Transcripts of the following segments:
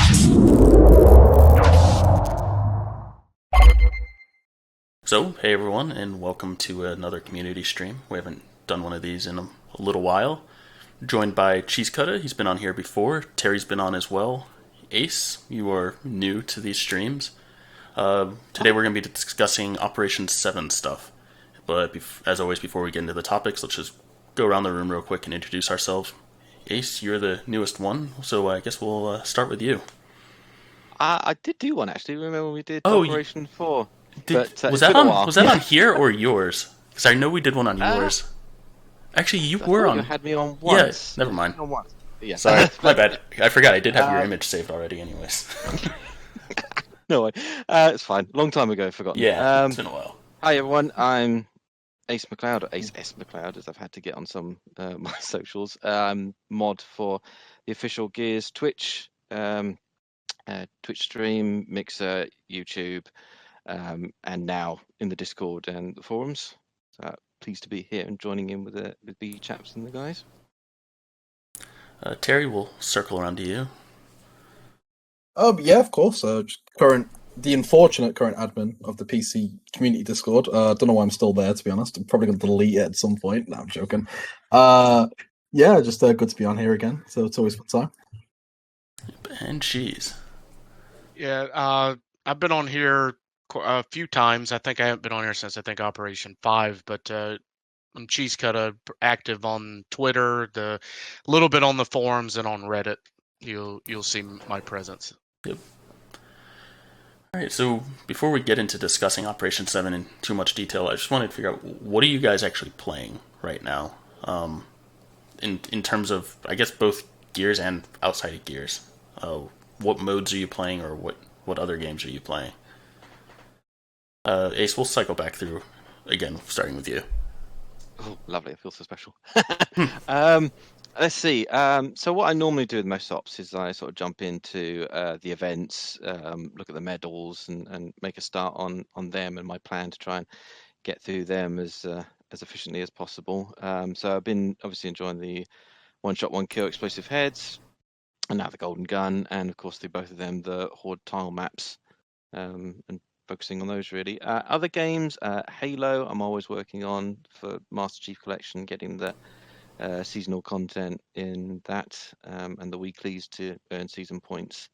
So, hey everyone, and welcome to another community stream. We haven't done one of these in a little while. Joined by Cheese Cutta, he's been on here before. Terry's been on as well. Ace, you are new to these streams. Today we're going to be discussing Operation 7 stuff. But as always, before we get into the topics, let's just go around the room real quick and introduce ourselves. Ace, you're the newest one, so I guess we'll start with you. I did do one actually. Remember when we did Oh, Operation 4? Was that on here or yours? Because I know we did one on yours. Actually, you were on. You had me on once. Yeah, never mind. On once. Yeah. Sorry, my bad. I forgot I did have your image saved already, anyways. No, it's fine. Long time ago, forgotten. Yeah, it's been a while. Hi everyone, I'm Ace McCloud, or Ace S McCloud, as I've had to get on some my socials. Mod for the official Gears Twitch, Twitch stream, Mixer, YouTube. And now in the Discord and the forums. So pleased to be here and joining in with BChaps and the guys. Terry, we'll circle around to you. Yeah, of course. The unfortunate current admin of the PC community Discord. Don't know why I'm still there, to be honest. I'm probably going to delete it at some point. No, I'm joking. Yeah, just good to be on here again. So it's always a good time. And Cheese. Yeah, I've been on here a few times. I think I haven't been on here since Operation 5, but I'm CheeseCutta, active on Twitter, the little bit on the forums and on Reddit. You'll see my presence. Yep. All right, so before we get into discussing Operation 7 in too much detail, I just wanted to figure out, what are you guys actually playing right now? In terms of, I guess, both Gears and outside of Gears. What modes are you playing, or what other games are you playing? Ace, we'll cycle back through again, starting with you. Oh, lovely. I feel so special. Let's see. So what I normally do with most ops is I sort of jump into the events, look at the medals, and make a start on them, and my plan to try and get through them as efficiently as possible. So I've been obviously enjoying the one shot, one kill explosive heads, and now the golden gun, and of course through both of them the horde tile maps, and focusing on those really. Other games, Halo, I'm always working on for Master Chief Collection, getting the seasonal content in that, and the weeklies to earn season points.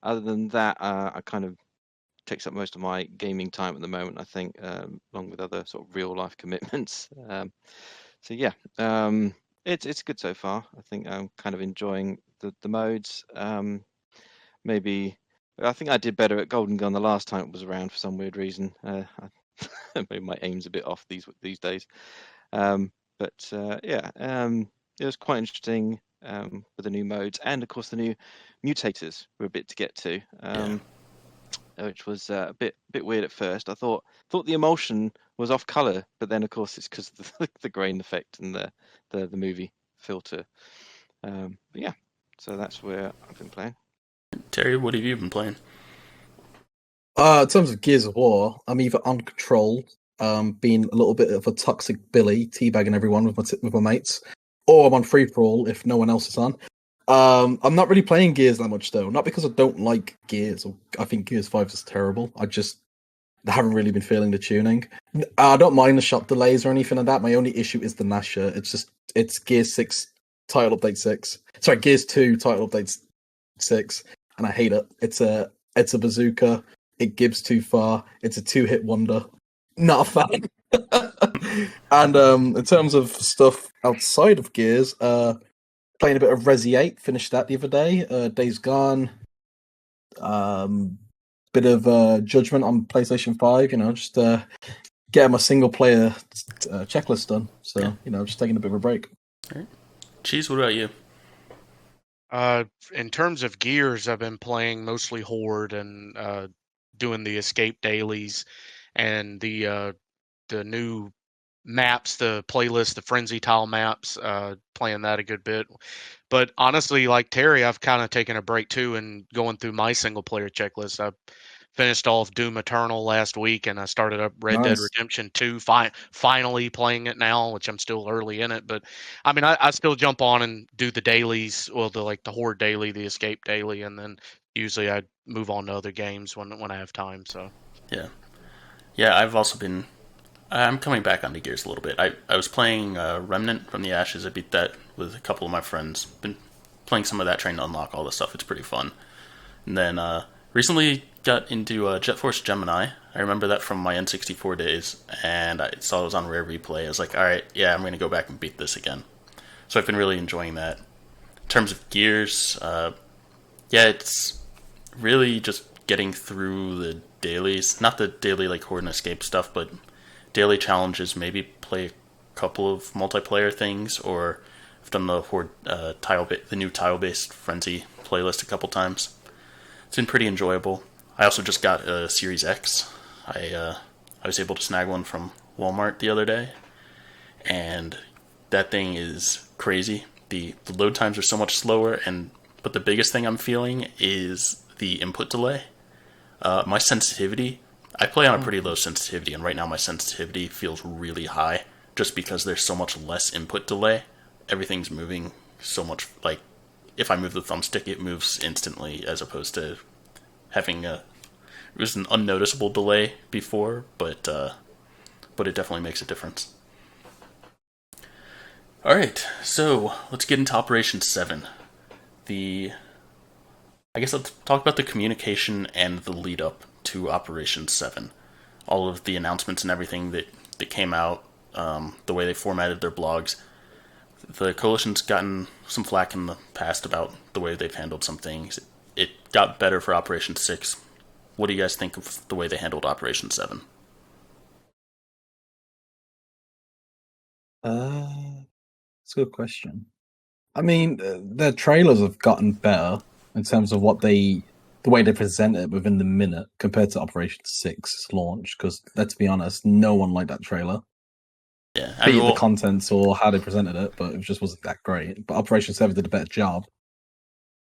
Other than that, I kind of takes up most of my gaming time at the moment, I think, along with other sort of real life commitments. So yeah, it's good so far. I think I'm kind of enjoying the modes. Maybe I think I did better at Golden Gun the last time it was around for some weird reason. Maybe my aim's a bit off these days. But yeah, it was quite interesting with the new modes, and of course the new mutators were a bit to get to, which was a bit weird at first. I thought the emulsion was off color, but then of course it's because of the grain effect and the movie filter. But yeah, so that's where I've been playing. Terry, what have you been playing? In terms of Gears of War, I'm either on Control, being a little bit of a toxic Billy, teabagging everyone with my mates, or I'm on Free For All if no one else is on. I'm not really playing Gears that much though, not because I don't like Gears, or I think Gears 5 is terrible. I just haven't really been feeling the tuning. I don't mind the shot delays or anything like that. My only issue is the Nasher. It's Gears 6 title update 6. Sorry, Gears 2 title update 6. And I hate it. It's a bazooka. It gives too far. It's a 2-hit wonder. Not a fan. And in terms of stuff outside of Gears, playing a bit of Resi 8. Finished that the other day. Days Gone. Bit of Judgment on PlayStation 5. Just getting my single player checklist done. So just taking a bit of a break. All right. Cheese, what about you? In terms of Gears, I've been playing mostly Horde and doing the escape dailies and the new maps, the playlist, the frenzy tile maps, playing that a good bit. But honestly, like Terry, I've kind of taken a break too and going through my single player checklist. I've finished off Doom Eternal last week, and I started up Red Dead Nice. Redemption 2. Finally playing it now, which I'm still early in it, but I mean, I still jump on and do the dailies, well, the Horde daily, the Escape daily, and then usually I move on to other games when I have time. So Yeah. Yeah, I've also been. I'm coming back onto Gears a little bit. I was playing Remnant from the Ashes. I beat that with a couple of my friends. Been playing some of that, trying to unlock all the stuff. It's pretty fun. And then recently got into Jet Force Gemini. I remember that from my N64 days, and I saw it was on Rare Replay. I was like, all right, yeah, I'm going to go back and beat this again. So I've been really enjoying that. In terms of Gears, yeah, it's really just getting through the dailies. Not the daily like Horde and Escape stuff, but daily challenges. Maybe play a couple of multiplayer things, or I've done the Horde the new tile-based Frenzy playlist a couple times. It's been pretty enjoyable. I also just got a Series X. I was able to snag one from Walmart the other day, and that thing is crazy. The load times are so much slower, but the biggest thing I'm feeling is the input delay. My sensitivity, I play on a pretty low sensitivity, and right now my sensitivity feels really high, just because there's so much less input delay. Everything's moving so much, like, if I move the thumbstick, it moves instantly, as opposed to having it was an unnoticeable delay before, but it definitely makes a difference. Alright, so let's get into Operation 7. I guess let's talk about the communication and the lead up to Operation 7. All of the announcements and everything that came out, the way they formatted their blogs. The Coalition's gotten some flack in the past about the way they've handled some things. It got better for Operation 6. What do you guys think of the way they handled Operation 7? That's a good question. I mean, their trailers have gotten better in terms of the way they present it within the minute compared to Operation 6 launch. Because let's be honest, no one liked that trailer. Yeah, Be it the contents or how they presented it, but it just wasn't that great. But Operation 7 did a better job.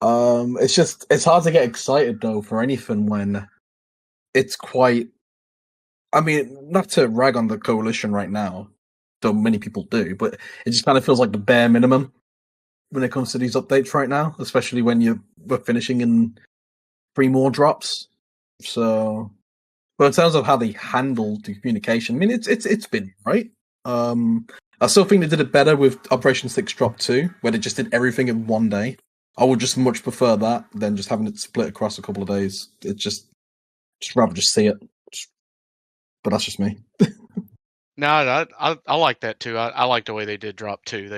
It's hard to get excited though for anything when it's quite. I mean, not to rag on the Coalition right now, though many people do, but it just kind of feels like the bare minimum when it comes to these updates right now, especially when we're finishing in 3 more drops. So, but in terms of how they handled the communication, I mean, it's been right. I still think they did it better with Operation 6 Drop 2, where they just did everything in one day. I would just much prefer that than just having it split across a couple of days. It's just rather just see it. But that's just me. no, I like that too. I like the way they did drop 2.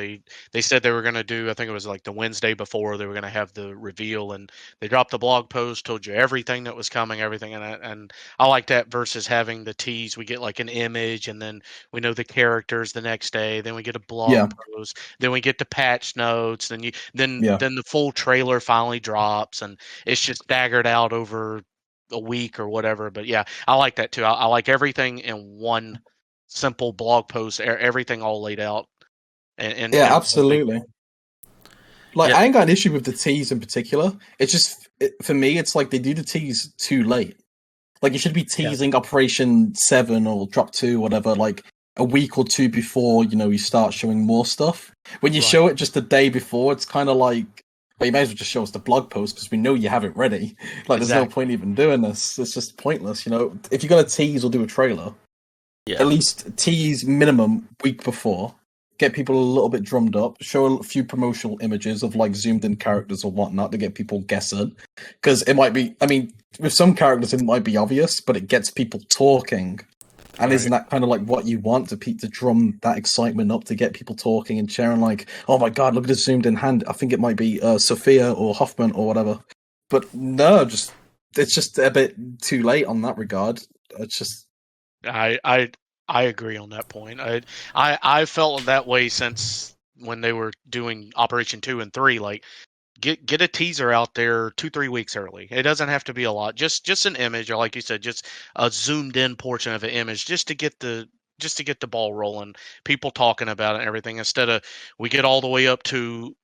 They said they were going to do, I think it was like the Wednesday before, they were going to have the reveal, and they dropped the blog post, told you everything that was coming, everything, and I like that versus having the tease. We get like an image, and then we know the characters the next day. Then we get a blog Yeah, post. Then we get the patch notes. yeah, then the full trailer finally drops, and it's just staggered out over a week or whatever. But yeah, I like that too. I like everything in one simple blog post, everything all laid out, yeah, and one thing. absolutely. Like, Yeah, I ain't got an issue with the tease in particular. It's just for me, it's like they do the tease too late. Like, you should be Yeah, teasing Operation 7 or Drop 2, whatever, like a week or two before, you start showing more stuff. When you right, show it just the day before, it's kind of like, well, you may as well just show us the blog post because we know you have it ready. Like, there's no exactly. point even doing this. It's just pointless, If you're going to tease or do a trailer, yeah, at least tease minimum week before. Get people a little bit drummed up. Show a few promotional images of like zoomed in characters or whatnot to get people guessing. Because it might be, I mean, with some characters it might be obvious, but it gets people talking. And isn't Right. that kind of like what you want to drum that excitement up to get people talking and sharing? Like, oh my god, look at this zoomed in hand. I think it might be Sophia or Hoffman or whatever. But no, it's just a bit too late on that regard. It's just I I I agree on that point. I felt that way since when they were doing Operation 2 and 3. Like, get a teaser out there 2-3 weeks early. It doesn't have to be a lot. Just an image, or like you said, just a zoomed in portion of an image, just to get the ball rolling, people talking about it and everything. Instead of we get all the way up to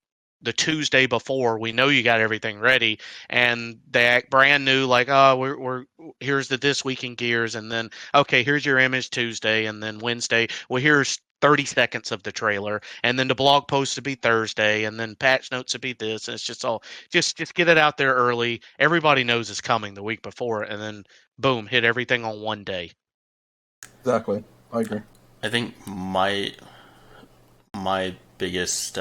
the Tuesday before. We know you got everything ready, and they act brand new, like, oh, we're here's the This Week in Gears, and then okay, here's your image Tuesday, and then Wednesday, well, here's 30 seconds of the trailer, and then the blog post to be Thursday, and then patch notes to be this, and it's just all just get it out there early. Everybody knows it's coming the week before, and then boom, hit everything on one day. Exactly. I agree. I think my biggest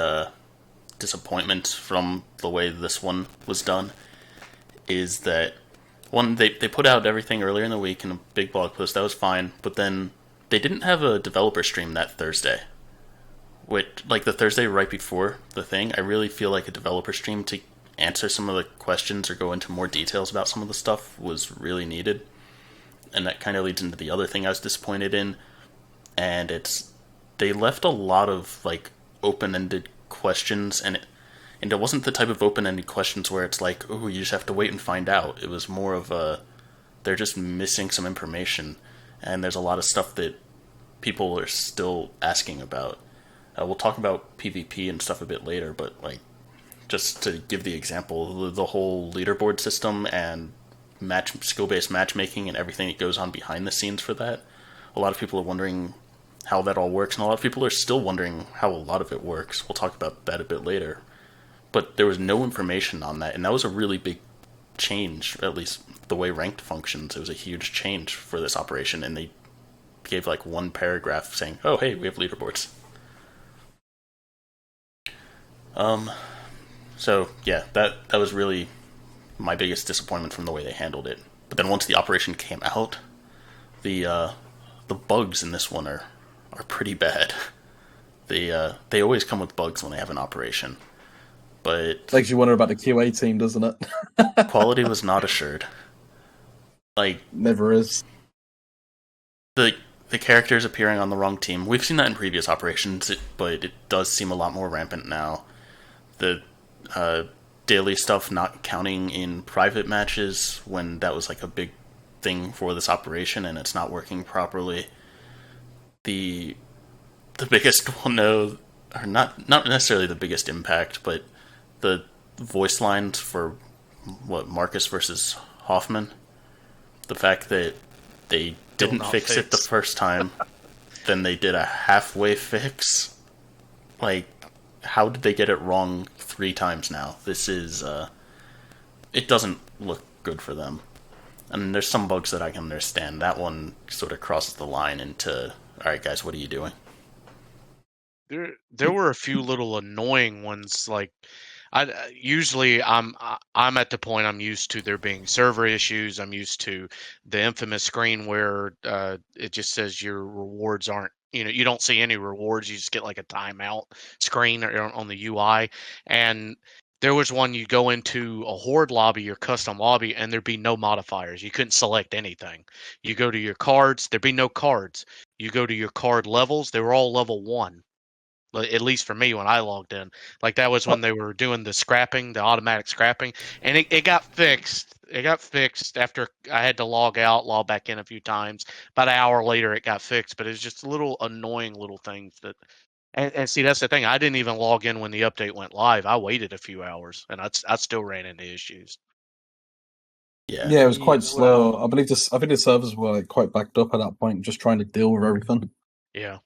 disappointment from the way this one was done is that one, they put out everything earlier in the week in a big blog post. That was fine, but then they didn't have a developer stream that Thursday. Which, like the Thursday right before the thing, I really feel like a developer stream to answer some of the questions or go into more details about some of the stuff was really needed. And that kind of leads into the other thing I was disappointed in, and it's they left a lot of like open-ended questions, and it wasn't the type of open-ended questions where it's like, oh, you just have to wait and find out. It was more of a, they're just missing some information, and there's a lot of stuff that people are still asking about. We'll talk about PvP and stuff a bit later, but like, just to give the example, the whole leaderboard system and skill-based matchmaking and everything that goes on behind the scenes for that, a lot of people are wondering how that all works, and a lot of people are still wondering how a lot of it works. We'll talk about that a bit later. But there was no information on that, and that was a really big change, at least the way ranked functions. It was a huge change for this operation, and they gave like one paragraph saying, oh, hey, we have leaderboards. So yeah, that was really my biggest disappointment from the way they handled it. But then once the operation came out, the bugs in this one are pretty bad. They always come with bugs when they have an operation, but Makes you wonder about the QA team, doesn't it? quality was not assured. Like, Never is. the characters appearing on the wrong team. We've seen that in previous operations, but it does seem a lot more rampant now. The daily stuff not counting in private matches when that was like a big thing for this operation, and it's not working properly. The biggest one, though, or not necessarily the biggest impact, but the voice lines for Marcus versus Hoffman. The fact that they didn't fix it the first time, then they did a halfway fix. Like, how did they get it wrong 3 times now? This is it doesn't look good for them. And there's some bugs that I can understand. That one sort of crosses the line into, alright guys, what are you doing? There were a few little annoying ones. Like, usually I'm at the point I'm used to there being server issues. I'm used to the infamous screen where it just says your rewards aren't, you don't see any rewards. You just get like a timeout screen on the UI. And there was one, you go into a horde lobby, your custom lobby, and there'd be no modifiers. You couldn't select anything. You go to your cards, there'd be no cards. You go to your card levels, they were all level 1. At least for me when I logged in. Like, that was when they were doing the scrapping, the automatic scrapping, and it got fixed. It got fixed after I had to log out, log back in a few times. About an hour later, it got fixed, but it's just little annoying little things that. And see, that's the thing. I didn't even log in when the update went live. I waited a few hours, and I still ran into issues. Yeah, it was quite slow. Well, I think the servers were like, quite backed up at that point, just trying to deal with everything. Yeah.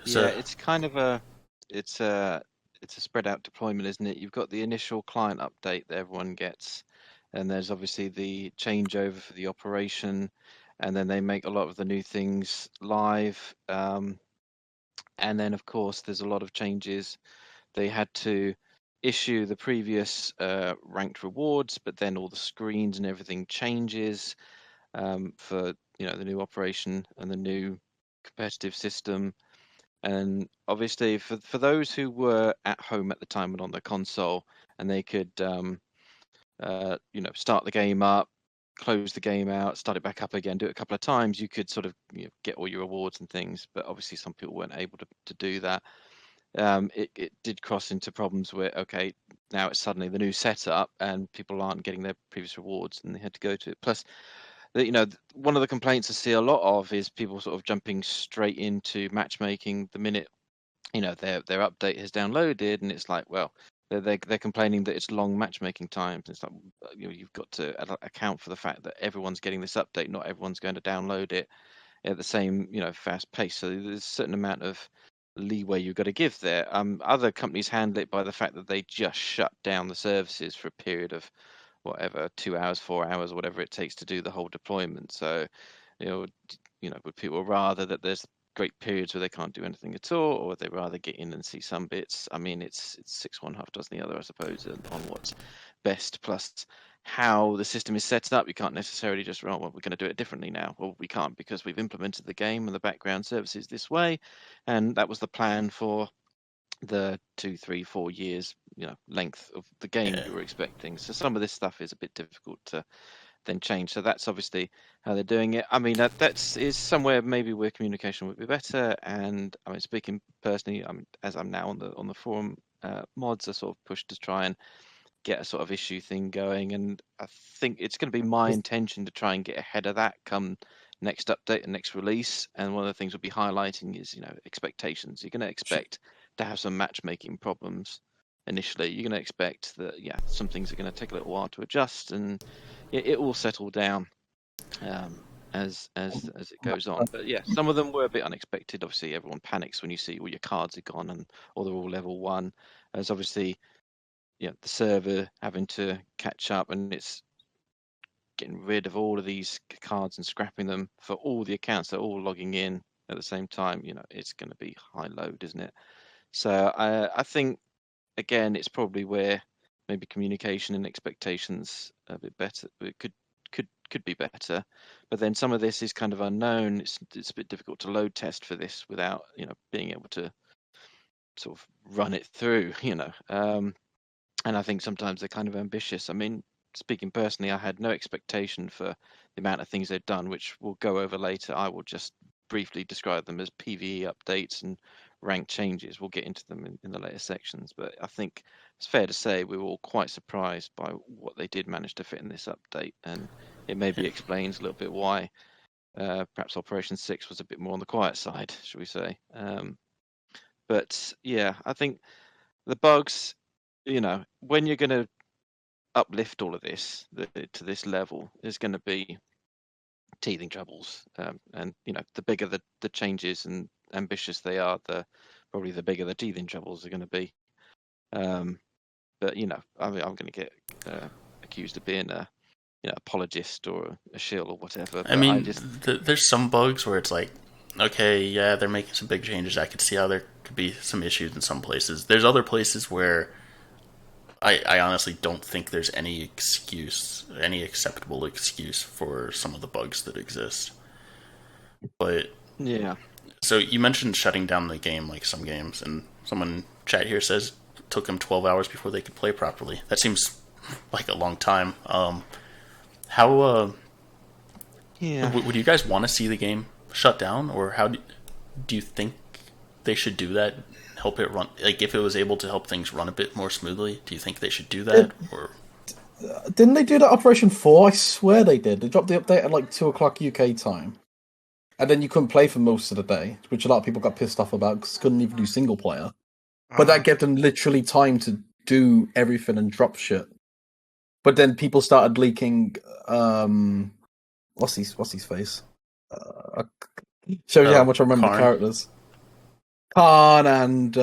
So, yeah, it's kind of a spread out deployment, isn't it? You've got the initial client update that everyone gets, and there's obviously the changeover for the operation, and then they make a lot of the new things live. And then of course there's a lot of changes. They had to issue the previous ranked rewards, but then all the screens and everything changes for the new operation and the new competitive system. And obviously for those who were at home at the time and on the console, and they could start the game up, close the game out, start it back up again, do it a couple of times, you could sort of get all your rewards and things. But obviously some people weren't able to do that. It did cross into problems where, okay, now it's suddenly the new setup and people aren't getting their previous rewards and they had to go to it. Plus, one of the complaints I see a lot of is people sort of jumping straight into matchmaking the minute their update has downloaded, and it's like, well, they're complaining that it's long matchmaking times. It's like, you've got to account for the fact that everyone's getting this update. Not everyone's going to download it at the same fast pace. So there's a certain amount of leeway you've got to give there. Other companies handle it by the fact that they just shut down the services for a period of whatever, 2 hours, 4 hours, whatever it takes to do the whole deployment. So would people rather that there's great periods where they can't do anything at all, or would they rather get in and see some bits? I mean, it's six one half dozen the other, I suppose, on what's best. Plus how the system is set up, you can't necessarily just, well, we're going to do it differently now. Well, we can't, because we've implemented the game and the background services this way, and that was the plan for the 2, 3, 4 years length of the game you were expecting. So some of this stuff is a bit difficult to then change. So that's obviously how they're doing it. I mean, that's is somewhere maybe where communication would be better. And I mean, speaking personally, as I'm now on the forum, mods are sort of pushed to try and get a sort of issue thing going. And I think it's going to be my intention to try and get ahead of that come next update and next release. And one of the things we'll be highlighting is expectations. You're going to expect to have some matchmaking problems initially. You're going to expect that some things are going to take a little while to adjust, and it will settle down as it goes on. But some of them were a bit unexpected. Obviously, everyone panics when you see all your cards are gone or they're all level 1. As obviously, the server having to catch up, and it's getting rid of all of these cards and scrapping them for all the accounts. They're all logging in at the same time. It's going to be high load, isn't it? So I think, again, it's probably where maybe communication and expectations a bit better. It could be better, but then some of this is kind of unknown. It's a bit difficult to load test for this without being able to sort of run it through. And I think sometimes they're kind of ambitious. I mean, speaking personally, I had no expectation for the amount of things they've done, which we'll go over later. I will just briefly describe them as PvE updates and rank changes. We'll get into them in the later sections, but I think it's fair to say we were all quite surprised by what they did manage to fit in this update, and it maybe explains a little bit why perhaps Operation 6 was a bit more on the quiet side, should we say. But I think the bugs, when you're going to uplift all of this to this level, there's going to be teething troubles, and the bigger the changes and ambitious they are, probably the bigger the teething troubles are going to be. But I'm going to get accused of being a apologist or a shill or whatever. I mean, there's some bugs where it's like, okay, they're making some big changes. I could see how there could be some issues in some places. There's other places where I honestly don't think there's any acceptable excuse for some of the bugs that exist. But so you mentioned shutting down the game, like some games, and someone in chat here says it took them 12 hours before they could play properly. That seems like a long time. How would you guys want to see the game shut down, or how do you think they should do that? Help it run, like if it was able to help things run a bit more smoothly, do you think they should do that? Or didn't they do that Operation 4? I swear they did. They dropped the update at like 2 o'clock UK time, and then you couldn't play for most of the day, which a lot of people got pissed off about because couldn't even do single player. But that gave them literally time to do everything and drop shit. But then people started leaking. What's his face? Shows you how much I remember the characters. Khan and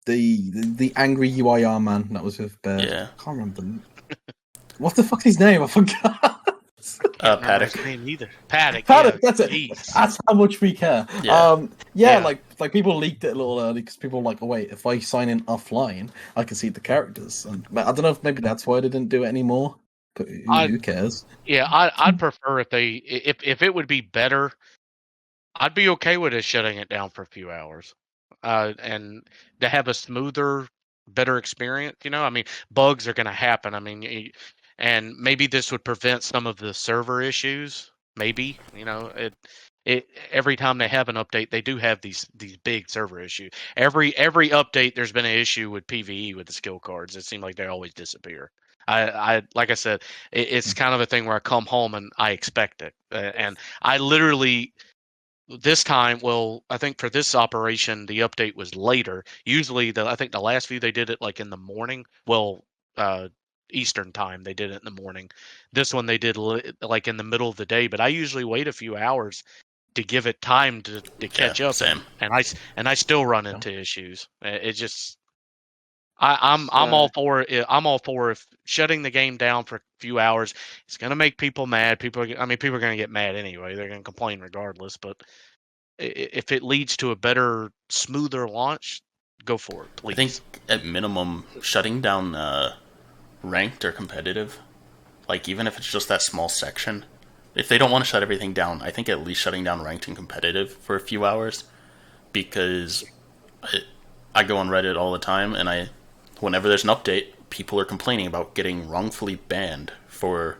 the angry UIR man that was with Bear. Yeah. I can't remember them. What the fuck's his name? I forgot. Paddock. His name either. Paddock. That's it. That's how much we care. Like people leaked it a little early because people were like, oh wait, if I sign in offline, I can see the characters. And I don't know if maybe that's why they didn't do it anymore. But who cares? Yeah, I'd prefer if it would be better. I'd be okay with us shutting it down for a few hours, and to have a smoother, better experience. I mean, bugs are going to happen. I mean, and maybe this would prevent some of the server issues. Maybe every time they have an update, they do have these big server issues. Every update, there's been an issue with PvE with the skill cards. It seems like they always disappear. I like I said, it's kind of a thing where I come home and I expect it, and I literally. this time, well, I think for this operation, the update was later. Usually, I think the last few they did it like in the morning. Well, Eastern time they did it in the morning. This one they did like in the middle of the day. But I usually wait a few hours to give it time to Yeah, catch up, same. and I still run into issues. It just I'm all for it. I'm all for if shutting the game down for a few hours. It's gonna make people mad. People are gonna get mad anyway. They're gonna complain regardless. But if it leads to a better, smoother launch, go for it, please. I think at minimum, shutting down ranked or competitive, like even if it's just that small section, if they don't want to shut everything down, I think at least shutting down ranked and competitive for a few hours, because I go on Reddit all the time, and whenever there's an update, people are complaining about getting wrongfully banned for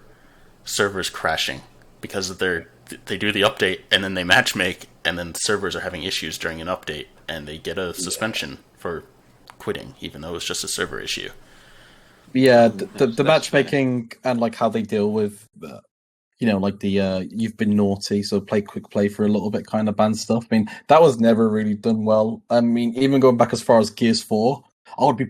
servers crashing because they do the update and then they matchmake, and then the servers are having issues during an update, and they get a suspension for quitting, even though it's just a server issue. Yeah, the matchmaking and like how they deal with, like the you've been naughty, so play quick play for a little bit kind of ban stuff. I mean, that was never really done well. I mean, even going back as far as Gears 4, I'll be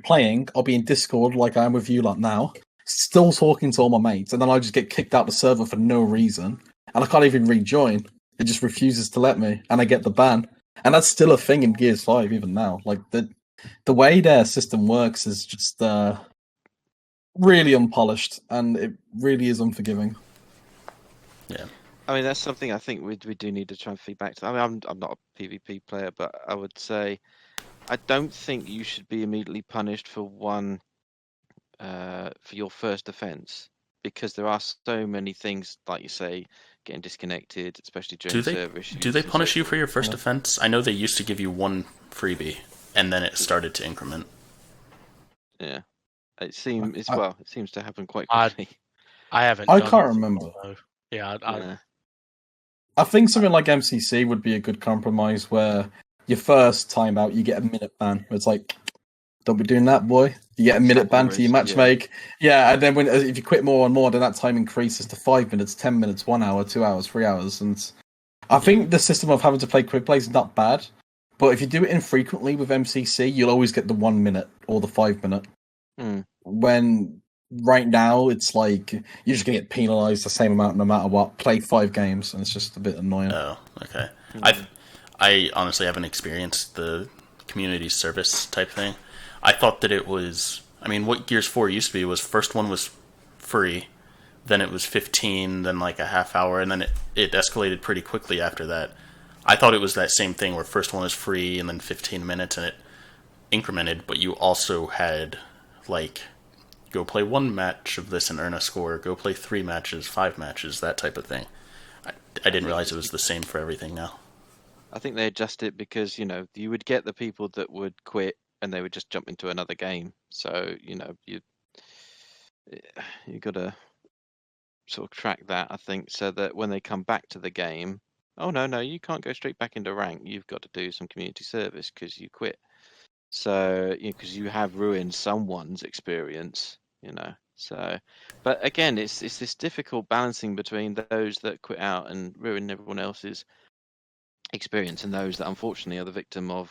in Discord like I am with you like now, still talking to all my mates, and then I just get kicked out the server for no reason, and I can't even rejoin. It just refuses to let me, and I get the ban. And that's still a thing in Gears 5 even now. Like the way their system works is just really unpolished, and it really is unforgiving. Yeah. I mean, that's something I think we do need to try and feed back to. I mean, I'm not a PvP player, but I would say I don't think you should be immediately punished for for your first offence, because there are so many things, like you say, getting disconnected, especially during server issues. Do they punish you for your first offence? I know they used to give you one freebie, and then it started to increment. Yeah. It seems to happen quite quickly. I haven't. I can't remember. I think something like MCC would be a good compromise, where your first time out you get a minute ban. It's like, don't be doing that, boy. You get a minute ban to your matchmake. Yeah, and then if you quit more and more, then that time increases to 5 minutes, 10 minutes, 1 hour, 2 hours, 3 hours. And I think the system of having to play quick play is not bad, but if you do it infrequently with MCC, you'll always get the 1 minute or the 5 minute. When right now it's like you're just gonna get penalised the same amount no matter what. Play 5 games, and it's just a bit annoying. Oh, okay. I honestly haven't experienced the community service type thing. I thought that it was. I mean, what Gears 4 used to be was first one was free, then it was 15, then like a half hour, and then it escalated pretty quickly after that. I thought it was that same thing where first one was free and then 15 minutes, and it incremented, but you also had like go play 1 match of this and earn a score, go play 3 matches, 5 matches, that type of thing. I didn't realize it was the same for everything now. I think they adjust it because, you would get the people that would quit and they would just jump into another game. So, you got to sort of track that, I think, so that when they come back to the game, oh, no, you can't go straight back into rank. You've got to do some community service because you quit. So, because you have ruined someone's experience, So, but again, it's this difficult balancing between those that quit out and ruin everyone else's experience and those that unfortunately are the victim of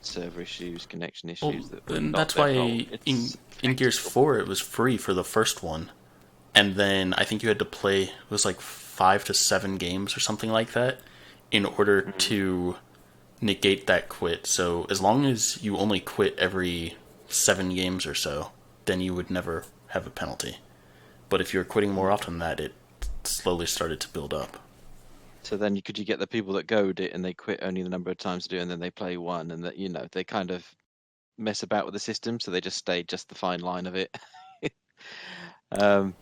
server issues, connection issues. And that's why in Gears 4 it was free for the first one, and then I think you had to play, it was like 5 to 7 games or something like that in order to negate that quit. So as long as you only quit every 7 games or so, then you would never have a penalty. But if you're quitting more often than that, it slowly started to build up. So then you get the people that goad it and they quit only the number of times to do, and then they play one, and that they kind of mess about with the system, so they just stay just the fine line of it. With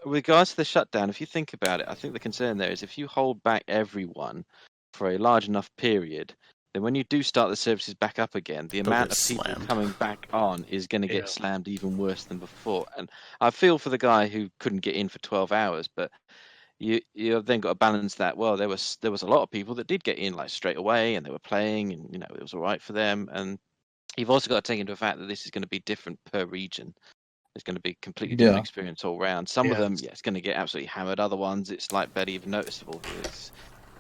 regards to the shutdown, if you think about it, I think the concern there is if you hold back everyone for a large enough period, then when you do start the services back up again, the amount of people coming back on is going to get slammed even worse than before. And I feel for the guy who couldn't get in for 12 hours, but you've then got to balance that. Well, there was a lot of people that did get in like straight away, and they were playing, and it was all right for them. And you've also got to take into account that this is going to be different per region. It's going to be completely different experience all round. Some of them, it's going to get absolutely hammered. Other ones, it's like barely even noticeable.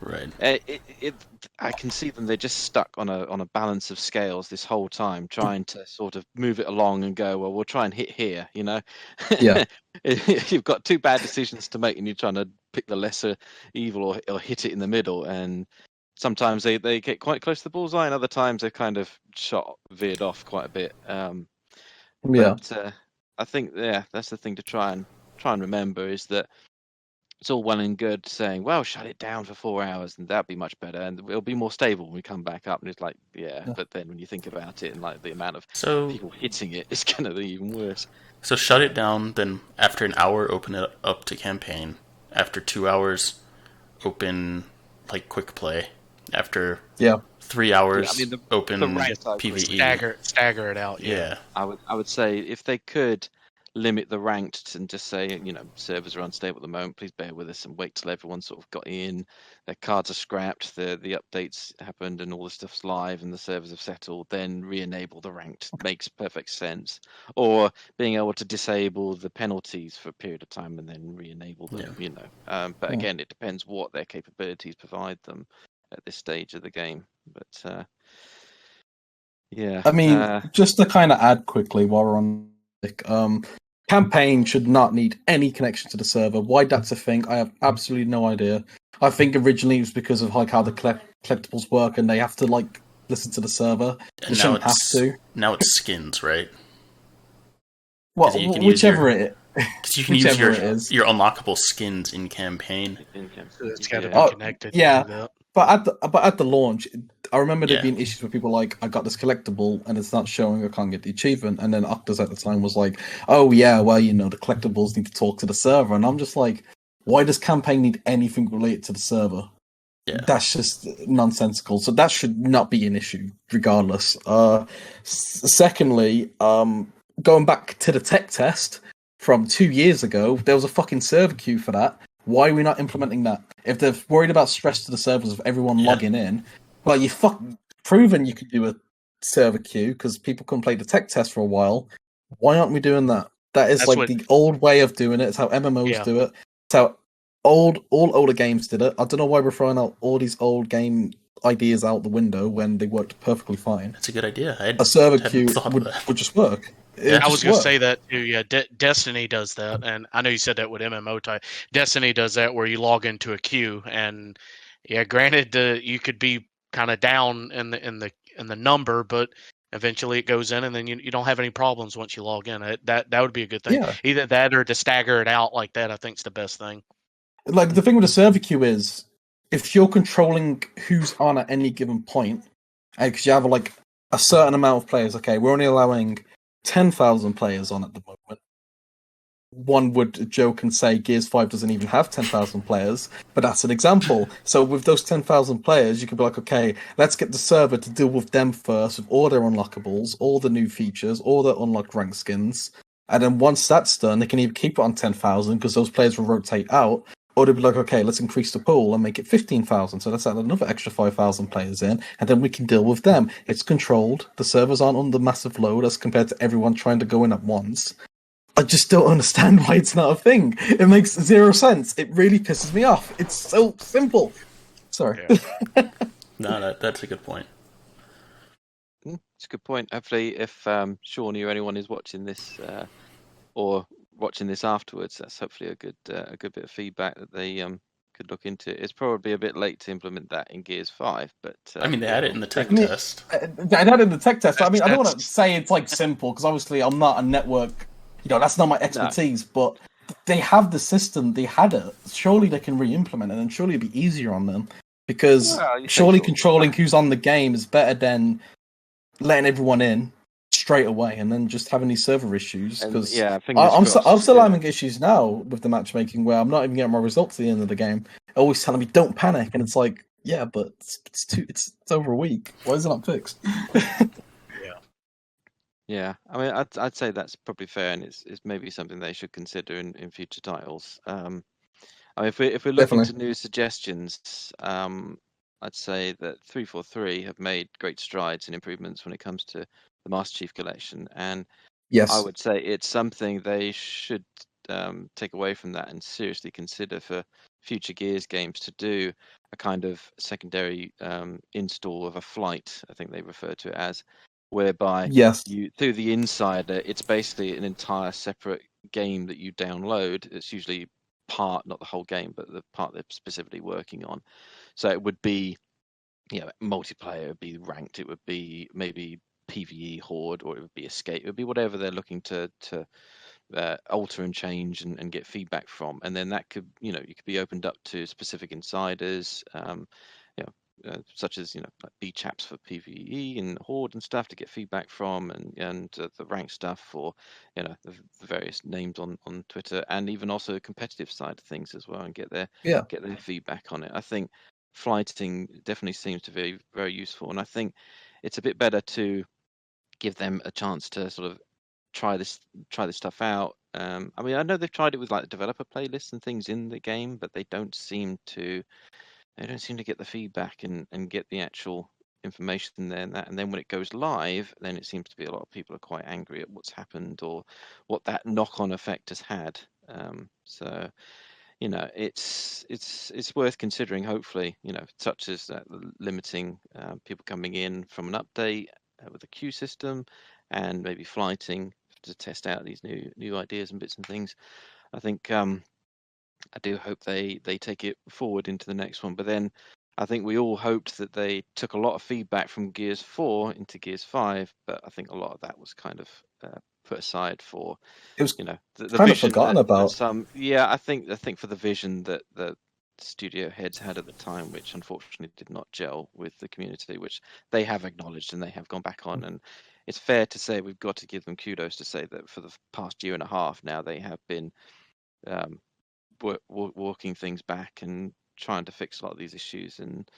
Right. I can see them. They're just stuck on a balance of scales this whole time, trying to sort of move it along and go. Well, we'll try and hit here. Yeah. You've got two bad decisions to make, and you're trying to pick the lesser evil or hit it in the middle. And sometimes they get quite close to the bullseye, and other times they've kind of veered off quite a bit. Yeah. But I think that's the thing to try and remember is that it's all well and good saying, well, shut it down for 4 hours and that'd be much better and it'll be more stable when we come back up. And it's like, yeah. But then when you think about it and like the amount of people hitting it, it's going to be even worse. So shut it down, then after an hour, open it up to campaign. After 2 hours, open like quick play. After 3 hours, open PvE. Stagger it out. Yeah. I would say if they could limit the ranked and just say, servers are unstable at the moment, please bear with us and wait till everyone's sort of got in, their cards are scrapped, the updates happened and all the stuff's live and the servers have settled, then re-enable the ranked. Makes perfect sense. Or being able to disable the penalties for a period of time and then re-enable them, But again, it depends what their capabilities provide them at this stage of the game. But yeah. I mean, just to kind of add quickly while we're on campaign should not need any connection to the server. Why that's a thing, I have absolutely no idea. I think originally it was because of like how the collectibles work, and they have to like listen to the server. They shouldn't have to. Now it's skins, right? Well, whichever it is. Because you can use your unlockable skins in campaign. It's got to be connected. Yeah, but at the launch, I remember there being issues with people like, I got this collectible and it's not showing, I can't get the achievement. And then Octa's at the time was like, oh yeah, well, the collectibles need to talk to the server. And I'm just like, why does campaign need anything related to the server? Yeah. That's just nonsensical. So that should not be an issue, regardless. Secondly, going back to the tech test from 2 years ago, there was a fucking server queue for that. Why are we not implementing that? If they're worried about stress to the servers of everyone logging in, well, you proven you could do a server queue because people couldn't play the tech test for a while. Why aren't we doing that? That's the old way of doing it. It's how MMOs do it. It's how all older games did it. I don't know why we're throwing out all these old game ideas out the window when they worked perfectly fine. That's a good idea. A server queue would just work. I was going to say that too. Yeah, Destiny does that, and I know you said that with MMO type. Destiny does that where you log into a queue, and granted, you could be kind of down in the number, but eventually it goes in, and then you don't have any problems once you log in. That would be a good thing. Yeah. Either that or to stagger it out like that. I think is the best thing. Like the thing with the server queue is, if you're controlling who's on at any given point, because you have like a certain amount of players. Okay, we're only allowing 10,000 players on at the moment. One would joke and say Gears 5 doesn't even have 10,000 players, but that's an example. So with those 10,000 players, you could be like, okay, let's get the server to deal with them first, with all their unlockables, all the new features, all the unlocked rank skins. And then once that's done, they can either keep it on 10,000 because those players will rotate out, or they'll be like, okay, let's increase the pool and make it 15,000. So let's add another extra 5,000 players in, and then we can deal with them. It's controlled. The servers aren't under massive load as compared to everyone trying to go in at once. I just don't understand why it's not a thing. It makes zero sense. It really pisses me off. It's so simple. Sorry. Yeah. No, that's a good point. It's a good point. Hopefully, if Shawnee or anyone is watching this or watching this afterwards, that's hopefully a good bit of feedback that they could look into. It's probably a bit late to implement that in Gears 5, but I mean, they had it in the tech test. They had it in the tech test. I mean, I don't want to say it's like simple because obviously I'm not a network. That's not my expertise. But they have the system. They had it. Surely they can re-implement it, and surely it'd be easier on them because surely controlling who's on the game is better than letting everyone in straight away and then just having these server issues. Because I'm still having issues now with the matchmaking where I'm not even getting my results at the end of the game. Always telling me don't panic, and it's like, yeah, but it's over a week. Why is it not fixed? Yeah. I mean, I'd say that's probably fair, and it's maybe something they should consider in future titles. I mean, if we're looking to new suggestions, I'd say that 343 have made great strides and improvements when it comes to the Master Chief Collection, and I would say it's something they should take away from that and seriously consider for future Gears games to do a kind of secondary install of a flight, I think they refer to it as, whereby Yes. you through the insider, it's basically an entire separate game that you download. It's usually part, not the whole game, but the part they're specifically working on. So it would be, multiplayer, it would be ranked, it would be maybe PvE horde, or it would be escape, it would be whatever they're looking to alter and change and get feedback from, and then that could, you could be opened up to specific insiders, such as like BChaps for PvE and horde and stuff to get feedback from, and the rank stuff for the various names on Twitter, and even also the competitive side of things as well, and get their feedback on it. I think flighting definitely seems to be very useful, and I think it's a bit better to give them a chance to sort of try this stuff out. I mean, I know they've tried it with like developer playlists and things in the game, but they don't seem to get the feedback and get the actual information there, and then when it goes live, then it seems to be a lot of people are quite angry at what's happened or what that knock-on effect has had. So it's worth considering. Hopefully, such as limiting people coming in from an update with a queue system, and maybe flighting to test out these new ideas and bits and things. I think I do hope they take it forward into the next one. But then I think we all hoped that they took a lot of feedback from Gears 4 into Gears 5, but I think a lot of that was kind of put aside for It was the kind of vision forgotten that about. some. Yeah, I think for the vision that the studio heads had at the time, which unfortunately did not gel with the community, which they have acknowledged and they have gone back on. And it's fair to say we've got to give them kudos to say that for the past year and a half now, they have been walking things back and trying to fix a lot of these issues. And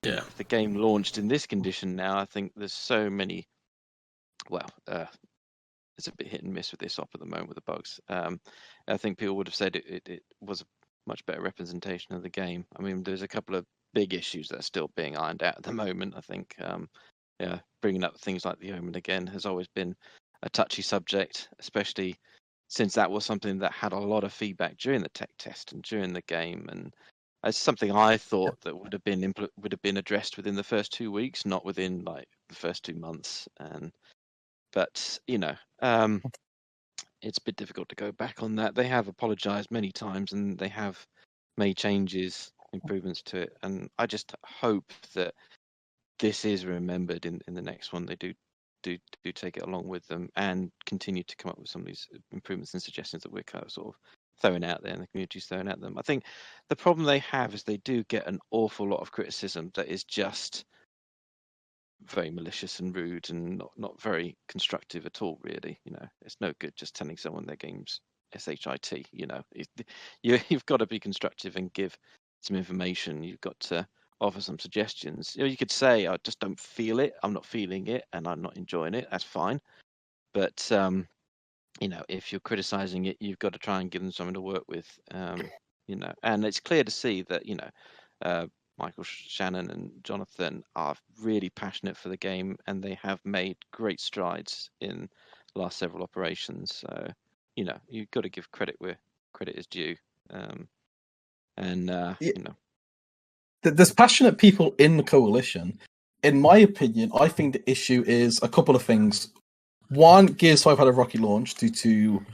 if the game launched in this condition now, I think there's so many. Well, it's a bit hit and miss with this op at the moment with the bugs. I think people would have said it was a much better representation of the game. I mean, there's a couple of big issues that are still being ironed out at the moment. I think, bringing up things like the Omen again has always been a touchy subject, especially since that was something that had a lot of feedback during the tech test and during the game, and it's something I thought that would have been addressed within the first 2 weeks, not within like the first 2 months. But it's a bit difficult to go back on that. They have apologized many times and they have made changes, improvements to it, and I just hope that this is remembered in the next one. They do take it along with them and continue to come up with some of these improvements and suggestions that we're kind of sort of throwing out there and the community's throwing at them. I think the problem they have is they do get an awful lot of criticism that is just very malicious and rude and not very constructive at all, really. It's no good just telling someone their game's shit. You've got to be constructive and give some information. You've got to offer some suggestions. You could say, I just don't feel it, I'm not feeling it, and I'm not enjoying it. That's fine. But if you're criticizing it, you've got to try and give them something to work with. And it's clear to see that Michael Shannon and Jonathan are really passionate for the game, and they have made great strides in the last several operations. So, you've got to give credit where credit is due. There's passionate people in the coalition. In my opinion, I think the issue is a couple of things. One, Gears 5 had a rocky launch due to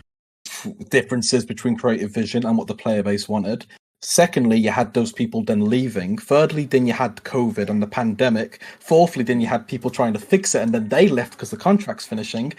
differences between creative vision and what the player base wanted. Secondly, you had those people then leaving. Thirdly, then you had COVID and the pandemic. Fourthly, then you had people trying to fix it and then they left because the contract's finishing.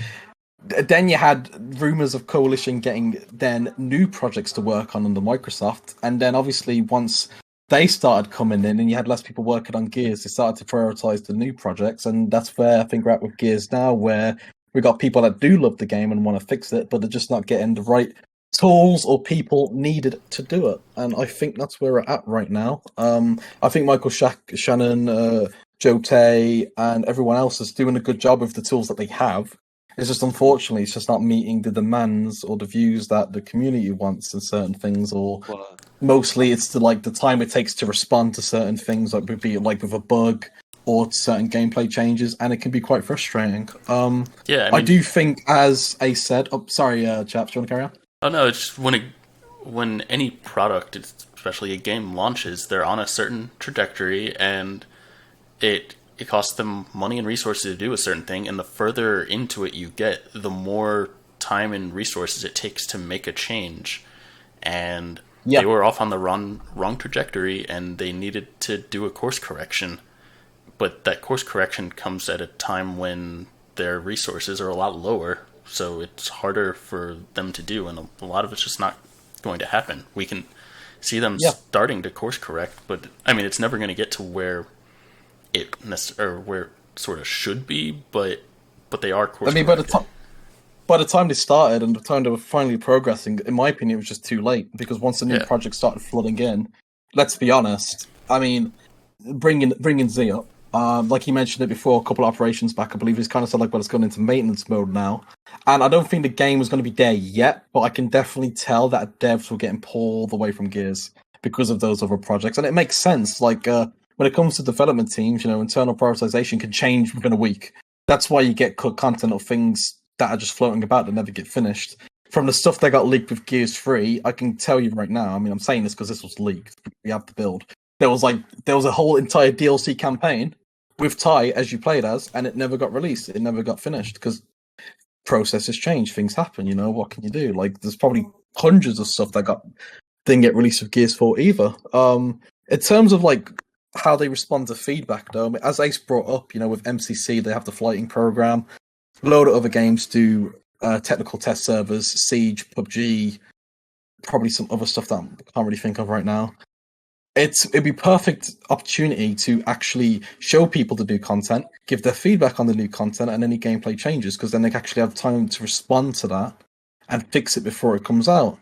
Then you had rumors of Coalition getting then new projects to work on under Microsoft. And then obviously once they started coming in and you had less people working on Gears, they started to prioritize the new projects. And that's where I think we're at with Gears now, where we got people that do love the game and want to fix it, but they're just not getting the right tools or people needed to do it. And I think that's where we're at right now. I think Michael Shannon, Joe Tay, and everyone else is doing a good job with the tools that they have. It's just, unfortunately, it's just not meeting the demands or the views that the community wants in certain things, or mostly it's the time it takes to respond to certain things, like be it like with a bug or certain gameplay changes, and it can be quite frustrating. I do think, as Ace said, sorry, Chaps, do you want to carry on? Oh no, it's just when when any product, especially a game, launches, they're on a certain trajectory, and it costs them money and resources to do a certain thing, and the further into it you get, the more time and resources it takes to make a change. And Yeah. they were off on the wrong trajectory, and they needed to do a course correction. But that course correction comes at a time when their resources are a lot lower, so it's harder for them to do, and a lot of it's just not going to happen. We can see them Yeah. starting to course correct, but I mean, it's never going to get to where or where it sort of should be, but they are course I mean, by the time they started and the time they were finally progressing, in my opinion, it was just too late, because once the new project started flooding in, let's be honest. I mean, bringing Z up, like you mentioned it before, a couple of operations back, I believe he's kind of said like, well, it's gone into maintenance mode now, and I don't think the game was going to be there yet, but I can definitely tell that devs were getting pulled away from Gears because of those other projects, and it makes sense. Like when it comes to development teams, internal prioritization can change within a week. That's why you get cut content of things that are just floating about that never get finished. From the stuff that got leaked with Gears 3, I can tell you right now, I mean, I'm saying this because this was leaked. We have the build. There was a whole entire DLC campaign with Ty as you played as, and it never got released. It never got finished because processes change, things happen, what can you do? Like, there's probably hundreds of stuff that didn't get released with Gears 4 either. In terms of like how they respond to feedback, though, I mean, as Ace brought up, with MCC, they have the flighting program. A load of other games do technical test servers, Siege, PUBG, probably some other stuff that I can't really think of right now. It'd be perfect opportunity to actually show people the new content, give their feedback on the new content and any gameplay changes, because then they actually have time to respond to that and fix it before it comes out.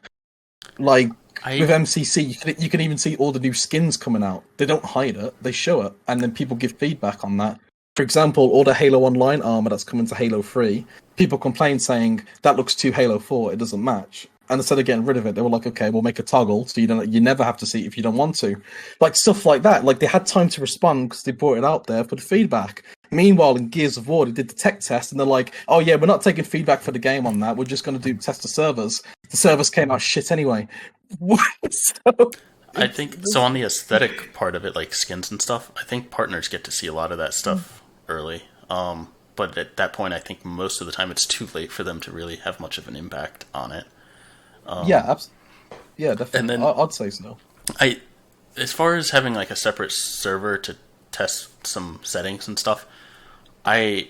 Like with MCC, you can even see all the new skins coming out. They don't hide it; they show it, and then people give feedback on that. For example, all the Halo Online armor that's coming to Halo 3, people complain saying that looks too Halo 4, it doesn't match. And instead of getting rid of it, they were like, okay, we'll make a toggle so you never have to see it if you don't want to. Like stuff like that. Like they had time to respond because they brought it out there for the feedback. Meanwhile, in Gears of War, they did the tech test and they're like, oh yeah, we're not taking feedback for the game on that. We're just going to test the servers. The servers came out shit anyway. I think so. On the aesthetic part of it, like skins and stuff, I think partners get to see a lot of that stuff early. But at that point, I think most of the time it's too late for them to really have much of an impact on it. Yeah, definitely. And then I'd say so. As far as having like a separate server to test some settings and stuff, I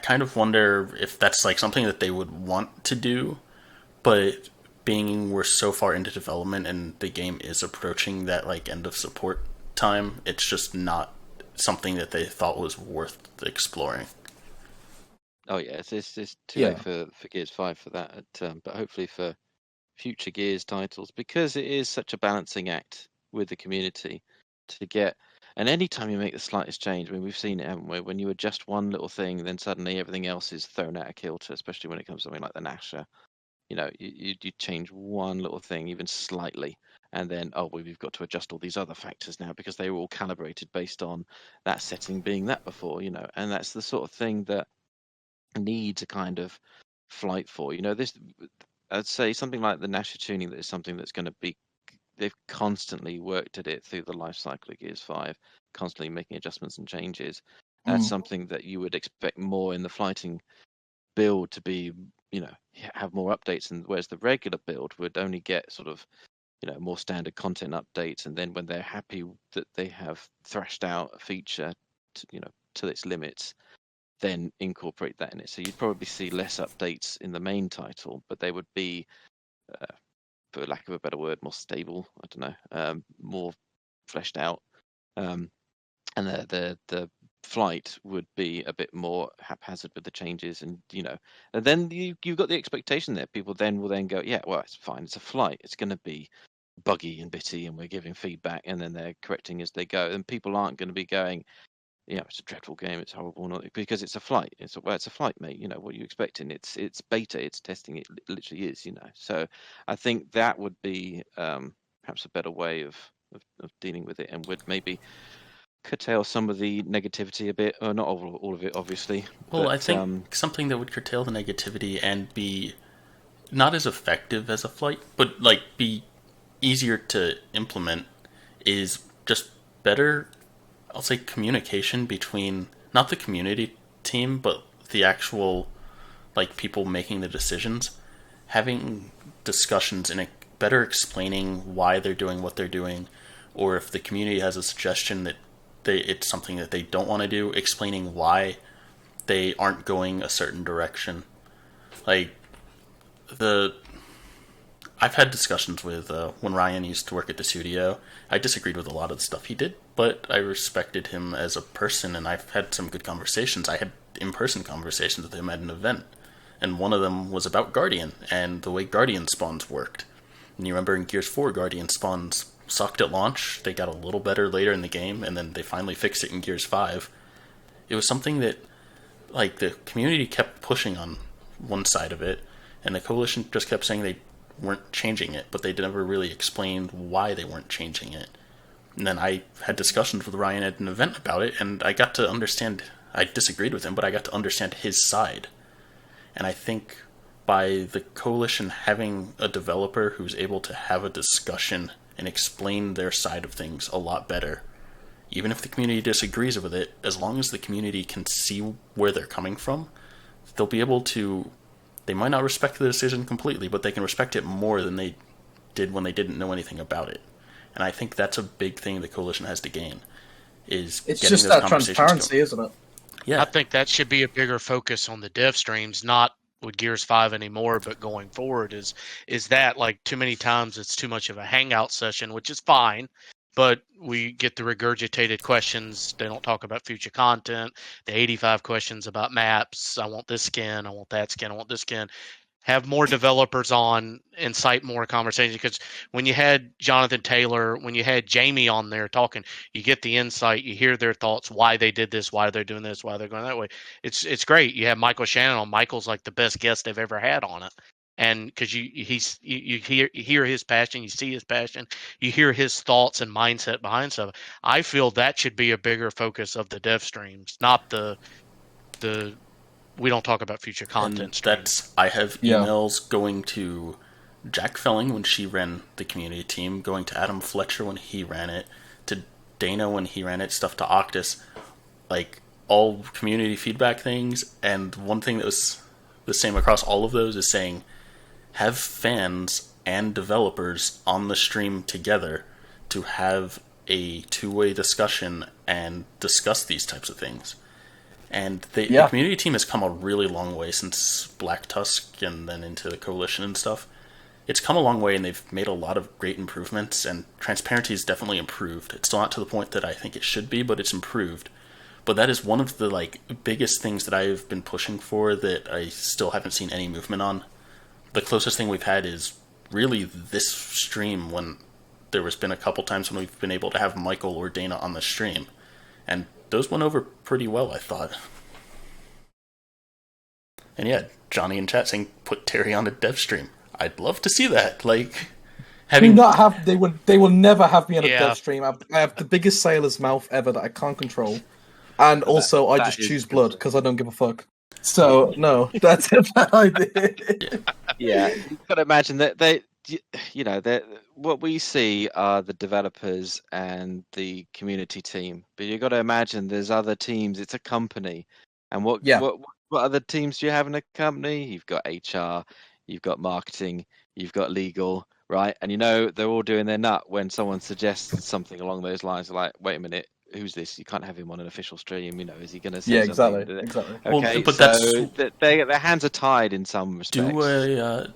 kind of wonder if that's like something that they would want to do, but being we're so far into development and the game is approaching that like end of support time, it's just not something that they thought was worth exploring. Oh yeah, it's too late for Gears 5 for that, but hopefully for future Gears titles, because it is such a balancing act with the community to get. And anytime you make the slightest change, I mean, we've seen it, haven't we? When you adjust one little thing, then suddenly everything else is thrown out of kilter, especially when it comes to something like the Nasher. You change one little thing, even slightly, and then, we've got to adjust all these other factors now because they were all calibrated based on that setting being that before, and that's the sort of thing that needs a kind of flight for. This, I'd say something like the Nasher tuning, that is something that's going to be, they've constantly worked at it through the life cycle of Gears 5, constantly making adjustments and changes. That's something that you would expect more in the flighting build to be, have more updates, and whereas the regular build would only get sort of, more standard content updates, and then when they're happy that they have thrashed out a feature to its limits, then incorporate that in it. So you'd probably see less updates in the main title, but they would be, for lack of a better word, more stable. I don't know, more fleshed out, and the flight would be a bit more haphazard with the changes, and and then you've got the expectation that people then will then go, yeah, well, it's fine, it's a flight, it's going to be buggy and bitty, and we're giving feedback, and then they're correcting as they go, and people aren't going to be going, it's a dreadful game, it's horrible, not because it's a flight. It's a flight, mate. What are you expecting? It's beta, it's testing. It literally is, So I think that would be perhaps a better way of dealing with it, and would maybe curtail some of the negativity a bit, or not all of it, obviously. Well, but, I think something that would curtail the negativity and be not as effective as a flight, but like be easier to implement is just better, I'll say, communication between not the community team, but the actual like people making the decisions, having discussions and better explaining why they're doing what they're doing, or if the community has a suggestion that it's something that they don't want to do, explaining why they aren't going a certain direction. Like I've had discussions with when Ryan used to work at the studio. I disagreed with a lot of the stuff he did, but I respected him as a person, and I've had some good conversations. I had in-person conversations with him at an event, and one of them was about Guardian and the way Guardian spawns worked. And you remember in Gears 4, Guardian spawns sucked at launch. They got a little better later in the game, and then they finally fixed it in Gears 5. It was something that, like, the community kept pushing on one side of it, and the Coalition just kept saying they weren't changing it, but they never really explained why they weren't changing it. And then I had discussions with Ryan at an event about it, and I got to understand, I disagreed with him, but I got to understand his side. And I think by the Coalition having a developer who's able to have a discussion and explain their side of things a lot better, even if the community disagrees with it, as long as the community can see where they're coming from, they'll be able to. They might not respect the decision completely, but they can respect it more than they did when they didn't know anything about it. And I think that's a big thing the Coalition has to gain. It's just that transparency, isn't it? Yeah, I think that should be a bigger focus on the dev streams, not with Gears 5 anymore, but going forward is that, like, too many times it's too much of a hangout session, which is fine, but we get the regurgitated questions. They don't talk about future content. The 85 questions about maps. I want this skin. I want that skin. I want this skin. Have more developers on, incite more conversation, because when you had Jonathan Taylor, when you had Jamie on there talking, you get the insight, you hear their thoughts, why they did this, why they're doing this, why they're going that way. It's great. You have Michael Shannon on. Michael's like the best guest they've ever had on it. And because you hear his passion, you see his passion, you hear his thoughts and mindset behind stuff. I feel that should be a bigger focus of the dev streams, not the we don't talk about future content streams. I have emails going to Jack Felling when she ran the community team, going to Adam Fletcher when he ran it, to Dana when he ran it, stuff to Octus, like all community feedback things. And one thing that was the same across all of those is saying, have fans and developers on the stream together to have a two-way discussion and discuss these types of things. And the community team has come a really long way since Black Tusk and then into the Coalition and stuff. It's come a long way, and they've made a lot of great improvements, and transparency is definitely improved. It's still not to the point that I think it should be, but it's improved. But that is one of the biggest things that I've been pushing for that I still haven't seen any movement on. The closest thing we've had is really this stream, when there has been a couple times when we've been able to have Michael or Dana on the stream. And those went over pretty well, I thought. And yeah, Johnny in chat saying, put Terry on a dev stream. I'd love to see that. Having not have they will never have me on a dev stream. I have the biggest sailor's mouth ever that I can't control, and also I just choose blood because I don't give a fuck. So no, that's a bad idea. Yeah, you've got to imagine that what we see are the developers and the community team, but you've got to imagine there's other teams. It's a company, and what other teams do you have in a company? You've got HR, you've got marketing, you've got legal, right? And they're all doing their nut when someone suggests something along those lines. Like, wait a minute, who's this? You can't have him on an official stream. Is he going to say something? Exactly. Okay, well, but so their hands are tied in some respects.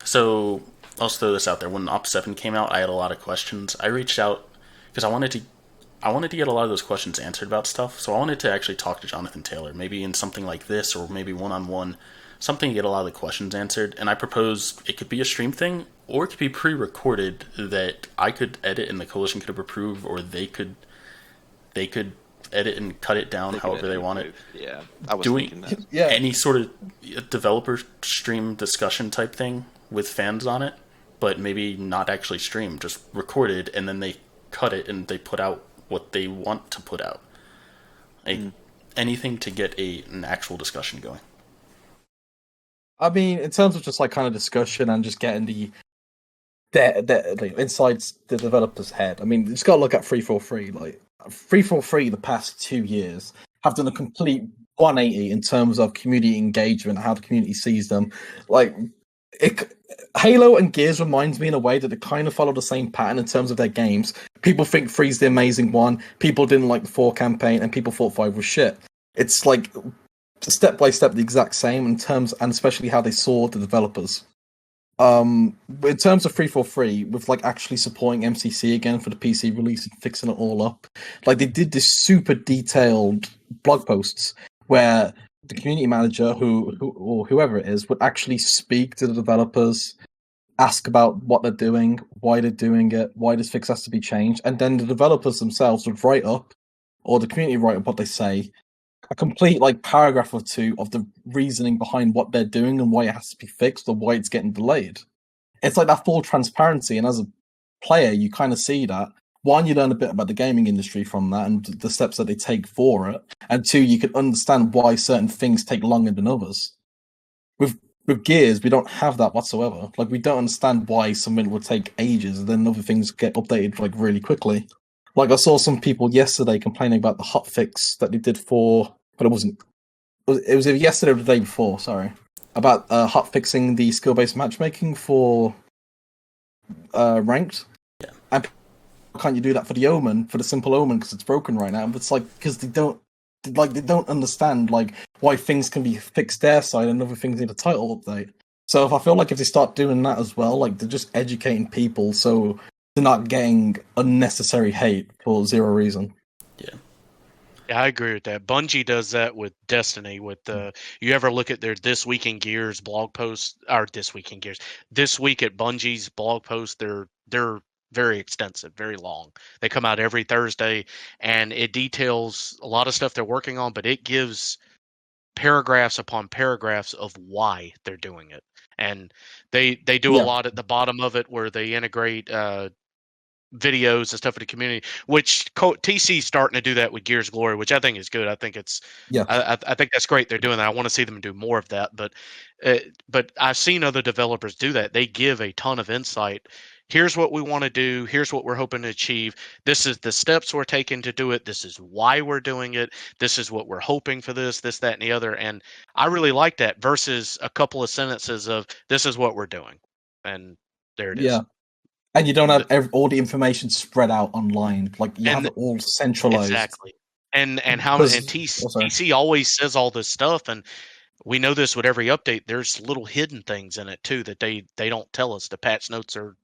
So I'll throw this out there. When Op 7 came out, I had a lot of questions. I reached out because I wanted to get a lot of those questions answered about stuff. So I wanted to actually talk to Jonathan Taylor, maybe in something like this, or maybe one-on-one, something to get a lot of the questions answered. And I proposed it could be a stream thing, or it could be pre-recorded that I could edit and the Coalition could approve, or they could edit and cut it down however they want it. Yeah, I was thinking that. Any sort of developer stream discussion type thing with fans on it, but maybe not actually stream, just recorded, and then they cut it and they put out what they want to put out. Anything to get an actual discussion going. I mean, in terms of just like kind of discussion and just getting the inside the developer's head. I mean, you just got to look at 343. Like 343, the past 2 years have done a complete 180 in terms of community engagement, how the community sees them. Like Halo and Gears reminds me in a way that they kind of follow the same pattern in terms of their games. People think 3's the amazing one. People didn't like the 4 campaign, and people thought 5 was shit. It's like step by step the exact same in terms, and especially how they saw the developers. In terms of 343, with like actually supporting MCC again for the PC release and fixing it all up, like they did this super detailed blog posts where the community manager who or whoever it is would actually speak to the developers, ask about what they're doing, why they're doing it, why this fix has to be changed, and then the developers themselves would write up, or the community write up what they say, a complete like paragraph or two of the reasoning behind what they're doing and why it has to be fixed or why it's getting delayed. It's like that full transparency, and as a player, you kind of see that. One, you learn a bit about the gaming industry from that and the steps that they take for it, and two, you can understand why certain things take longer than others. With Gears, we don't have that whatsoever. Like, we don't understand why something would take ages and then other things get updated like really quickly. Like, I saw some people yesterday complaining about the hotfix that they did for, but it wasn't. It was either yesterday or the day before. Sorry, about hotfixing the skill-based matchmaking for ranked. Yeah. And can't you do that for the Omen, for the simple Omen, because it's broken right now? But it's like because they don't understand like why things can be fixed their side and other things need a title update. So I feel like if they start doing that as well, like they're just educating people, so they're not getting unnecessary hate for zero reason. Yeah. Yeah, I agree with that. Bungie does that with Destiny. With you ever look at their This Week in Gears blog post, or This Week in Gears, This Week at Bungie's blog post, they're very extensive, very long. They come out every Thursday, and it details a lot of stuff they're working on, but it gives paragraphs upon paragraphs of why they're doing it. And they do a lot at the bottom of it where they integrate videos and stuff in the community, which TC's starting to do that with Gears Glory, which I think is good. I think it's I think that's great they're doing that. I want to see them do more of that, but I've seen other developers do that. They give a ton of insight. Here's what we want to do. Here's what we're hoping to achieve. This is the steps we're taking to do it. This is why we're doing it. This is what we're hoping for this, that, and the other. And I really like that versus a couple of sentences of this is what we're doing. And there it is. Yeah. And you don't have all the information spread out online. Like you have it all centralized. Exactly. And TC always says all this stuff, and we know this with every update. There's little hidden things in it too that they don't tell us. The patch notes are.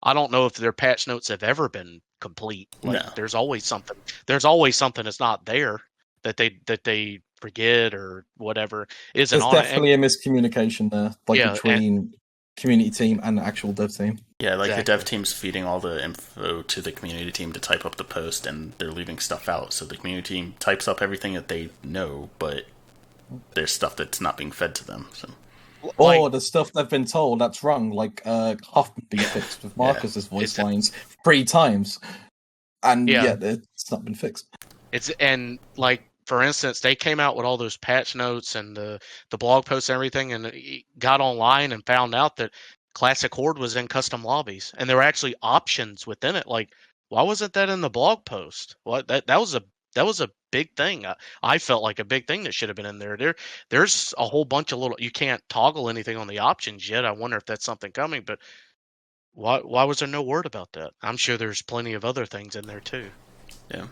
I don't know if their patch notes have ever been complete. Like No. there's always something. There's always something that's not there that they forget or whatever isn't There's on it. There's definitely a miscommunication there, between community team and the actual dev team. Yeah, like the dev team's feeding all the info to the community team to type up the post, and they're leaving stuff out. So the community team types up everything that they know, but there's stuff that's not being fed to them. So. Or the stuff they've been told that's wrong, like Hoffman being fixed with Marcus's voice lines 3 times, and it's not been fixed. And like for instance, they came out with all those patch notes and the blog posts and everything, and got online and found out that Classic Horde was in custom lobbies, and there were actually options within it. Like, why wasn't that in the blog post? Well, that was a big thing. I felt like a big thing that should have been in there. There's a whole bunch of little. You can't toggle anything on the options yet. I wonder if that's something coming. But why was there no word about that? I'm sure there's plenty of other things in there too. Yeah.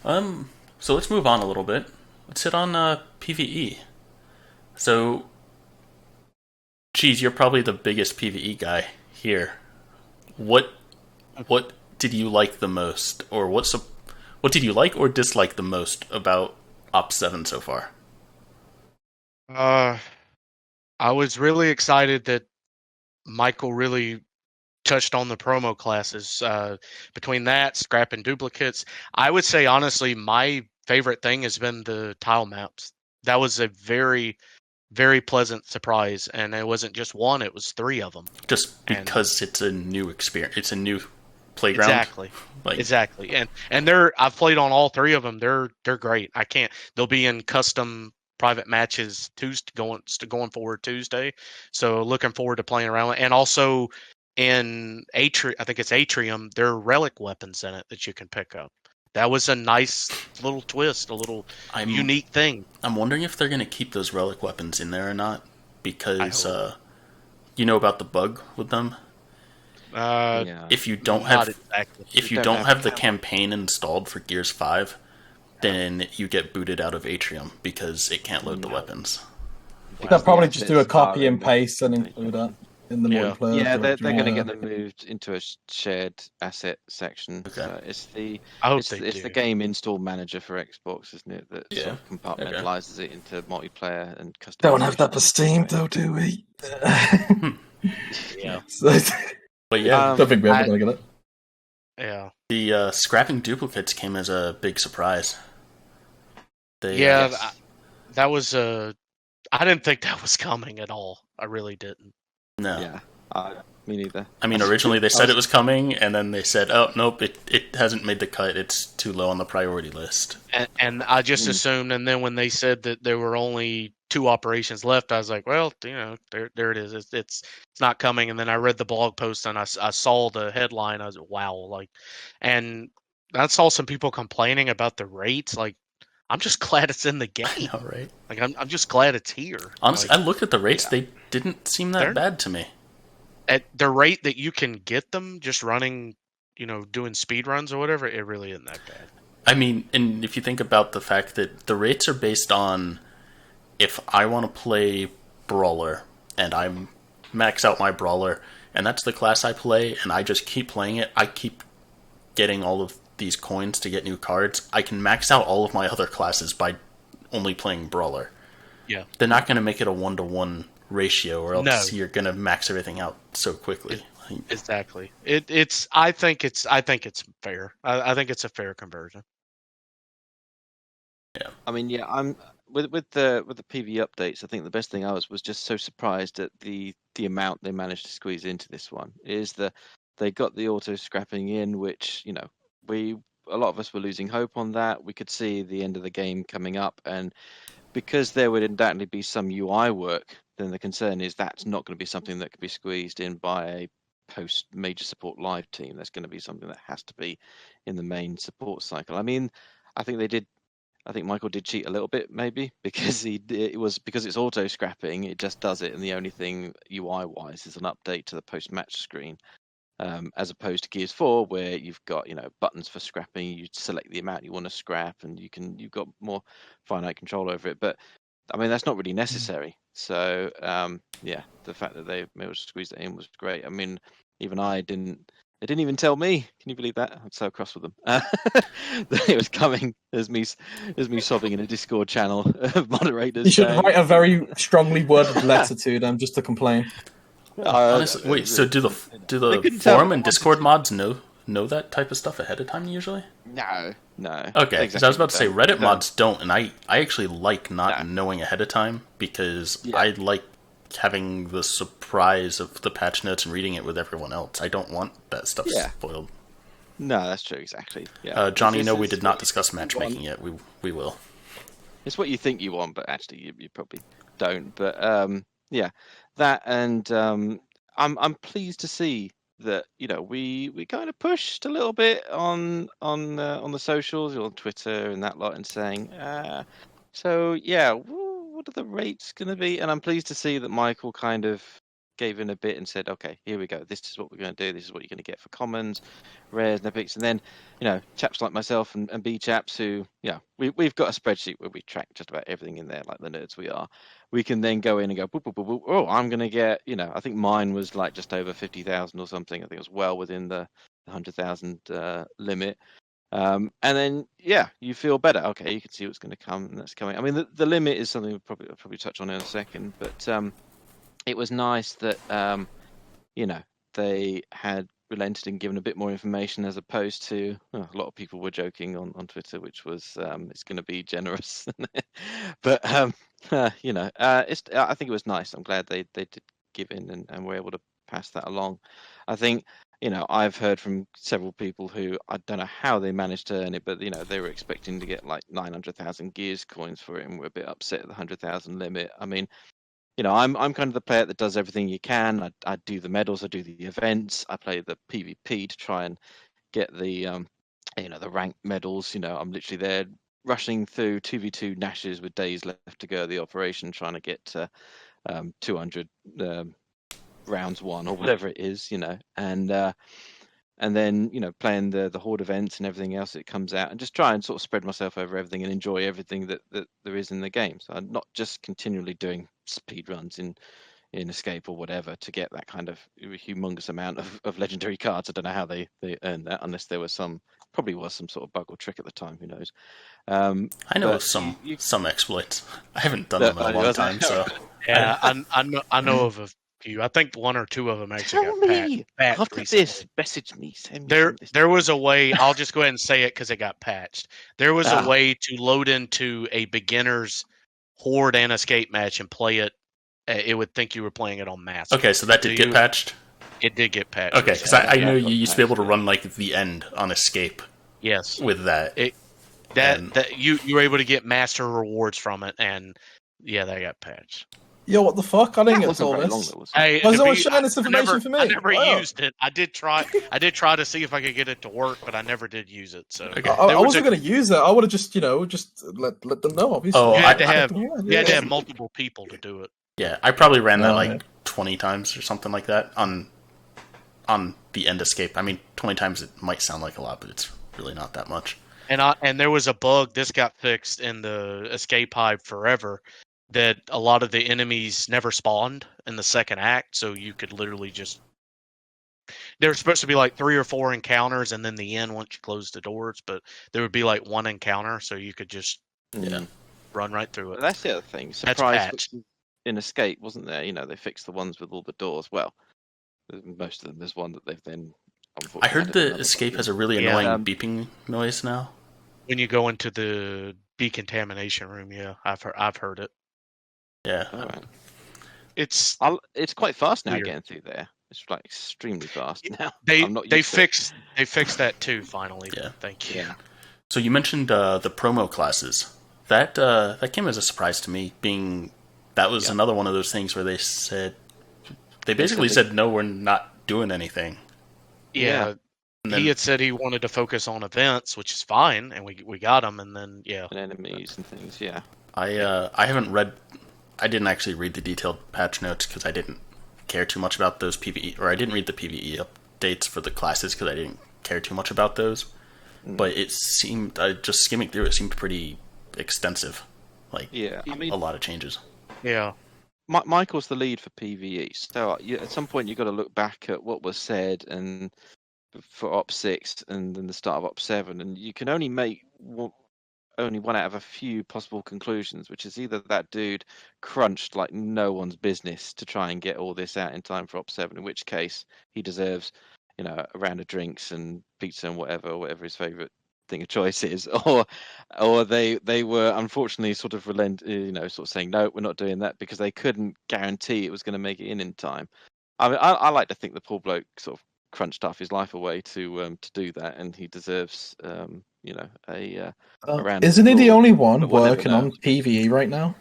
So let's move on a little bit. Let's hit on PvE. So, Cheese, you're probably the biggest PvE guy here. What did you like the most, or what did you like or dislike the most about Op 7 so far? I was really excited that Michael really touched on the promo classes. Between that, scrapping duplicates, I would say honestly, my favorite thing has been the tile maps. That was a very, very pleasant surprise, and it wasn't just one; it was 3 of them. Just because it's a new experience, it's a new playground. Exactly. And I've played on all 3 of them. They're great. They'll be in custom private matches going forward Tuesday. So looking forward to playing around. And also in Atrium, I think it's Atrium, there are relic weapons in it that you can pick up. That was a nice little twist, a little unique thing. I'm wondering if they're going to keep those relic weapons in there or not, because you know about the bug with them. If you don't have the campaign installed for Gears 5, then you get booted out of Atrium because it can't load the weapons. They'll probably just do a copy and paste and include that in the multiplayer. Yeah, they're going to get them moved into a shared asset section. Okay. So it's the game install manager for Xbox, isn't it? That sort of compartmentalizes it into multiplayer and customization. Don't have that for Steam, though, do we? Yeah. But yeah, I don't think we're ever going to get it. Yeah. The scrapping duplicates came as a big surprise. That was I didn't think that was coming at all. I really didn't. No. Yeah, me neither. I mean, originally they said it was coming, and then they said, "Oh, nope, it hasn't made the cut. It's too low on the priority list." And I just assumed. And then when they said that there were only 2 operations left, I was like, "Well, there it is. It's not coming." And then I read the blog post and I saw the headline. I was like, "Wow!" And I saw some people complaining about the rates. I'm just glad it's in the game. I know, right? I'm just glad it's here. Honestly, I looked at the rates; they didn't seem that bad to me. At the rate that you can get them, just running, doing speed runs or whatever, it really isn't that bad. I mean, and if you think about the fact that the rates are based on if I want to play Brawler and I max out my Brawler, and that's the class I play, and I just keep playing it, I keep getting all of these coins to get new cards, I can max out all of my other classes by only playing Brawler. Yeah. They're not going to make it a 1-to-1 ratio, or else you're going to max everything out so quickly. Exactly. I think it's fair. I think it's a fair conversion. Yeah. I mean, I'm with the PV updates. I think the best thing I was just so surprised at the amount they managed to squeeze into this one. Is they got the auto scrapping in, which a lot of us were losing hope on that. We could see the end of the game coming up, and because there would undoubtedly be some UI work, then the concern is that's not going to be something that could be squeezed in by a post major support live team. That's going to be something that has to be in the main support cycle. I mean, I think Michael did cheat a little bit, maybe, because because it's auto scrapping, it just does it, and the only thing UI wise is an update to the post match screen. As opposed to Gears 4, where you've got buttons for scrapping, you select the amount you want to scrap, and you've got more finite control over it. But I mean, that's not really necessary. So the fact that they managed to squeeze that in was great. I mean, even they didn't even tell me. Can you believe that? I'm so cross with them. That it was coming as me sobbing in a Discord channel of moderators. You should write a very strongly worded letter to them just to complain. Honestly, wait. So do the forum and Discord mods know that type of stuff ahead of time usually? No. Okay, because I was about to say Reddit mods don't, and I actually like not knowing ahead of time because I like having the surprise of the patch notes and reading it with everyone else. I don't want that stuff spoiled. No, that's true. Exactly. Yeah, Johnny, no, we did not discuss matchmaking yet. We will. It's what you think you want, but actually you probably don't. But that, and I'm pleased to see that we kind of pushed a little bit on the socials, on Twitter and that lot, and saying what are the rates going to be? And I'm pleased to see that Michael kind of gave in a bit and said, okay, here we go, this is what we're going to do, this is what you're going to get for commons, rares and epics. And then chaps like myself and BChaps, who we've got a spreadsheet where we track just about everything in there, like the nerds we are. We can then go in and go boop, boop, boop, boop. Oh, I'm going to get I think mine was like just over 50,000 or something. I think it was well within the 100,000 limit. And then you feel better. Okay, you can see what's going to come, and that's coming. I mean, the limit is something I'll probably touch on in a second, but it was nice that they had relented and given a bit more information, as opposed to a lot of people were joking on Twitter, which was it's going to be generous. But I think it was nice. I'm glad they did give in and were able to pass that along. I think, I've heard from several people who I don't know how they managed to earn it, but they were expecting to get like 900,000 gears coins for it, and were a bit upset at the 100,000 limit. I mean, I'm kind of the player that does everything you can. I do the medals, I do the events, I play the PvP to try and get the the ranked medals. I'm literally there rushing through 2v2 Nashes with days left to go of the operation, trying to get to 200 rounds won or whatever it is, and then playing the horde events and everything else that comes out, and just try and sort of spread myself over everything and enjoy everything that there is in the game. So I'm not just continually doing speed runs in Escape or whatever to get that kind of humongous amount of legendary cards. I don't know how they earned that, unless there was probably was some sort of bug or trick at the time. Who knows? I know of some exploits. I haven't done them in a long time, so yeah, I know of a few. I think one or two of them actually Tell got me patched after recently. this. Message me. Send me There was a way. I'll just go ahead and say it because it got patched. There was a way to load into a beginner's horde and escape match and play it. It would think you were playing it on master. Okay, so that did get patched? It did get patched. Okay, because I know you used to be able to run like the end on escape. Yes. With that. That you were able to get master rewards from it, and yeah, they got patched. Yo, what the fuck? I didn't get all this. Hey, why someone sharing this information for me? I never used it. I did try to see if I could get it to work, but I never did use it. So okay. I wasn't going to use it. I would have just let them know. Obviously, you had to have multiple people to do it. Yeah, I probably ran that like 20 times or something like that on the end escape. I mean, 20 times it might sound like a lot, but it's really not that much. And there was a bug. This got fixed in the escape hive forever. That a lot of the enemies never spawned in the second act, so you could literally just. There were supposed to be like 3 or 4 encounters, and then the end once you close the doors. But there would be like one encounter, so you could just run right through it. That's the other thing. Surprise in Escape, wasn't there? They fixed the ones with all the doors. Well, most of them. There's one that they've then. I heard the Escape has a really annoying beeping noise now. When you go into the decontamination room, yeah, I've heard it. Yeah, right. It's quite fast now weird. Getting through there. It's like extremely fast now. They fixed that too finally. Yeah, thank you. Yeah. So you mentioned the promo classes. That came as a surprise to me. Being that was another one of those things where they basically said no, we're not doing anything. Yeah. He had said he wanted to focus on events, which is fine, and we got him, and then and enemies and things. Yeah. I haven't read. I didn't actually read the detailed patch notes because I didn't care too much about those PvE, or I didn't read the PvE updates for the classes because I didn't care too much about those. But it seemed, just skimming through, it seemed pretty extensive. Like, a lot of changes. Yeah. Michael's the lead for PvE, so at some point you've got to look back at what was said and for Op 6 and then the start of Op 7, and you can only make only one out of a few possible conclusions, which is either that dude crunched like no one's business to try and get all this out in time for Op 7, in which case he deserves, a round of drinks and pizza and whatever his favourite thing of choice is, or they were unfortunately sort of sort of saying no, we're not doing that because they couldn't guarantee it was going to make it in time. I mean, I like to think the poor bloke sort of crunched half his life away to do that, and he deserves a round. Isn't he the only one working on PvE right now?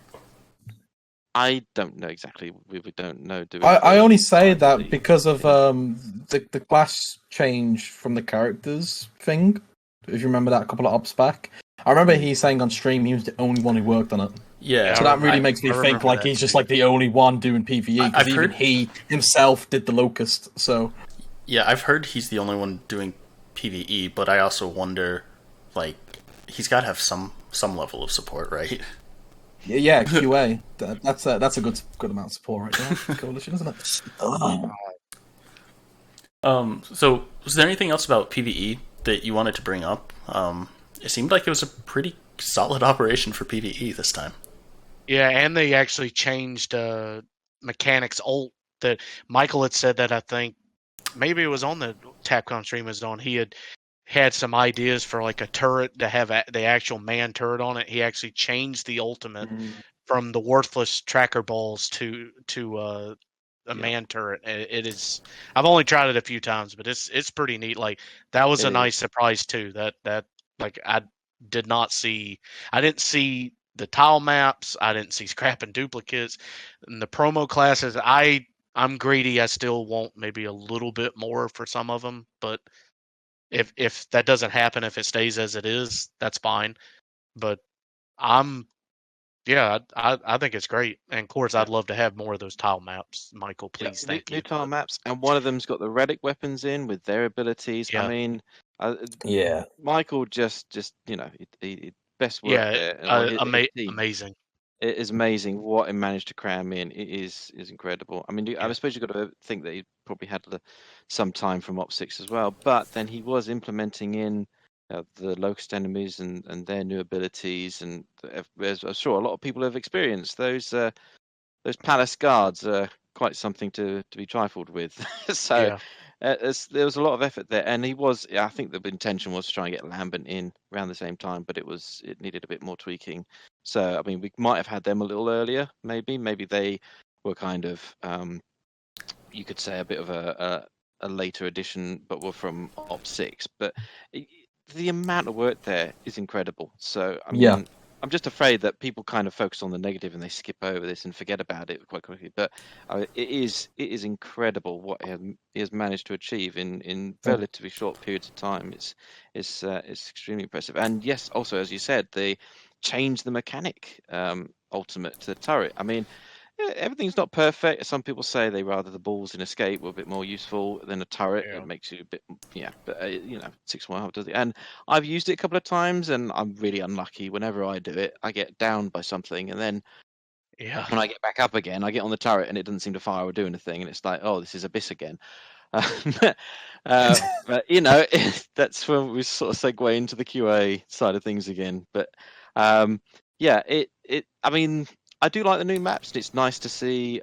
I don't know exactly. We don't know. Do we? I only say that because of the class change from the characters thing. If you remember that a couple of ops back, I remember he saying on stream he was the only one who worked on it. Yeah, so that really makes me think like he's just like the only one doing PvE because even he himself did the Locust. So yeah, I've heard he's the only one doing PvE, but I also wonder, like, he's got to have some level of support, right? Yeah, QA. That's a good amount of support right there. Coalition, isn't it? So was there anything else about PvE that you wanted to bring up? It seemed like it was a pretty solid operation for PvE this time. Yeah, and they actually changed mechanics. That Michael had said that I think maybe it was on the Tac-Com stream was on. He had some ideas for like a turret to have the actual man turret on it. He actually changed the ultimate from the worthless tracker balls to a man turret. It is. I've only tried it a few times, but it's pretty neat. Like that was a nice surprise too. That like I did not see. I didn't see the tile maps. I didn't see scrap and duplicates. And the promo classes. I'm greedy. I still want maybe a little bit more for some of them, but if that doesn't happen, if it stays as it is, that's fine. But I'm yeah, I think it's great. And of course, I'd love to have more of those tile maps. Michael, please, thank new you. tile maps, and one of them's got the relic weapons in with their abilities. I Yeah, mean, Yeah. Michael just he best work yeah, there, or his team. amazing. It is amazing what he managed to cram in. It is incredible. I mean, I Yeah, suppose you've got to think that he probably had some time from Op 6 as well, but then he was implementing in the locust enemies and their new abilities, and as I'm sure a lot of people have experienced, those palace guards are quite something to be trifled with. So yeah, there was a lot of effort there, and I think the intention was to try and get Lambent in around the same time, but it needed a bit more tweaking. So I mean, we might have had them a little earlier, maybe they were kind of you could say a bit of a later edition, but were from Op 6. But the amount of work there is incredible. So I Yeah. mean, I'm just afraid that people kind of focus on the negative and they skip over this and forget about it quite quickly. But it is incredible what he has managed to achieve in relatively short periods of time. It's extremely impressive. And yes, also as you said, they changed the mechanic ultimate to the turret. I mean, everything's not perfect. Some people say they rather the balls in escape were a bit more useful than a turret. yeah, It makes you a bit, but 6-1 does it. And I've used it a couple of times, and I'm really unlucky. Whenever I do it, I get down by something, and then yeah, when I get back up again, I get on the turret, and it doesn't seem to fire or do anything, and it's like, oh, this is Abyss again. But that's when we sort of segue into the QA side of things again. But yeah, I mean, I do like the new maps, and it's nice to see,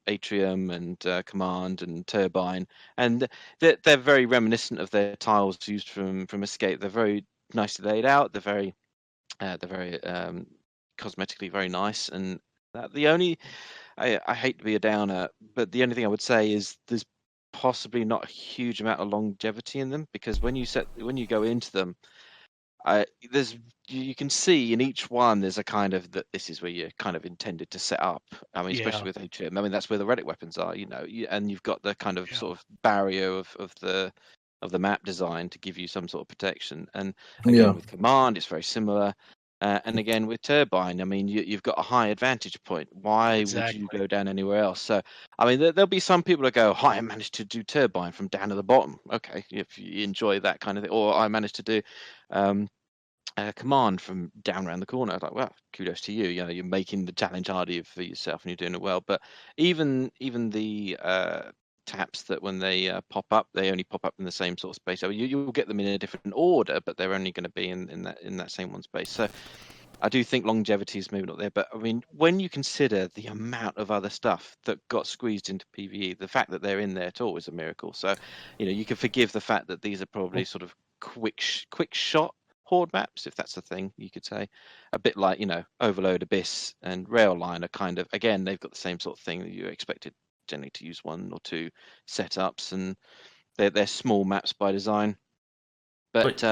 Atrium and Command and Turbine, and they're very reminiscent of their tiles used from Escape. They're very nicely laid out. They're very cosmetically very nice, and the only I hate to be a downer, but the only thing I would say is there's possibly not a huge amount of longevity in them, because when you go into them, you can see in each one there's a kind of that this is where you're kind of intended to set up. I mean, especially yeah, with Atrium. I mean, that's where the relic weapons are, and you've got the kind of sort of barrier of the map design to give you some sort of protection. And again, with Command, it's very similar. And again, with Turbine, I mean, you've got a high advantage point. Why would you go down anywhere else? So, I mean, there'll be some people that go, "Hi, I managed to do Turbine from down to the bottom." Okay, if you enjoy that kind of thing, or I managed to do Command from down around the corner. Like, well, kudos to you. You're making the challenge harder for yourself, and you're doing it well. But even the taps that when they pop up, they only pop up in the same sort of space. So you'll get them in a different order, but they're only going to be in that same one space. So I do think longevity is maybe not there. But I mean, when you consider the amount of other stuff that got squeezed into PvE, the fact that they're in there at all is a miracle. So you can forgive the fact that these are probably sort of quick shot horde maps, if that's a thing you could say, a bit like Overload, Abyss, and Railline are kind of, again, they've got the same sort of thing that you expected generally to use one or two setups, and they're small maps by design, but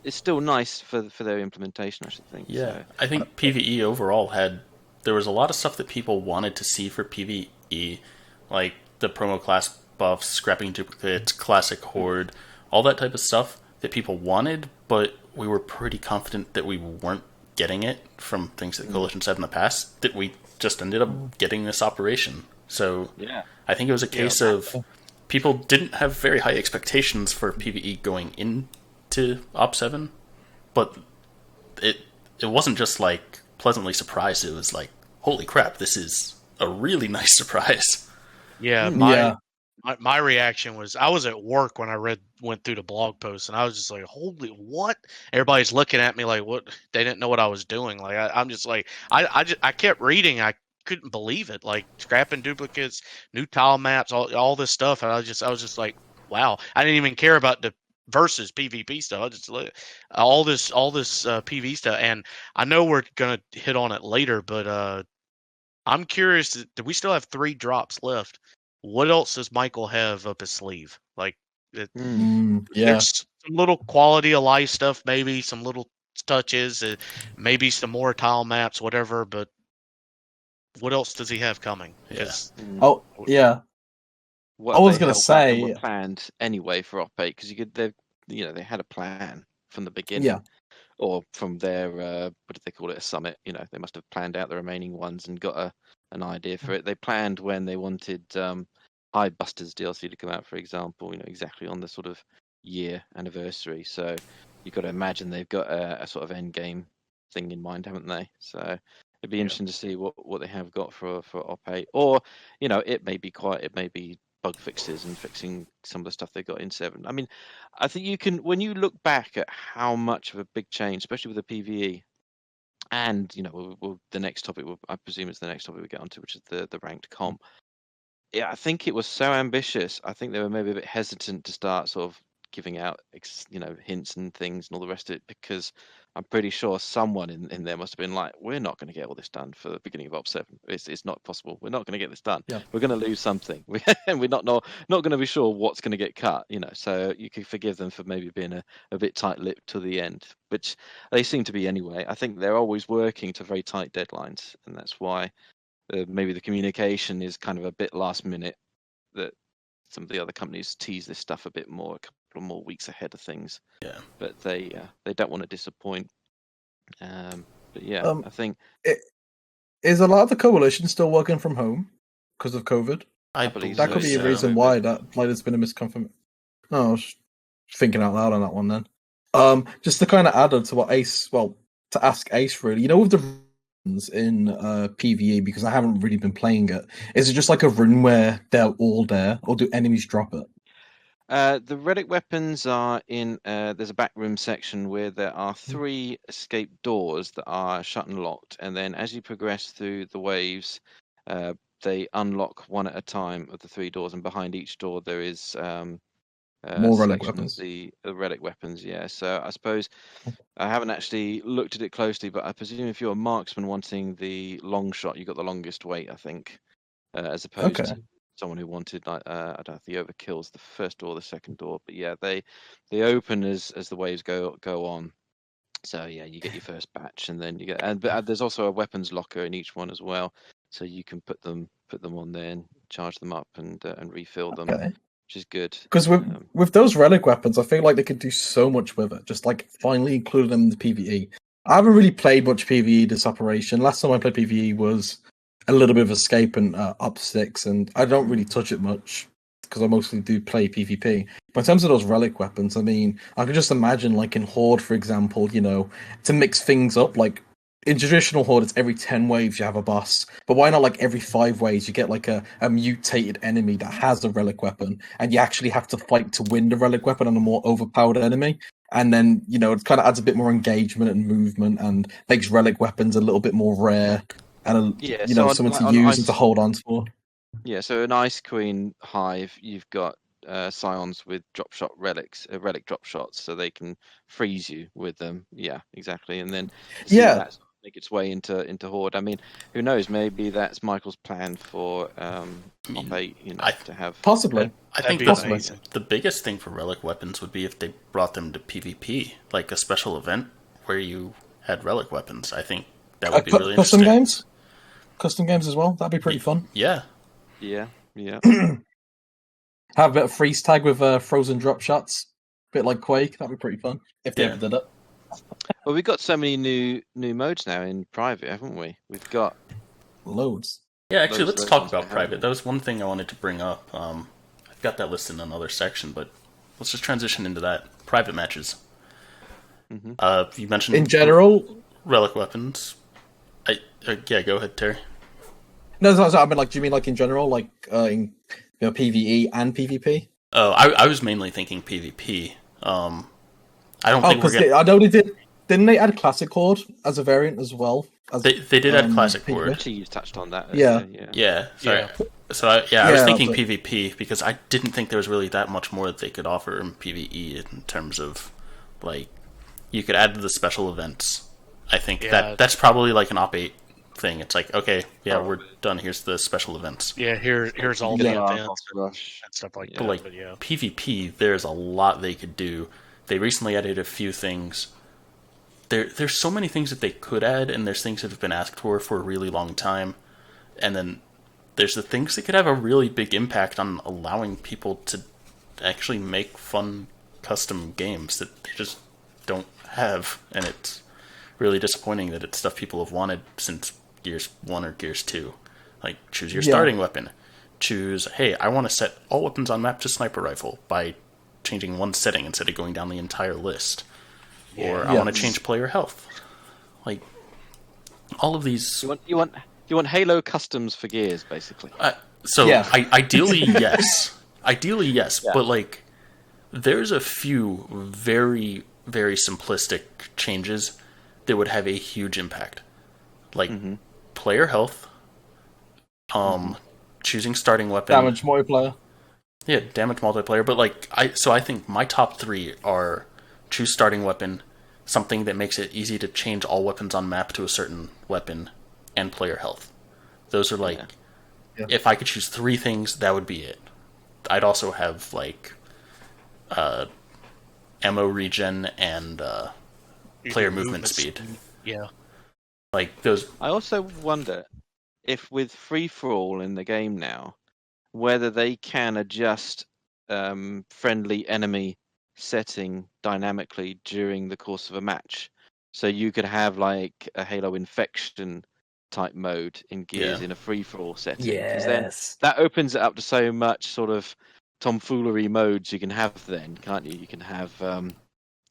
it's still nice for their implementation, I should think. Yeah, So I think PvE overall there was a lot of stuff that people wanted to see for PvE, like the promo class buffs, scrapping duplicates, classic horde, all that type of stuff that people wanted, but we were pretty confident that we weren't getting it from things that Coalition said in the past, that we just ended up getting this operation. So yeah, I think it was a case of people didn't have very high expectations for PvE going into Op 7, but it wasn't just like pleasantly surprised. It was like, holy crap, this is a really nice surprise. yeah. My reaction was I was at work when I went through the blog post, and I was just like, "Holy what?" Everybody's looking at me like, "What?" They didn't know what I was doing. Like I'm just like, I kept reading. I couldn't believe it. Like scrapping duplicates, new tile maps, all this stuff. And I was just like, wow. I didn't even care about the versus PvP stuff. I just all this PV stuff. And I know we're gonna hit on it later, but I'm curious. Do we still have 3 drops left? What else does Michael have up his sleeve? Like, Yeah. there's some little quality of life stuff, maybe some little touches, maybe some more tile maps, whatever. But what else does he have coming? Yeah. 'Cause Oh, yeah. What I have was they gonna held back and were say, planned anyway for Op 8? Because they had a plan from the beginning, yeah. or from their what did they call it, a summit? They must have planned out the remaining ones and got an idea for it. They planned when they wanted Hive Busters DLC to come out, for example. Exactly on the sort of year anniversary. So you've got to imagine they've got a sort of end game thing in mind, haven't they? So it'd be Yeah. interesting to see what they have got for Op 8, or it may be bug fixes and fixing some of the stuff they got in 7. I mean, I think you can, when you look back at how much of a big change, especially with the PvE, and the next topic, I presume it's the next topic we get onto, which is the ranked comp. Yeah, I think it was so ambitious. I think they were maybe a bit hesitant to start sort of giving out, hints and things and all the rest of it, because I'm pretty sure someone in there must have been like, we're not going to get all this done for the beginning of Op 7. It's not possible. We're not going to get this done. Yeah. We're going to lose something. We're not going to be sure what's going to get cut. So you can forgive them for maybe being a bit tight-lipped to the end, which they seem to be anyway. I think they're always working to very tight deadlines, and that's why maybe the communication is kind of a bit last minute, that some of the other companies tease this stuff a bit more, a couple of more weeks ahead of things. Yeah. But they don't want to disappoint. But yeah, I think Is a lot of the coalition still working from home because of COVID? I believe That could be a so. reason why there's been a misconfirmation. No, I was thinking out loud on that one then. Just to kind of add on to what Ace, to ask Ace really, with the runes in PvE, because I haven't really been playing it, is it just like a rune where they're all there, or do enemies drop it? The relic weapons are in. There's a backroom section where there are 3 escape doors that are shut and locked, and then as you progress through the waves, they unlock one at a time of the 3 doors, and behind each door there is More relic selection weapons. of the relic weapons. Yeah, so I suppose I haven't actually looked at it closely, but I presume if you're a marksman wanting the long shot, you got the longest wait, I think, as opposed Okay. to someone who wanted, like, I don't know if the overkill's the first door or the second door, but yeah, they open as the waves go on. So yeah, you get your first batch, and then you get, but there's also a weapons locker in each one as well, so you can put them on there and charge them up and refill them, Okay. which is good. Because with those relic weapons, I feel like they could do so much with it. Just like finally include them in the PvE. I haven't really played much PvE this operation. Last time I played PvE was a little bit of escape and up 6, and I don't really touch it much because I mostly do play PvP. But in terms of those relic weapons, I mean, I could just imagine, like in Horde, for example, to mix things up. Like in traditional Horde, it's every 10 waves you have a boss. But why not like every 5 waves you get like a mutated enemy that has a relic weapon, and you actually have to fight to win the relic weapon on a more overpowered enemy. And then, it kind of adds a bit more engagement and movement and makes relic weapons a little bit more rare and, so something to on use and to hold on for. Yeah, so an Ice Queen hive, you've got scions with drop shot relics, relic drop shots, so they can freeze you with them. Yeah, exactly. And then that make its way into Horde. I mean, who knows? Maybe that's Michael's plan for Op 8. To have possibly. I think possibly. the biggest thing for relic weapons would be if they brought them to PvP, like a special event where you had relic weapons. I think that would be really custom interesting. Custom games as well. That'd be pretty fun. Yeah. Yeah. Have a bit of freeze tag with frozen drop shots, bit like Quake. That'd be pretty fun if they ever did it. Well, we've got so many new modes now in private, haven't we? We've got loads. Yeah, actually, let's talk about private. That was one thing I wanted to bring up. I've got that listed in another section, but let's just transition into that. Private matches. Mm-hmm. You mentioned in general relic weapons. Yeah, go ahead, Terry. No, I mean, like, do you mean like in general, like in PvE and PvP? Oh, I was mainly thinking PvP. I don't think we're gonna... I know they did. Didn't they add Classic Horde as a variant as well? They did add Classic Horde. Actually, you touched on that. Yeah. Sorry. So I was thinking PvP because I didn't think there was really that much more that they could offer in PvE in terms of, like, you could add the special events. I think that's probably like an Op 8 thing. It's like, okay, yeah, we're done. Here's the special events. Yeah, here's all Yeah. the Boss events rush. and stuff like Yeah. But like that. But yeah, PvP, there's a lot they could do. They recently added a few things. There's so many things that they could add, and there's things that have been asked for a really long time. And then there's the things that could have a really big impact on allowing people to actually make fun custom games that they just don't have. And it's really disappointing that it's stuff people have wanted since Gears 1 or Gears 2. Like, choose your starting weapon. Choose, hey, I want to set all weapons on map to sniper rifle by changing one setting instead of going down the entire list. Or I want to change player health. Like, all of these... You want Halo customs for Gears, basically. Ideally, yes. Ideally, yes. Yeah. But, like, there's a few very, very simplistic changes that would have a huge impact. Like, player health, choosing starting weapon... Damage multiplayer. Yeah, damage multiplayer. But, like, I think my top 3 are choose starting weapon, something that makes it easy to change all weapons on map to a certain weapon, and player health. Those are, like... If I could choose 3 things, that would be it. I'd also have, like, ammo regen and player movement speed. Yeah. Like, those... I also wonder if with free-for-all in the game now, whether they can adjust friendly enemy setting dynamically during the course of a match. So you could have, like, a Halo Infection type mode in Gears in a free-for-all setting. Because then that opens it up to so much sort of tomfoolery modes you can have then, can't you? You can have,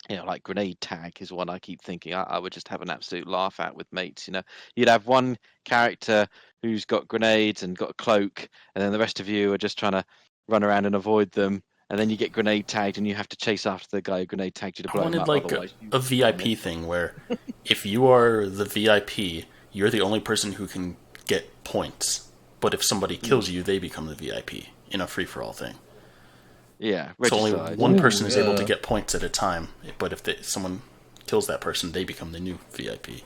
like grenade tag is one I keep thinking I would just have an absolute laugh at with mates. You'd have one character who's got grenades and got a cloak, and then the rest of you are just trying to run around and avoid them. And then you get grenade tagged, and you have to chase after the guy who grenade tagged you to blow him up. I wanted, like, a VIP thing where if you are the VIP, you're the only person who can get points. But if somebody kills you, they become the VIP in a free-for-all thing. Yeah, so only one person is able to get points at a time. But if someone kills that person, they become the new VIP.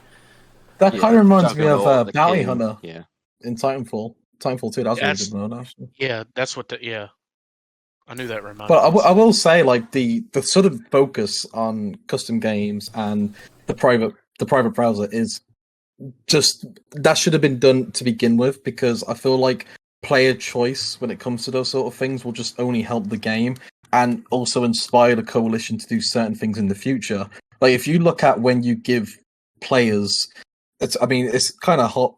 That kind of reminds me of Bounty King. Hunter Yeah. in Titanfall. Titanfall 2, that's really good mode, actually. Yeah, that's what I knew that reminded But me. I will say, like, the sort of focus on custom games and the private browser is just... That should have been done to begin with, because I feel like player choice when it comes to those sort of things will just only help the game and also inspire the coalition to do certain things in the future. Like, if you look at when you give players... It's kind of hot,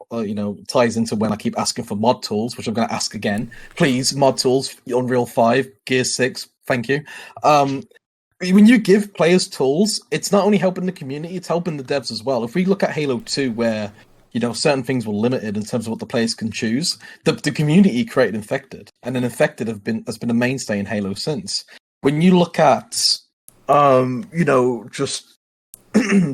ties into when I keep asking for mod tools, which I'm going to ask again. Please, mod tools, Unreal 5, Gears 6, thank you. When you give players tools, it's not only helping the community, it's helping the devs as well. If we look at Halo 2, where, certain things were limited in terms of what the players can choose, the community created Infected, and then Infected has been a mainstay in Halo since. When you look at, just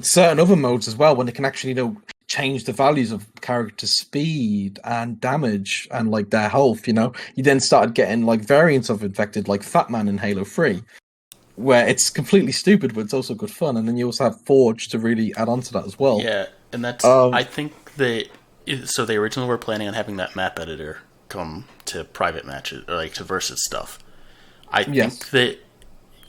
certain other modes as well, when they can actually, change the values of character speed and damage and, like, their health, you then started getting, like, variants of Infected, like Fat Man in Halo 3, where it's completely stupid, but it's also good fun. And then you also have Forge to really add on to that as well. Yeah, and that's... I think they originally were planning on having that map editor come to private matches, or, like, to versus stuff. I think that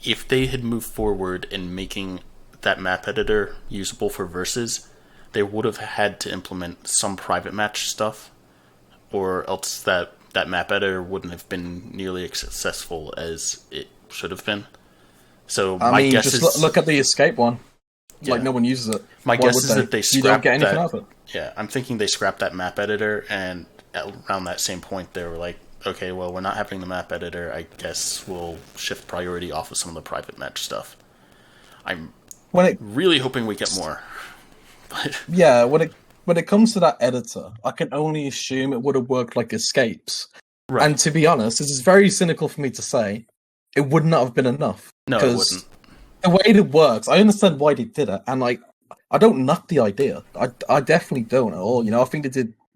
if they had moved forward in making that map editor usable for versus, they would have had to implement some private match stuff, or else that map editor wouldn't have been nearly as successful as it should have been. So my guess is... look at the Escape one. Yeah. Like, no one uses it. My guess is that they scrapped You don't get anything out of it. Yeah, I'm thinking they scrapped that map editor, and around that same point they were like, okay, well, we're not having the map editor, I guess we'll shift priority off of some of the private match stuff. I'm really hoping we get more. Yeah, when it comes to that editor, I can only assume it would have worked like Escapes. Right. And to be honest, this is very cynical for me to say, it would not have been enough. No, it wouldn't. The way it works, I understand why they did it, and, like, I don't knock the idea. I definitely don't at all. I think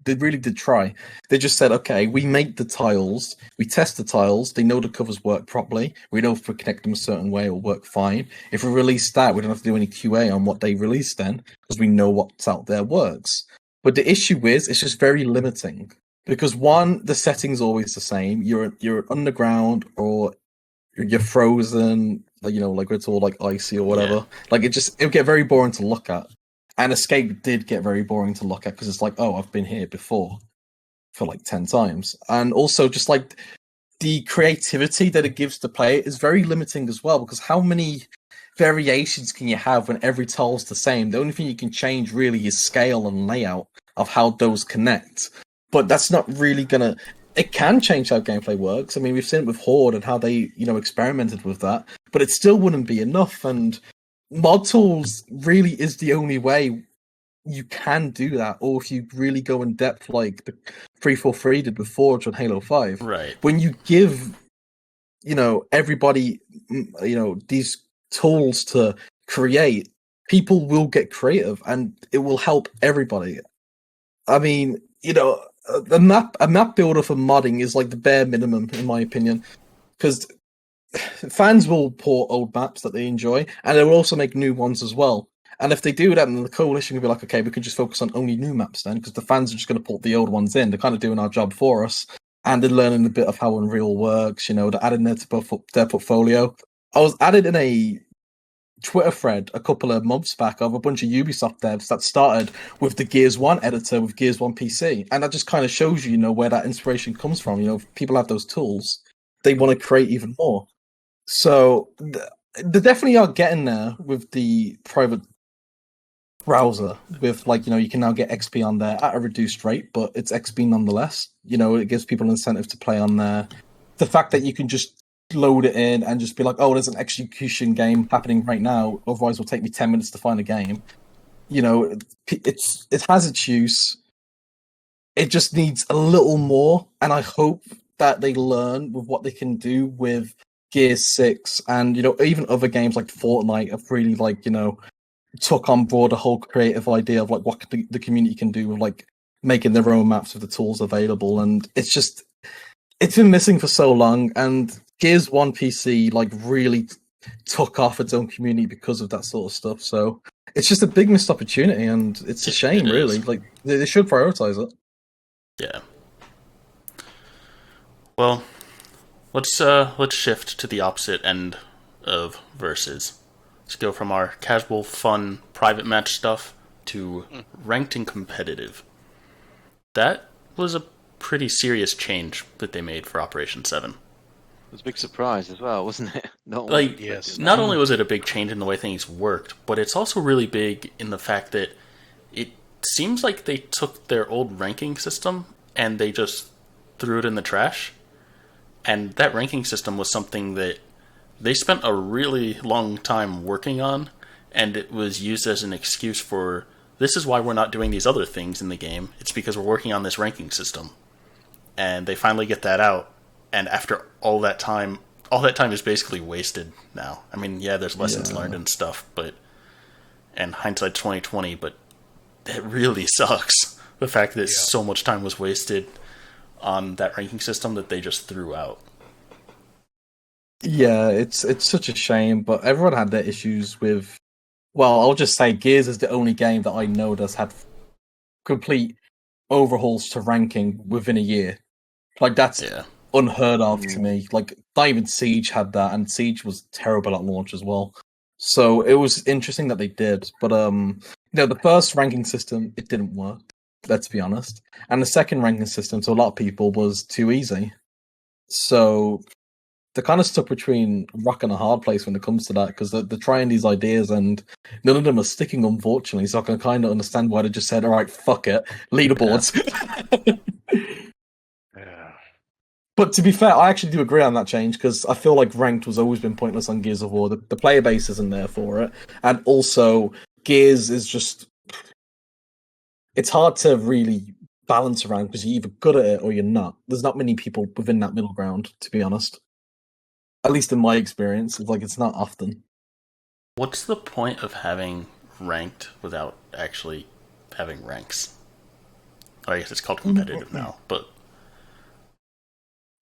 they really did try. They just said, okay, we make the tiles, we test the tiles, they know the covers work properly, we know if we connect them a certain way it'll work fine. If we release that, we don't have to do any QA on what they released then, because we know what's out there works. But the issue is, it's just very limiting because one, the setting's always the same. You're underground or you're frozen, like like it's all like icy or whatever. Yeah. Like it'll get very boring to look at. And Escape did get very boring to look at because it's like, oh, I've been here before for like 10 times. And also just like the creativity that it gives the player is very limiting as well, because how many variations can you have when every tile's the same? The only thing you can change really is scale and layout of how those connect. But that's not really gonna... It can change how gameplay works. I mean, we've seen it with Horde and how they, experimented with that, but it still wouldn't be enough. And mod tools really is the only way you can do that, or if you really go in depth like the 343 did with Forge on Halo 5. Right. When you give, everybody, these tools to create, people will get creative and it will help everybody. I mean, a map builder for modding is like the bare minimum, in my opinion, because fans will port old maps that they enjoy, and they will also make new ones as well. And if they do that, then the coalition will be like, okay, we can just focus on only new maps then, because the fans are just going to port the old ones in. They're kind of doing our job for us, and they're learning a bit of how Unreal works. They're adding that to their portfolio. I was added in a Twitter thread a couple of months back of a bunch of Ubisoft devs that started with the Gears 1 editor with Gears 1 PC, and that just kind of shows you, where that inspiration comes from. If people have those tools, they want to create even more. So they definitely are getting there with the private browser. With you can now get XP on there at a reduced rate, but it's XP nonetheless. It gives people incentive to play on there. The fact that you can just load it in and just be like, oh, there's an execution game happening right now, otherwise it'll take me 10 minutes to find a game. It has its use. It just needs a little more, and I hope that they learn with what they can do with Gears 6 and even other games like Fortnite have really took on board a whole creative idea of what the community can do with making their own maps with the tools available. And it's been missing for so long, and Gears 1 PC really took off its own community because of that sort of stuff. So it's just a big missed opportunity, and it's a shame, really. They should prioritize it. Yeah. Well, let's shift to the opposite end of versus. Let's go from our casual, fun, private match stuff to ranked and competitive. That was a pretty serious change that they made for Operation 7. It was a big surprise as well, wasn't it? Not only was it a big change in the way things worked, but it's also really big in the fact that it seems like they took their old ranking system and they just threw it in the trash. And that ranking system was something that they spent a really long time working on, and it was used as an excuse for, this is why we're not doing these other things in the game. It's because we're working on this ranking system. And they finally get that out, and after all that time is basically wasted now. I mean, yeah, there's lessons learned and stuff, and hindsight 2020, but it really sucks. The fact that so much time was wasted on that ranking system that they just threw out. Yeah, it's such a shame, but everyone had their issues with... Well, I'll just say Gears is the only game that I know that's had complete overhauls to ranking within a year. That's unheard of to me. Not even Siege had that, and Siege was terrible at launch as well. So it was interesting that they did, but the first ranking system, it didn't work. Let's be honest. And the second ranking system, to a lot of people, was too easy. So they're kind of stuck between rock and a hard place when it comes to that, because they're trying these ideas and none of them are sticking, unfortunately. So I can kind of understand why they just said, all right, fuck it, leaderboards. Yeah. But to be fair, I actually do agree on that change, because I feel like ranked has always been pointless on Gears of War. The player base isn't there for it. And also, Gears is just... It's hard to really balance around, because you're either good at it or you're not. There's not many people within that middle ground, to be honest. At least in my experience, it's not often. What's the point of having ranked without actually having ranks? I guess it's called competitive now, but...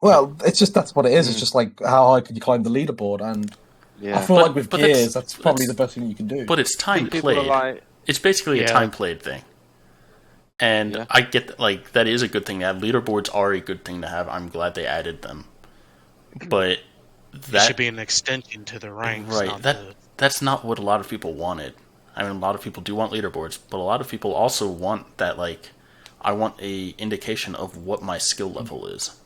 Well, it's just, that's what it is. It's just how high could you climb the leaderboard? And I feel with Gears, that's probably the best thing you can do. But it's time played. It's basically a time played thing. And Yeah. I get that, like, that is a good thing to have. Leaderboards are a good thing to have. I'm glad they added them. But It should be an extension to the ranks, right, not the. that's not what a lot of people wanted. I mean, a lot of people do want leaderboards, but a lot of people also want that, like, I want a indication of what my skill level is.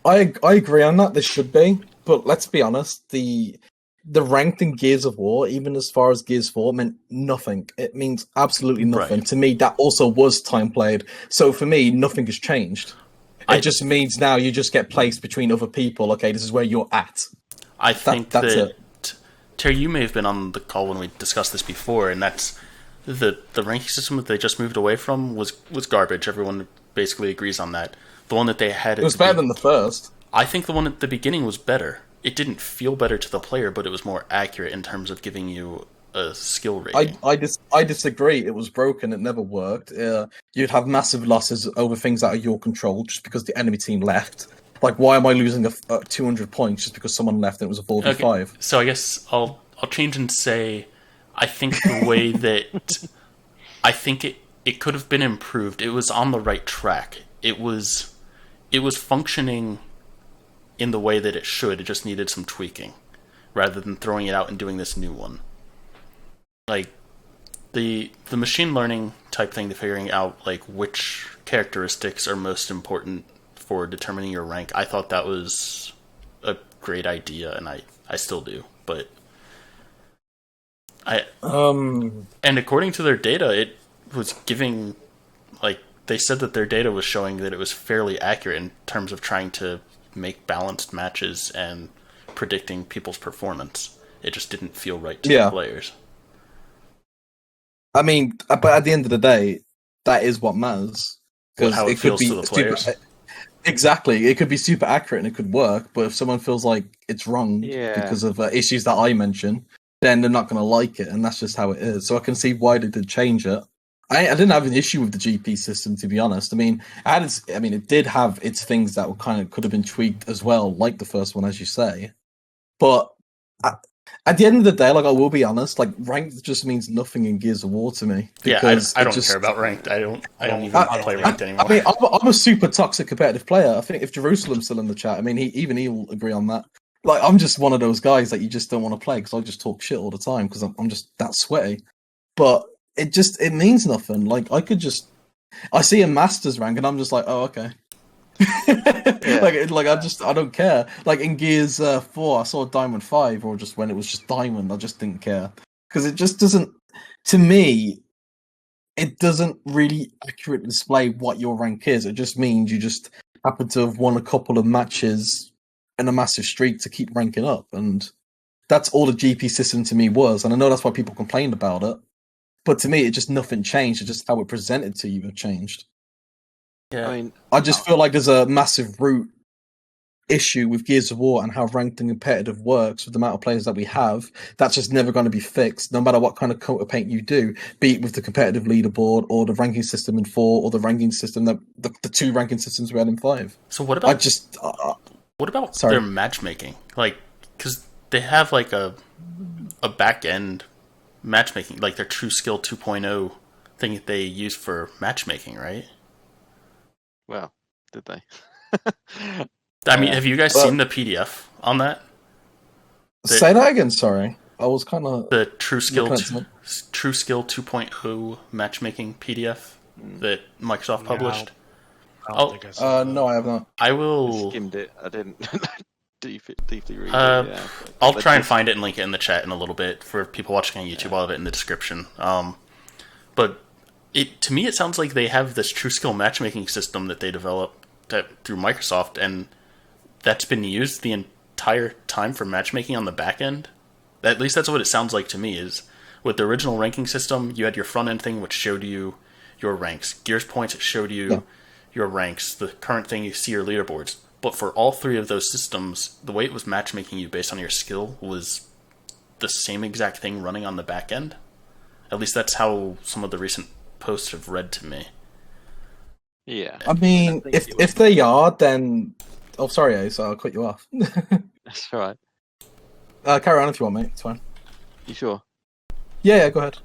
I agree on that. There should be, but let's be honest. The ranked in Gears of War, even as far as Gears 4, meant nothing. It means absolutely nothing. Right. To me, that also was time played. So for me, nothing has changed. It just means now you just get placed between other people. Okay, this is where you're at. I think that's that it. Terry, you may have been on the call when we discussed this before, and that's the ranking system that they just moved away from was garbage. Everyone basically agrees on that. The one that they had It was better than the first. I think the one at the beginning was better. It didn't feel better to the player, but it was more accurate in terms of giving you a skill rating. I disagree. It was broken. It never worked. You'd have massive losses over things that are your control just because the enemy team left. Like, why am I losing 200 points just because someone left and it was a 4v5? Okay, so I guess I'll change and say I think the way that I think it could have been improved. It was on the right track. It was functioning in the way that it should. It just needed some tweaking rather than throwing it out and doing this new one. Like the machine learning type thing to figuring out like which characteristics are most important for determining your rank. I thought that was a great idea, and I still do. But and according to their data, it was giving, like, they said that their data was showing that it was fairly accurate in terms of trying to make balanced matches and predicting people's performance. It just didn't feel right to the players. I mean, but at the end of the day, that is what matters. Because how it feels to the players. Exactly. It could be super accurate and it could work, but if someone feels like it's wrong because of issues that I mentioned, then they're not going to like it, and that's just how it is. So I can see why they did change it. I didn't have an issue with the GP system, to be honest. I mean, it did have its things that were could have been tweaked as well, like the first one, as you say. But at the end of the day, like, I will be honest, like, ranked just means nothing in Gears of War to me. Because I don't care about ranked. I don't even play ranked anymore. I mean, I'm a super toxic competitive player. I think if Jerusalem's still in the chat, I mean, he'll agree on that. Like, I'm just one of those guys that you just don't want to play because I just talk shit all the time because I'm just that sweaty. But it means nothing. Like, I see a master's rank and I'm just like, oh, okay. I don't care. Like in Gears 4, I saw Diamond 5, or just when it was just Diamond, I just didn't care because it just doesn't. To me, it doesn't really accurately display what your rank is. It just means you just happen to have won a couple of matches in a massive streak to keep ranking up, and that's all the GP system to me was. And I know that's why people complained about it, but to me, it just nothing changed. It's just how it presented to you have changed. Yeah. I mean, I just feel like there's a massive root issue with Gears of War and how ranked and competitive works with the amount of players that we have. That's just never going to be fixed, no matter what kind of coat of paint you do, be it with the competitive leaderboard or the ranking system in 4 or the ranking system that the 2 ranking systems we had in 5. So what about their matchmaking? Like, because they have like a back end matchmaking, like their True Skill 2.0 thing that they use for matchmaking, right? Well, did they? I mean, have you guys seen the PDF on that? Say that again, sorry. I was kind of... The True Skill 2.0 matchmaking PDF that Microsoft published? I don't think I saw no, I have not. I will... I skimmed it. I didn't deeply read it. I'll try and find it and link it in the chat in a little bit for people watching on YouTube. I'll have it in the description. But to me, it sounds like they have this True Skill matchmaking system that they developed through Microsoft, and that's been used the entire time for matchmaking on the back end. At least that's what it sounds like to me, is with the original ranking system, you had your front end thing which showed you your ranks. Gears points, it showed you your ranks. The current thing, you see your leaderboards. But for all 3 of those systems, the way it was matchmaking you based on your skill was the same exact thing running on the back end. At least that's how some of the recent posts have read to me. Yeah. I mean, if they are, then... Oh, sorry, Ace, I'll cut you off. That's all right. Carry on if you want, mate. It's fine. You sure? Yeah, go ahead.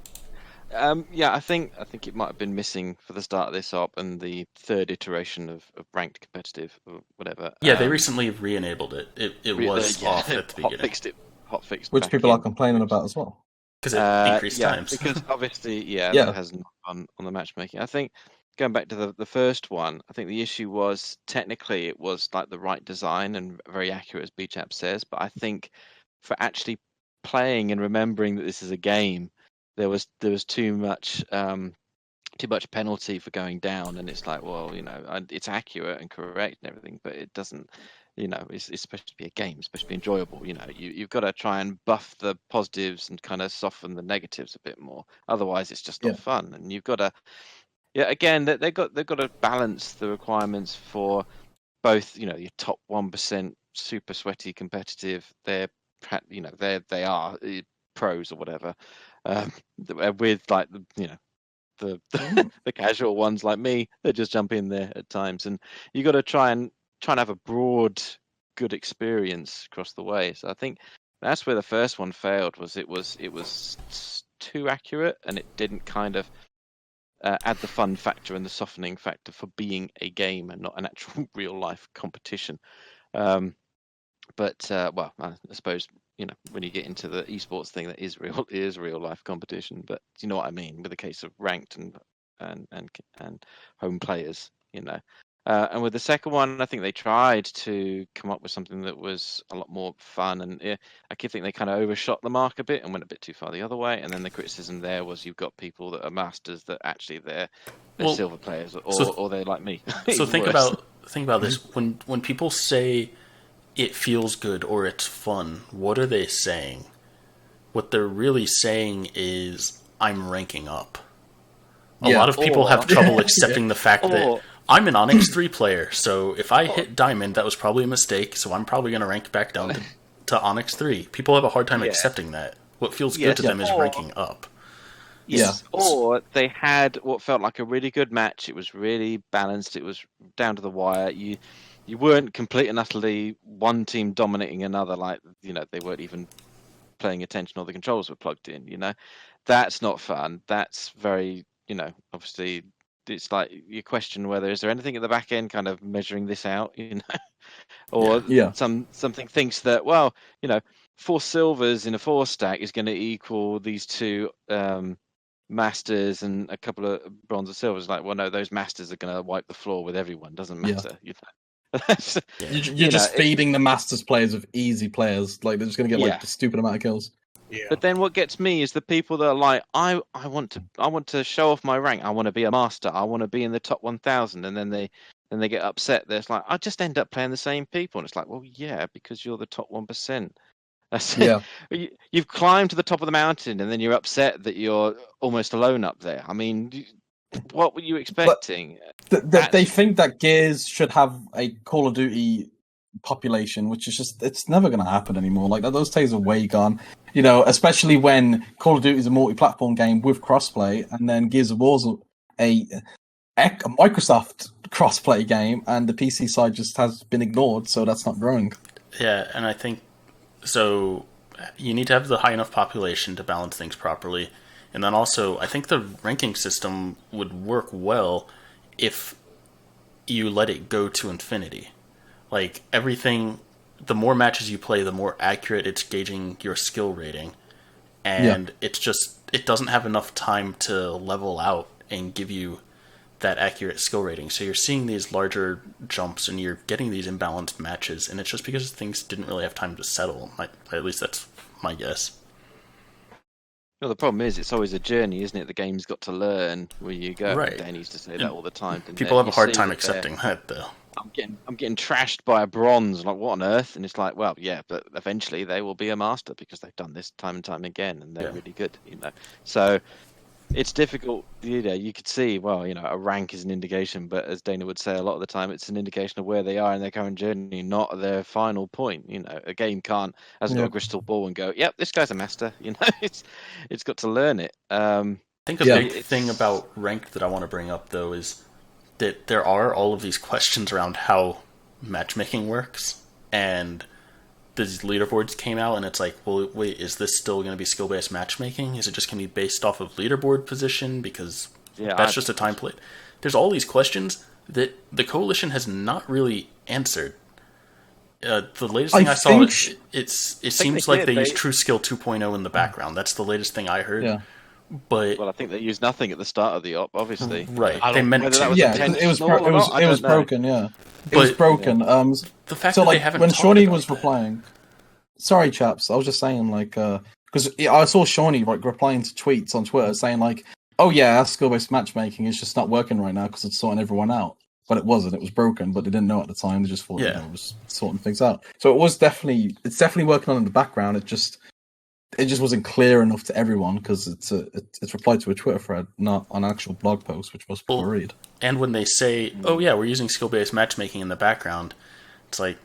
Yeah, I think it might have been missing for the start of this op and the third iteration of ranked competitive or whatever. Yeah, they recently re-enabled it. It was off at the beginning. Hot fixed Which back people are in. complaining about as well. Because it increased Yeah, times. because obviously, Yeah. that hasn't on the matchmaking. I think going back to the first one, I think the issue was technically it was like the right design and very accurate as BChaps says, but I think for actually playing and remembering that this is a game, there was too much penalty for going down, and it's like, well, it's accurate and correct and everything, but it doesn't, it's supposed to be a game, it's supposed to be enjoyable. You've got to try and buff the positives and kind of soften the negatives a bit more, otherwise it's just not fun. And you've got to, again, they've got to balance the requirements for both, your top 1% super sweaty competitive, they are pros or whatever, with like the the casual ones like me that just jump in there at times, and you got to try and have a broad good experience across the way. So I think that's where the first one failed, was it was too accurate, and it didn't kind of add the fun factor and the softening factor for being a game and not an actual real life competition. But well, I suppose when you get into the esports thing, that is real, it is real life competition. But you know what I mean with the case of ranked and home players, And with the second one, I think they tried to come up with something that was a lot more fun, and I think they kind of overshot the mark a bit and went a bit too far the other way. And then the criticism there was you've got people that are masters that actually they're silver players, or they're like me. So think about this. When people say it feels good or it's fun, what are they saying? What they're really saying is, I'm ranking up. A lot of people have trouble accepting the fact that I'm an Onyx 3 player, so if I hit Diamond, that was probably a mistake, so I'm probably going to rank back down to Onyx 3. People have a hard time accepting that. What feels good to them is ranking up. Yes. Or they had what felt like a really good match. It was really balanced. It was down to the wire. You weren't completely and utterly one team dominating another, like, they weren't even paying attention or the controls were plugged in, That's not fun. That's very, obviously it's like you question whether is there anything at the back end kind of measuring this out, or something thinks that, well, 4 silvers in a 4 stack is going to equal these 2 masters and a couple of bronze or silvers. Like, well, no, those masters are going to wipe the floor with everyone. Doesn't matter, You're just feeding the Masters players with easy players. Like, they're just going to get a stupid amount of kills. Yeah. But then what gets me is the people that are like, I want to show off my rank. I want to be a master. I want to be in the top 1,000. And then they get upset. They're like, I just end up playing the same people. And it's like, well, yeah, because you're the top 1%. You've climbed to the top of the mountain, and then you're upset that you're almost alone up there. I mean, what were you expecting? They think that Gears should have a Call of Duty population, which is just, it's never going to happen anymore. Like, those days are way gone. Especially when Call of Duty is a multi-platform game with crossplay, and then Gears of War's a Microsoft crossplay game, and the PC side just has been ignored, so that's not growing. Yeah, and I think so. You need to have the high enough population to balance things properly. And then also, I think the ranking system would work well if you let it go to infinity. Like, everything, the more matches you play, the more accurate it's gauging your skill rating. And it doesn't have enough time to level out and give you that accurate skill rating. So you're seeing these larger jumps and you're getting these imbalanced matches, and it's just because things didn't really have time to settle. At least that's my guess. Well, the problem is it's always a journey, isn't it? The game's got to learn where you go. Right. Dan used to say that all the time. People have a hard time accepting that, though. I'm getting trashed by a bronze. Like, what on earth? And it's like, well, yeah, but eventually they will be a master because they've done this time and time again, and they're really good. So it's difficult. You could see, well, a rank is an indication, but as Dana would say a lot of the time, it's an indication of where they are in their current journey, not their final point. A game hasn't got a crystal ball and go, yep, this guy's a master. It's got to learn it. I think a big thing about ranked that I want to bring up, though, is that there are all of these questions around how matchmaking works, and these leaderboards came out, and it's like, well, wait, is this still going to be skill-based matchmaking? Is it just going to be based off of leaderboard position? Because that's just a time play. There's all these questions that the Coalition has not really answered. The latest thing I saw, it seems like they use True Skill 2.0 in the background. That's the latest thing I heard. Yeah. But I think they used nothing at the start of the op, obviously. Right. They meant to. Yeah, it was broken. Yeah, it was broken. The fact that they haven't when talked Shawnee about was that. replying. Sorry, chaps. I was just saying, like, because I saw Shawnee replying to tweets on Twitter saying, like, "Oh yeah, skill-based matchmaking is just not working right now because it's sorting everyone out." But it wasn't. It was broken, but they didn't know at the time. They just thought it was sorting things out. So it's definitely working on in the background. It just wasn't clear enough to everyone because it's replied to a Twitter thread, not an actual blog post, which most people read. And when they say, "Oh yeah, we're using skill-based matchmaking in the background," it's like,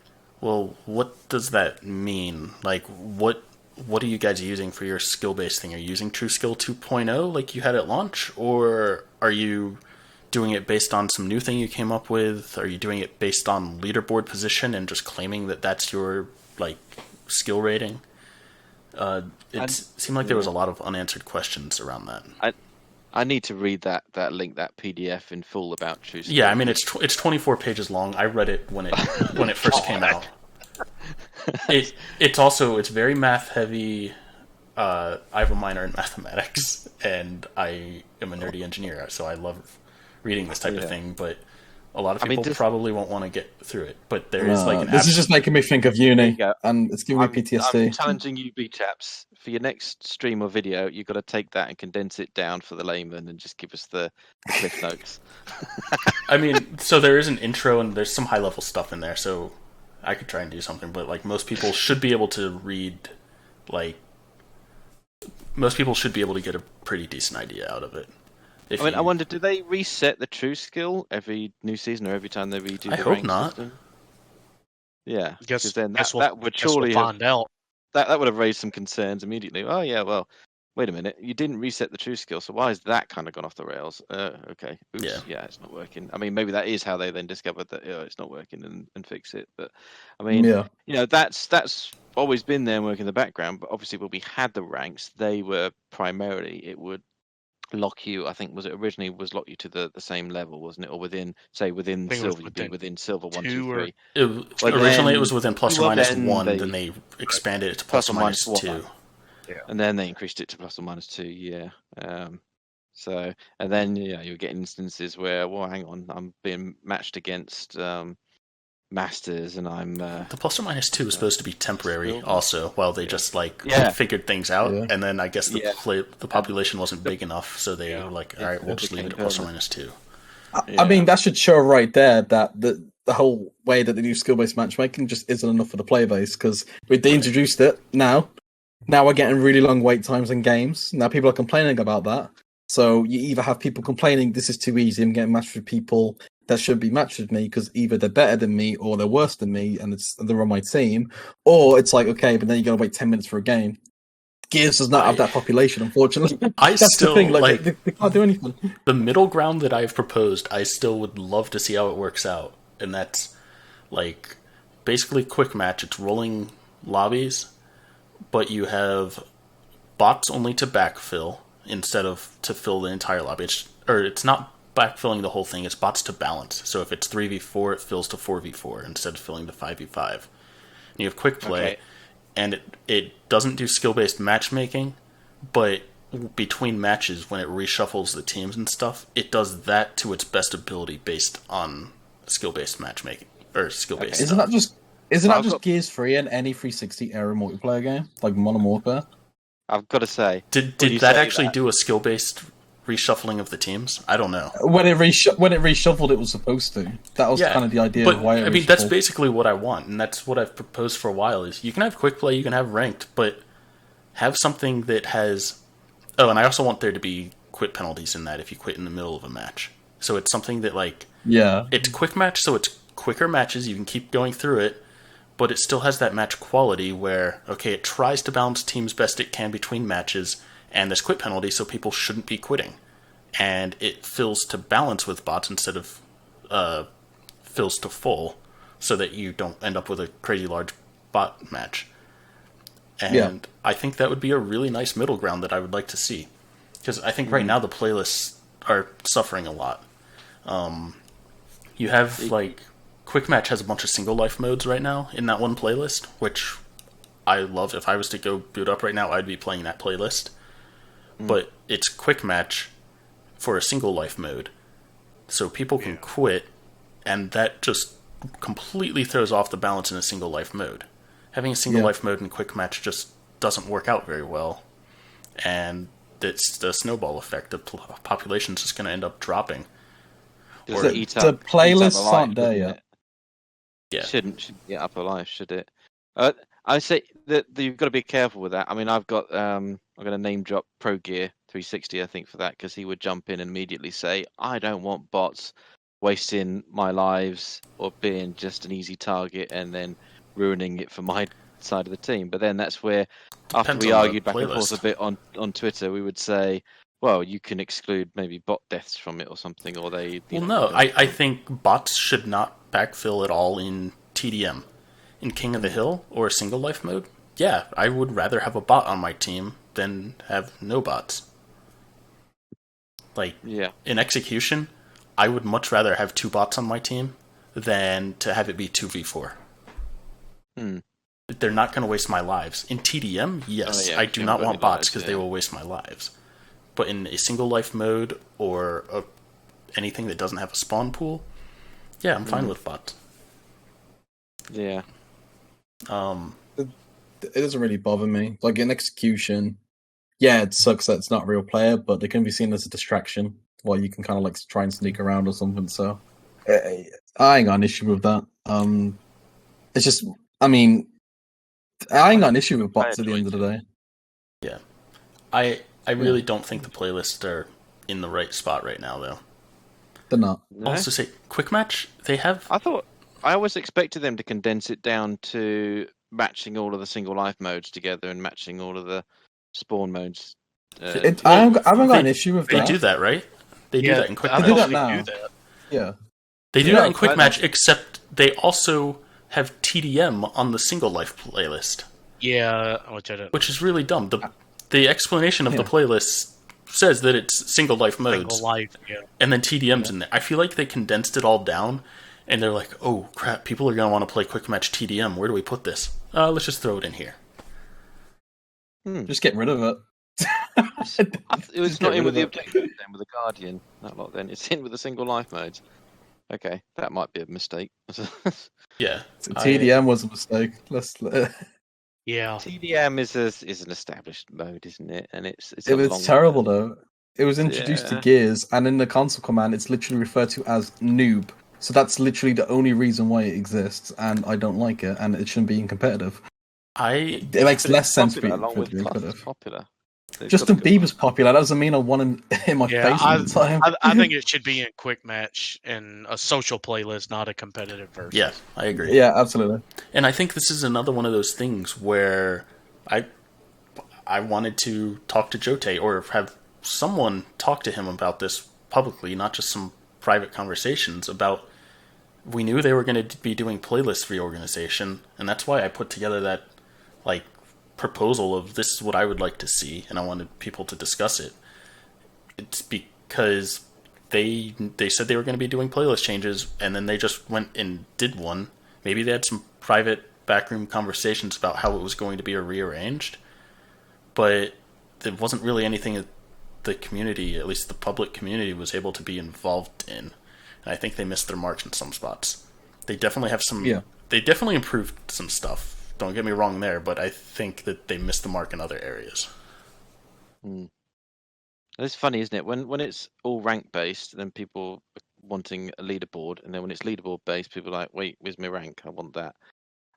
well, what does that mean? Like, what are you guys using for your skill-based thing? Are you using True Skill 2.0 like you had at launch, or are you doing it based on some new thing you came up with? Are you doing it based on leaderboard position and just claiming that that's your like skill rating? It seemed like there was a lot of unanswered questions around that. I need to read that link, that PDF in full about True Skill. Yeah, I mean it's 24 pages long. I read it when it first came out. It's very math heavy. I have a minor in mathematics, and I am a nerdy engineer, so I love reading this type of thing. But a lot of people probably won't want to get through it. But there is like this is just making me think of uni, and it's giving me PTSD. I'm challenging you, BChaps, for your next stream or video. You've got to take that and condense it down for the layman, and just give us the cliff notes. I mean, so there is an intro, and there's some high level stuff in there. So I could try and do something, but like most people should be able to read, like most people should be able to get a pretty decent idea out of it. I wonder, do they reset the True Skill every new season or every time they redo the hope not. system? Yeah, because then that would surely find out. That would have raised some concerns immediately. Oh yeah, well, wait a minute, you didn't reset the True Skill, so why has that kind of gone off the rails? Okay, oops, yeah, it's not working. I mean, maybe that is how they then discovered that it's not working and fix it. But I mean, that's always been there and working in the background. But obviously, when we had the ranks, they were primarily it would lock you. I think lock you to the same level, wasn't it? Or within silver, you'd be within silver 1, 2, 3. Originally, it was within plus or minus 1. Then they expanded it to plus or minus 2. Yeah. And then they increased it to plus or minus 2. Yeah. So and then you're getting instances where, well, hang on, I'm being matched against masters, and I'm the plus or minus 2 was supposed to be temporary also, while they just figured things out, and then I guess the population wasn't big enough, so they were like, all right, we'll just leave it at plus or minus 2. I mean, that should show right there that the whole way that they do skill-based matchmaking just isn't enough for the player base, because they introduced it now we're getting really long wait times in games. Now people are complaining about that, so you either have people complaining this is too easy, I'm getting matched with people that should be matched with me because either they're better than me or they're worse than me and they're on my team, or it's like, okay, but then you gotta wait 10 minutes for a game. Gears does not have that population, unfortunately. That's the thing, like they can't do anything. The middle ground that I've proposed, I still would love to see how it works out, and that's like basically quick match. It's rolling lobbies, but you have bots only to backfill instead of to fill the entire lobby. It's not backfilling the whole thing, it's bots to balance. So if it's 3v4, it fills to 4v4 instead of filling to 5v5. And you have quick play, and it doesn't do skill-based matchmaking, but between matches, when it reshuffles the teams and stuff, it does that to its best ability based on skill-based matchmaking, or skill-based Isn't that just Gears 3 and any 360 era multiplayer game, like Modern Warfare? I've got to say, did that actually do a skill-based reshuffling of the teams? I don't know. When it reshuffled, it was supposed to. That was kind of the idea of why it reshuffled. That's basically what I want, and that's what I've proposed for a while, is you can have quick play, you can have ranked, but have something that has... Oh, and I also want there to be quit penalties in that if you quit in the middle of a match. So it's something that, like... Yeah. It's quick match, so it's quicker matches, you can keep going through it, but it still has that match quality where, okay, it tries to balance teams best it can between matches, and there's quit penalty, so people shouldn't be quitting. And it fills to balance with bots instead of fills to full, so that you don't end up with a crazy large bot match. And Yeah. I think that would be a really nice middle ground that I would like to see. Because I think right now the playlists are suffering a lot. You have, like, Quick Match has a bunch of single life modes right now in that one playlist, which I love. If I was to go boot up right now, I'd be playing that playlist. But it's Quick Match for a single life mode. So people can quit, and that just completely throws off the balance in a single life mode. Having a single life mode in Quick Match just doesn't work out very well. And it's the snowball effect. The population's just going to end up dropping. Does The, it eat the up- eat up playlists a life, aren't there doesn't yet. it? Yeah. Shouldn't get up a life, should it? I say that you've got to be careful with that. I mean, I'm going to name drop Pro Gear 360, I think, for that, because he would jump in and immediately say, I don't want bots wasting my lives or being just an easy target and then ruining it for my side of the team. But then that's where, after Depends we on the argued back and forth a playlist. bit on Twitter, we would say, well, you can exclude maybe bot deaths from it or something, or they... Well, no, I think bots should not backfill at all in TDM. In King of the Hill or single life mode, yeah, I would rather have a bot on my team than have no bots. Like, in Execution, I would much rather have 2 bots on my team than to have it be 2v4. They're not going to waste my lives. In TDM, yes, I do not want bots because they will waste my lives. But in a single life mode or anything that doesn't have a spawn pool, yeah, I'm fine with bots. Yeah. It doesn't really bother me. Like in Execution, yeah, it sucks that it's not a real player, but they can be seen as a distraction while you can kind of like try and sneak around or something. So I ain't got an issue with that. It's just, I mean, I ain't got an issue with bots at the end of the day. Yeah, I really don't think the playlists are in the right spot right now, though. They're not. No? Also, say Quick Match, they have. I always expected them to condense it down to matching all of the single life modes together and matching all of the spawn modes. I haven't got an issue with that. They do that, right? They do that in Quick They Match. do that now. Yeah. They do that in Quick Match, except they also have TDM on the single life playlist. Yeah, which is really dumb. The explanation of the playlist says that it's single life modes. Single life, and then TDM's in there. I feel like they condensed it all down, and they're like, oh crap, people are going to want to play Quick Match TDM. Where do we put this? Let's just throw it in here. Just get rid of it. It was not in with the update then, with the Guardian. That lot then. It's in with the single life modes. Okay, that might be a mistake. Yeah. TDM was a mistake. Yeah. TDM is an established mode, isn't it? And it's terrible though. It was introduced to Gears, and in the console command, it's literally referred to as noob. So that's literally the only reason why it exists, and I don't like it, and it shouldn't be in competitive. It makes less sense for it to be competitive. Popular. Justin Bieber's popular. That doesn't mean I want him in my face all the time. I think it should be in Quick Match in a social playlist, not a competitive version. Yeah, I agree. Yeah, absolutely. And I think this is another one of those things where I wanted to talk to Jote or have someone talk to him about this publicly, not just some private conversations about. We knew they were going to be doing playlist reorganization, and that's why I put together that proposal of this is what I would like to see, and I wanted people to discuss it. It's because they said they were going to be doing playlist changes, and then they just went and did one. Maybe they had some private backroom conversations about how it was going to be rearranged, but there wasn't really anything that the community, at least the public community, was able to be involved in. And I think they missed their marks in some spots. They definitely have some. Yeah. They definitely improved some stuff. Don't get me wrong there, but I think that they missed the mark in other areas. It's funny, isn't it? When it's all rank based, then people are wanting a leaderboard, and then when it's leaderboard based, people are like, "Wait, where's my rank? I want that."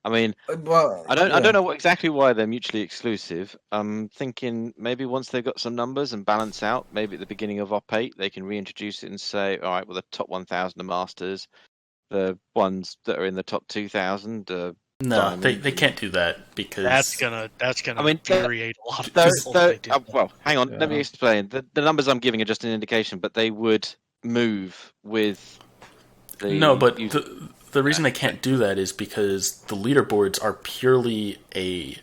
I mean, I don't know exactly why they're mutually exclusive. I'm thinking maybe once they've got some numbers and balance out, maybe at the beginning of Op 8, they can reintroduce it and say, "All right, well, the top 1,000 are masters, the ones that are in the top 2,000 are." No, they can't do that because that's gonna infuriate a lot of people. Well, hang on, let me explain. The numbers I'm giving are just an indication, but they would move with the. No, but the reason they can't do that is because the leaderboards are purely a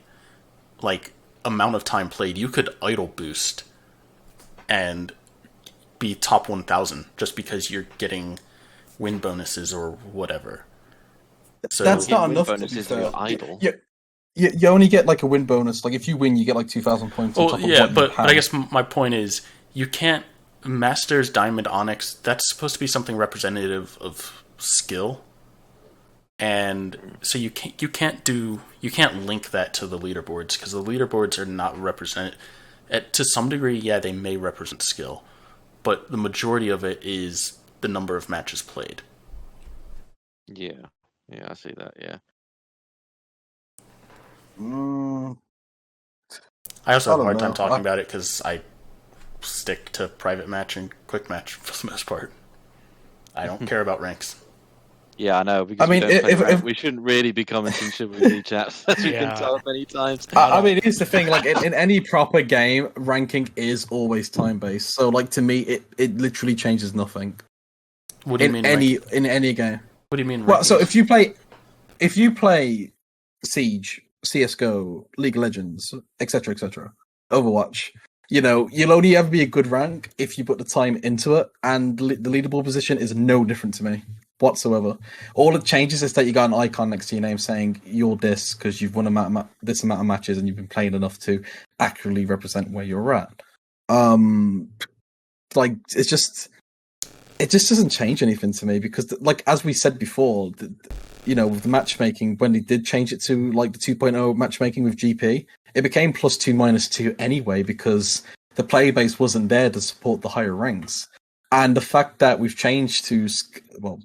amount of time played. You could idle boost and be top 1,000 just because you're getting win bonuses or whatever. So That's not win enough. bonuses if you're idle. You only get like a win bonus. Like if you win, you get like 2,000 points. On top of what but you I have. guess my point is you can't Masters, Diamond, Onyx. That's supposed to be something representative of skill, and so you can't link that to the leaderboards because the leaderboards are not represent. To some degree, yeah, they may represent skill, but the majority of it is the number of matches played. Yeah, I see that. Yeah. I also have a I hard don't time know. talking about it because I stick to private match and quick match for the most part. I don't care about ranks. Yeah, I know, because I mean, we don't play if- rank. We shouldn't really be commenting, should we, Chaps? As we've been Yeah. told many times. I mean, here's the thing: like in any proper game, ranking is always time based. So, like to me, it literally changes nothing What do you in mean? in any game. What do you mean? Well, so rankings? if you play Siege, CS:GO, League of Legends, etc., Overwatch, you'll only ever be a good rank if you put the time into it, and the leaderboard position is no different to me whatsoever. All it changes is that you got an icon next to your name saying you're this because you've won this amount of matches and you've been playing enough to accurately represent where you're at. Like it just doesn't change anything to me because, like as we said before, with the matchmaking, when they did change it to like the 2.0 matchmaking with GP, it became +2 -2 anyway because the player base wasn't there to support the higher ranks. And the fact that we've changed to, well,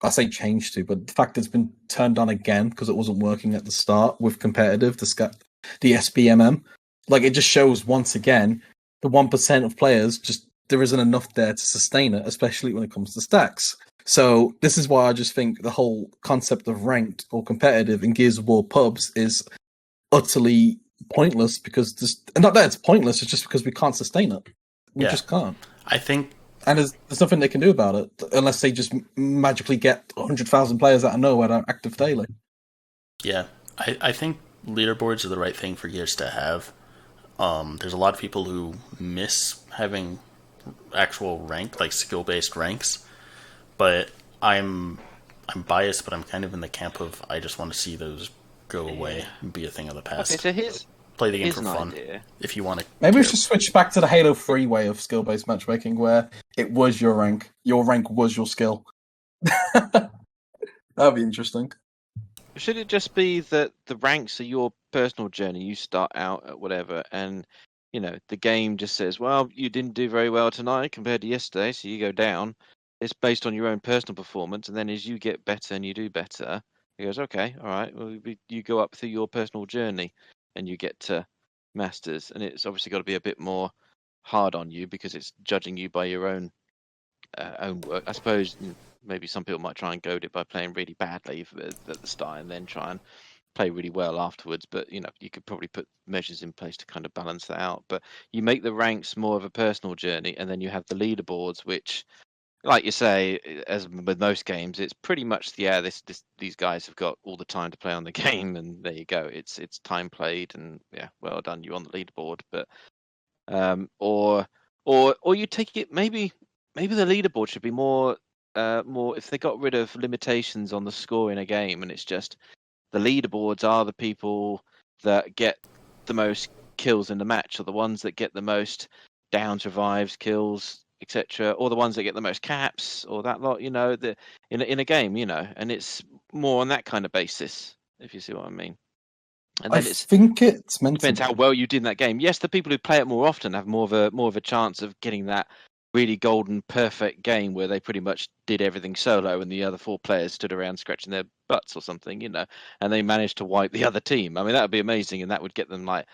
I say changed to, but the fact it's been turned on again because it wasn't working at the start with competitive, the SBMM, like it just shows once again the 1% of players there isn't enough there to sustain it, especially when it comes to stacks. So this is why I just think the whole concept of ranked or competitive in Gears of War pubs is utterly pointless because and not that it's pointless, it's just because we can't sustain it. We just can't. I think, and there's nothing they can do about it unless they just magically get 100,000 players out of nowhere that are active daily. Yeah, I think leaderboards are the right thing for Gears to have. There's a lot of people who miss having actual rank, like skill-based ranks, but I'm biased, but I'm kind of in the camp of I just want to see those go away and be a thing of the past. Okay, so play the game here's for an fun. idea. If you want to, maybe we should switch back to the Halo 3 way of skill-based matchmaking, where it was your rank was your skill. That'd be interesting. Should it just be that the ranks are your personal journey? You start out at whatever, and the game just says, "Well, you didn't do very well tonight compared to yesterday, so you go down." It's based on your own personal performance, and then as you get better and you do better, it goes, "Okay, all right. Well, you go up through your personal journey, and you get to Masters, and it's obviously got to be a bit more hard on you because it's judging you by your own work. I suppose maybe some people might try and goad it by playing really badly at the start and then try and play really well afterwards, but you could probably put measures in place to kind of balance that out. But you make the ranks more of a personal journey, and then you have the leaderboards, which, like you say, as with most games, it's pretty much these guys have got all the time to play on the game, and there you go. It's time played, and yeah, well done, you're on the leaderboard. But or you take it, maybe the leaderboard should be more if they got rid of limitations on the score in a game, and it's just the leaderboards are the people that get the most kills in the match, or the ones that get the most downs, revives, kills, etc., or the ones that get the most caps, or that lot. In a game, and it's more on that kind of basis, if you see what I mean. And then I think it's meant depends to how well you did in that game. Yes, the people who play it more often have more of a chance of getting that really golden, perfect game where they pretty much did everything solo and the other 4 players stood around scratching their butts or something, and they managed to wipe the other team. I mean, that would be amazing, and that would get them like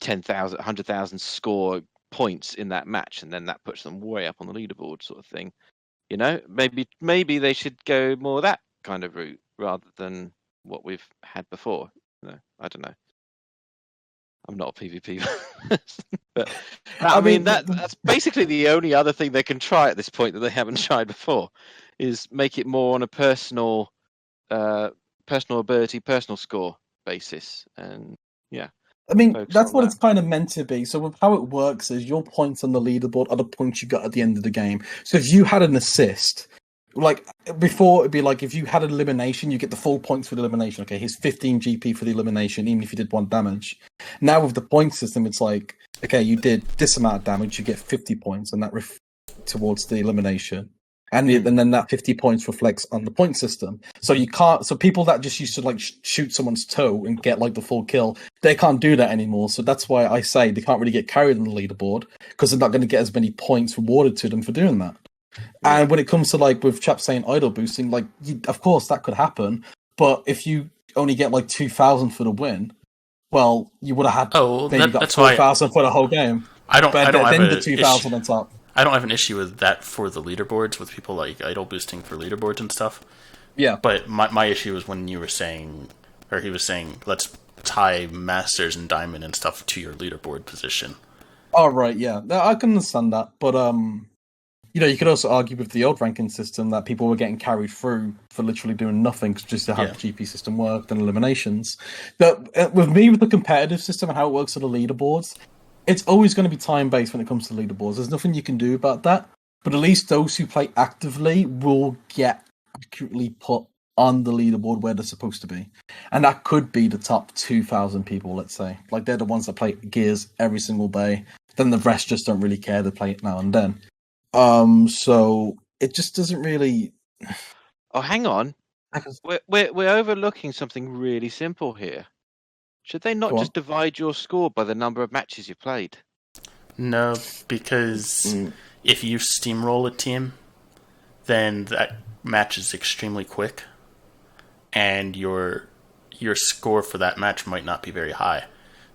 10,000, 100,000 score points in that match, and then that puts them way up on the leaderboard, sort of thing. Maybe they should go more that kind of route rather than what we've had before. I don't know. I'm not a PvP, but I mean that's basically the only other thing they can try at this point that they haven't tried before, is make it more on a personal personal ability, personal score basis, and yeah. I mean, Focus that's on what that. it's kind of meant to be. So how it works is your points on the leaderboard are the points you got at the end of the game. So if you had an assist, like before, it'd be like if you had an elimination, you get the full points for the elimination. Okay, here's 15 GP for the elimination, even if you did 1 damage. Now with the point system, it's like, okay, you did this amount of damage, you get 50 points, and that towards the elimination. And then that 50 points reflects on the point system. So you can't. So people that just used to like shoot someone's toe and get like the full kill, they can't do that anymore. So that's why I say they can't really get carried on the leaderboard because they're not going to get as many points rewarded to them for doing that. Yeah. And when it comes to like with Chaps saying idle boosting, like of course that could happen, but if you only get like 2,000 for the win, well, you would have had maybe got 4,000 for the whole game. I don't have the 2,000 on top. I don't have an issue with that for the leaderboards, with people like idle boosting for leaderboards and stuff. Yeah. But my issue is when you were saying, or he was saying, let's tie Masters and Diamond and stuff to your leaderboard position. Oh, right, yeah. I can understand that. But, you could also argue with the old ranking system that people were getting carried through for literally doing nothing just to have the GP system worked and eliminations. But with the competitive system and how it works on the leaderboards, it's always going to be time-based when it comes to leaderboards. There's nothing you can do about that. But at least those who play actively will get accurately put on the leaderboard where they're supposed to be. And that could be the top 2,000 people, let's say. Like, they're the ones that play Gears every single day. Then the rest just don't really care. They play it now and then. So it just doesn't really... Oh, hang on. We're overlooking something really simple here. Should they not just divide your score by the number of matches you played? No, because if you steamroll a team, then that match is extremely quick, and your score for that match might not be very high.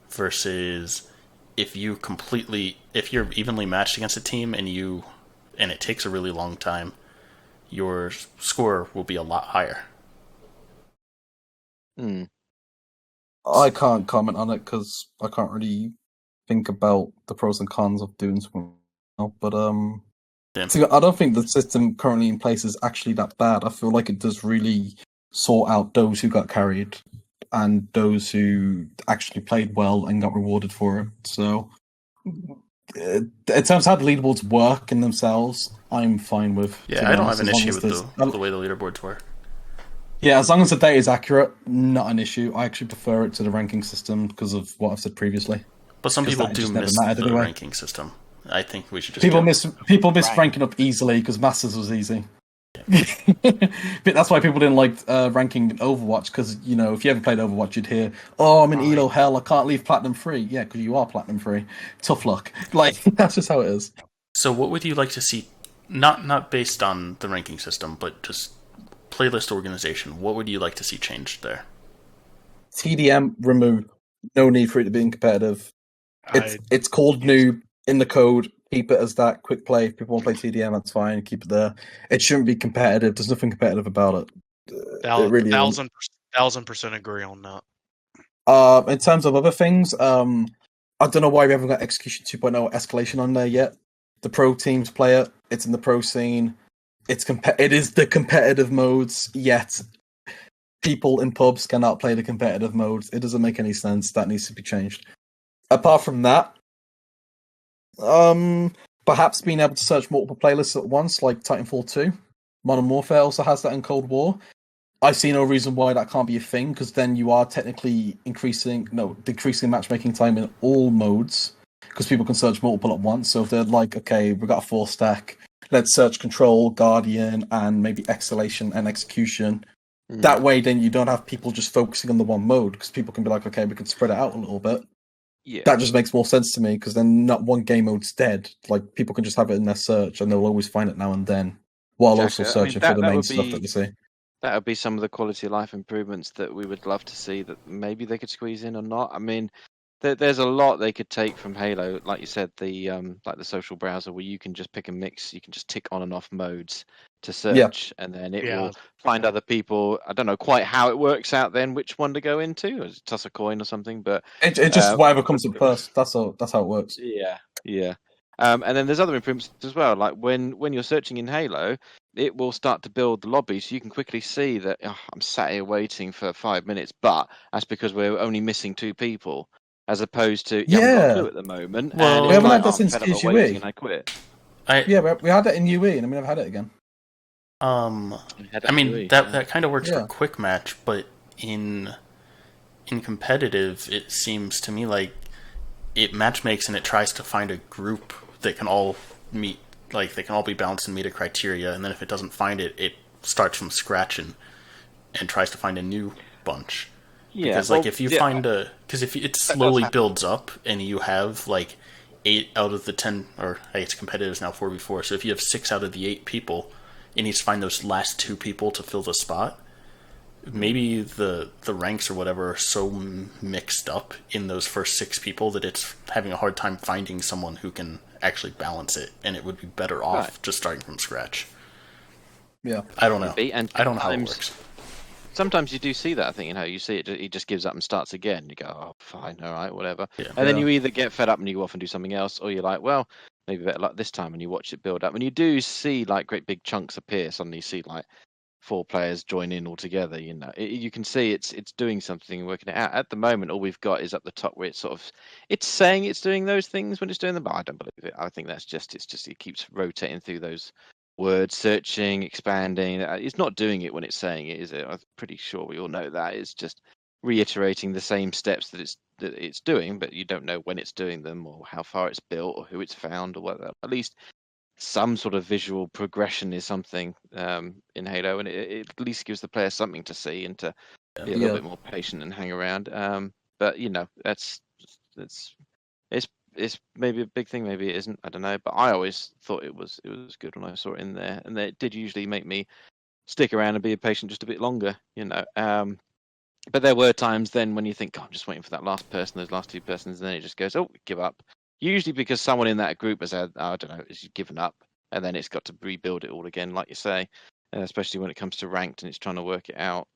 Versus if you're evenly matched against a team and it takes a really long time, your score will be a lot higher. I can't comment on it because I can't really think about the pros and cons of doing something. But see, I don't think the system currently in place is actually that bad. I feel like it does really sort out those who got carried and those who actually played well and got rewarded for it. So, in terms of how the leaderboards work in themselves, I'm fine with. Yeah, I don't have an issue with the way the leaderboards work. Yeah, as long as the data is accurate, not an issue. I actually prefer it to the ranking system because of what I've said previously. But some people do miss the ranking system. I think we should just people miss ranking up easily because Masters was easy. But that's why people didn't like ranking in Overwatch because if you ever played Overwatch, you'd hear, "Oh, I'm in Elo hell. I can't leave Platinum 3." Yeah, because you are Platinum 3. Tough luck. Like that's just how it is. So, what would you like to see? Not based on the ranking system, but just playlist organization. What would you like to see changed there? TDM removed. No need for it to be competitive. It's called noob in the code. Keep it as that. Quick play. If people want to play TDM, that's fine. Keep it there. It shouldn't be competitive. There's nothing competitive about it. It really 1,000% agree on that. In terms of other things, I don't know why we haven't got Execution 2.0 escalation on there yet. The pro teams play it. It's in the pro scene. It is the competitive modes, yet people in pubs cannot play the competitive modes. It doesn't make any sense. That needs to be changed. Apart from that, perhaps being able to search multiple playlists at once, like Titanfall 2. Modern Warfare also has that in Cold War. I see no reason why that can't be a thing, because then you are technically decreasing matchmaking time in all modes, because people can search multiple at once. So if they're like, okay, we've got a 4-stack, let's search Control, Guardian, and maybe Exhalation and Execution. That way, then you don't have people just focusing on the one mode, because people can be like, okay, we can spread it out a little bit. Yeah. That just makes more sense to me, because then not one game mode's dead. Like, people can just have it in their search, and they'll always find it now and then, while also searching for the main stuff that they see. That would be some of the quality of life improvements that we would love to see, that maybe they could squeeze in or not. I mean, there's a lot they could take from Halo, like you said, the like the social browser, where you can just pick and mix, you can just tick on and off modes to search, and then it will find other people. I don't know quite how it works out then, which one to go into, or toss a coin or something, but it just whatever comes up first. That's how it works. Yeah. And then there's other improvements as well, like when you're searching in Halo, it will start to build the lobby, so you can quickly see that I'm sat here waiting for 5 minutes, but that's because we're only missing 2 people, as opposed to you haven't got a clue at the moment, Well, and We it's haven't like had that I'm since fed up of QUE. waiting and I quit. We had that in UE, and we never had it again. I mean that kind of works for quick match, but in competitive, it seems to me like it matchmakes and it tries to find a group that can all meet, like they can all be balanced and meet a criteria, and then if it doesn't find it, it starts from scratch and tries to find a new bunch. Yeah, because like if you find if it slowly builds up and you have like 8 out of the 10, or I guess competitive is now 4v4, so if you have 6 out of the 8 people, it needs to find those last 2 people to fill the spot. Maybe the ranks or whatever are so mixed up in those first 6 people that it's having a hard time finding someone who can actually balance it, and it would be better off just starting from scratch. Yeah, I don't know. I don't know how it works. Sometimes you do see that. I think you see it. He just gives up and starts again. You go, oh, fine, all right, whatever. Yeah. And then you either get fed up and you go off and do something else, or you're like, well, maybe better luck this time, and you watch it build up. And you do see like great big chunks appear. Suddenly you see like 4 players join in all together. You can see it's doing something and working it out. At the moment, all we've got is up the top where it's saying it's doing those things when it's doing them, but I don't believe it. I think it keeps rotating through those words, searching, expanding. It's not doing it when it's saying it, is it? I'm pretty sure we all know that. It's just reiterating the same steps that it's doing, but you don't know when it's doing them or how far it's built or who it's found or whatever. At least some sort of visual progression is something in Halo, and it at least gives the player something to see and to be a little bit more patient and hang around. But it's maybe a big thing, maybe it isn't. I don't know. But I always thought it was good when I saw it in there, and it did usually make me stick around and be a patient just a bit longer. But there were times then when you think, I'm just waiting for that last person, those last 2 persons, and then it just goes, oh, give up. Usually because someone in that group has had, I don't know, has given up, and then it's got to rebuild it all again, like you say. Especially when it comes to ranked and it's trying to work it out.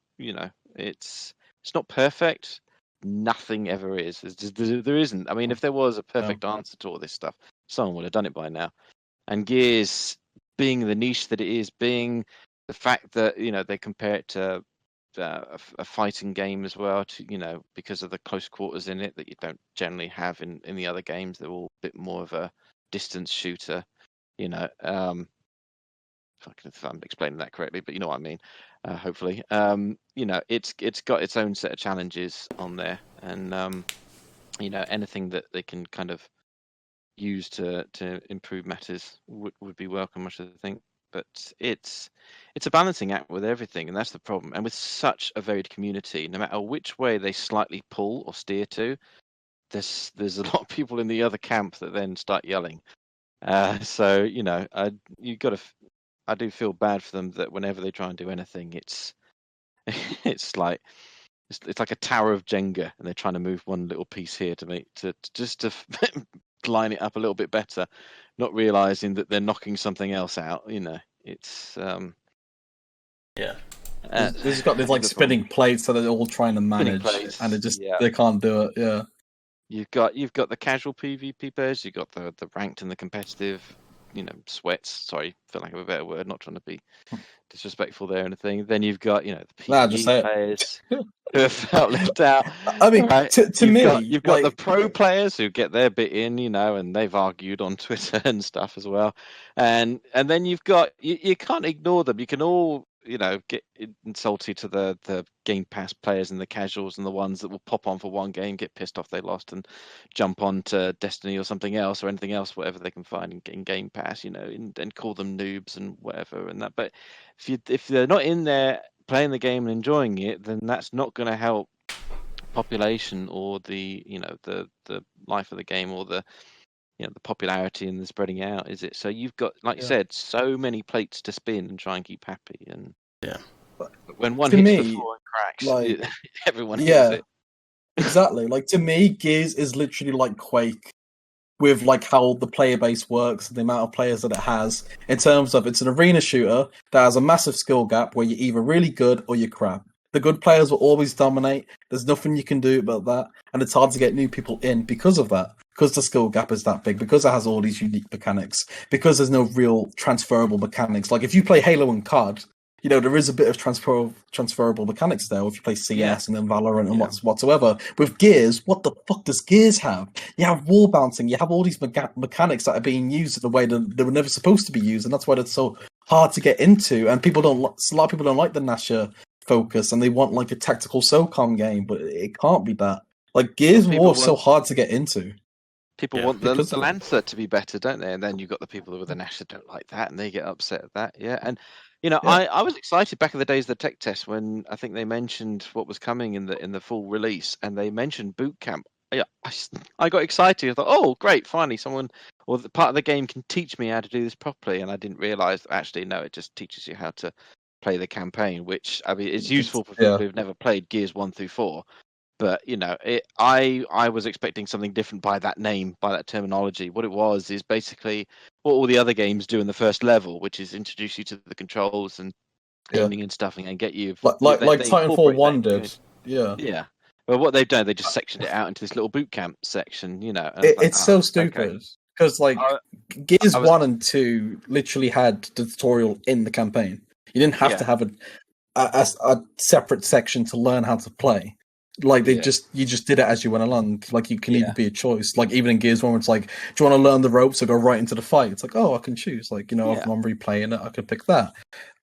It's not perfect. Nothing ever is. There isn't. I mean, if there was a perfect answer to all this stuff, someone would have done it by now. And Gears, being the niche that it is, being the fact that they compare it to a fighting game as well, because of the close quarters in it that you don't generally have in the other games. They're all a bit more of a distance shooter. If I'm explaining that correctly, but you know what I mean. Hopefully, it's got its own set of challenges on there, and anything that they can kind of use to improve matters would be welcome, I should think. But it's a balancing act with everything, and that's the problem. And with such a varied community, no matter which way they slightly pull or steer to, there's a lot of people in the other camp that then start yelling. So I do feel bad for them that whenever they try and do anything, it's like a tower of Jenga, and they're trying to move one little piece here to line it up a little bit better, not realizing that they're knocking something else out. It's They've got these like spinning plates that they're all trying to manage, and they can't do it. Yeah, you've got the casual PvP players, you've got the ranked and the competitive. Sweats. Sorry, for lack of a better word, not trying to be disrespectful there or anything. Then you've got the PvE players who have felt left out. I mean, to you've got the pro players who get their bit in, and they've argued on Twitter and stuff as well. And then you've got you can't ignore them. You can all get insulted to the Game Pass players and the casuals and the ones that will pop on for one game, get pissed off they lost, and jump on to Destiny or something else or anything else, whatever they can find in Game Pass, and call them noobs and whatever and that. But if they're not in there playing the game and enjoying it, then that's not going to help population or the the life of the game or the the popularity and the spreading out, is it? So you've got, like you said, so many plates to spin and try and keep happy. And when one hits the floor and cracks, everyone hears it. Exactly. Like, to me, Gears is literally like Quake, with like how the player base works and the amount of players that it has, in terms of it's an arena shooter that has a massive skill gap where you're either really good or you're crap. The good players will always dominate. There's nothing you can do about that, and it's hard to get new people in because of that. because the skill gap is that big, because it has all these unique mechanics, because there's no real transferable mechanics. Like if you play Halo and COD, there is a bit of transferable mechanics there. If you play CS and then Valorant and whatsoever. With Gears, what the fuck does Gears have? You have wall bouncing. You have all these mechanics that are being used in a way that they were never supposed to be used, and that's why it's so hard to get into. And a lot of people don't like the Nasher focus, and they want like a tactical SOCOM game, but it can't be that. Like Gears War is so hard to get into. People want the Lancer to be better, don't they? And then you've got the people with the Nash that don't like that, and they get upset at that. Yeah, and I was excited back in the days of the tech test when I think they mentioned what was coming in the full release, and they mentioned boot camp. Yeah, I got excited. I thought, oh, great! Finally, someone or the part of the game can teach me how to do this properly. And I didn't realize that actually, no, it just teaches you how to play the campaign, which I mean, it's useful for people who've never played Gears 1 through 4. But I was expecting something different by that name, by that terminology. What it was is basically what all the other games do in the first level, which is introduce you to the controls and aiming and stuffing, and get you like Titanfall 1 did. Yeah. But what they've done, they just sectioned it out into this little boot camp section. It's so stupid because Gears 1 and 2 literally had the tutorial in the campaign. You didn't have to have a separate section to learn how to play. Like you just did it as you went along. Like you can even be a choice. Like even in Gears 1, where it's like, do you want to learn the ropes or go right into the fight? It's like, oh, I can choose. Like if I'm replaying it, I could pick that.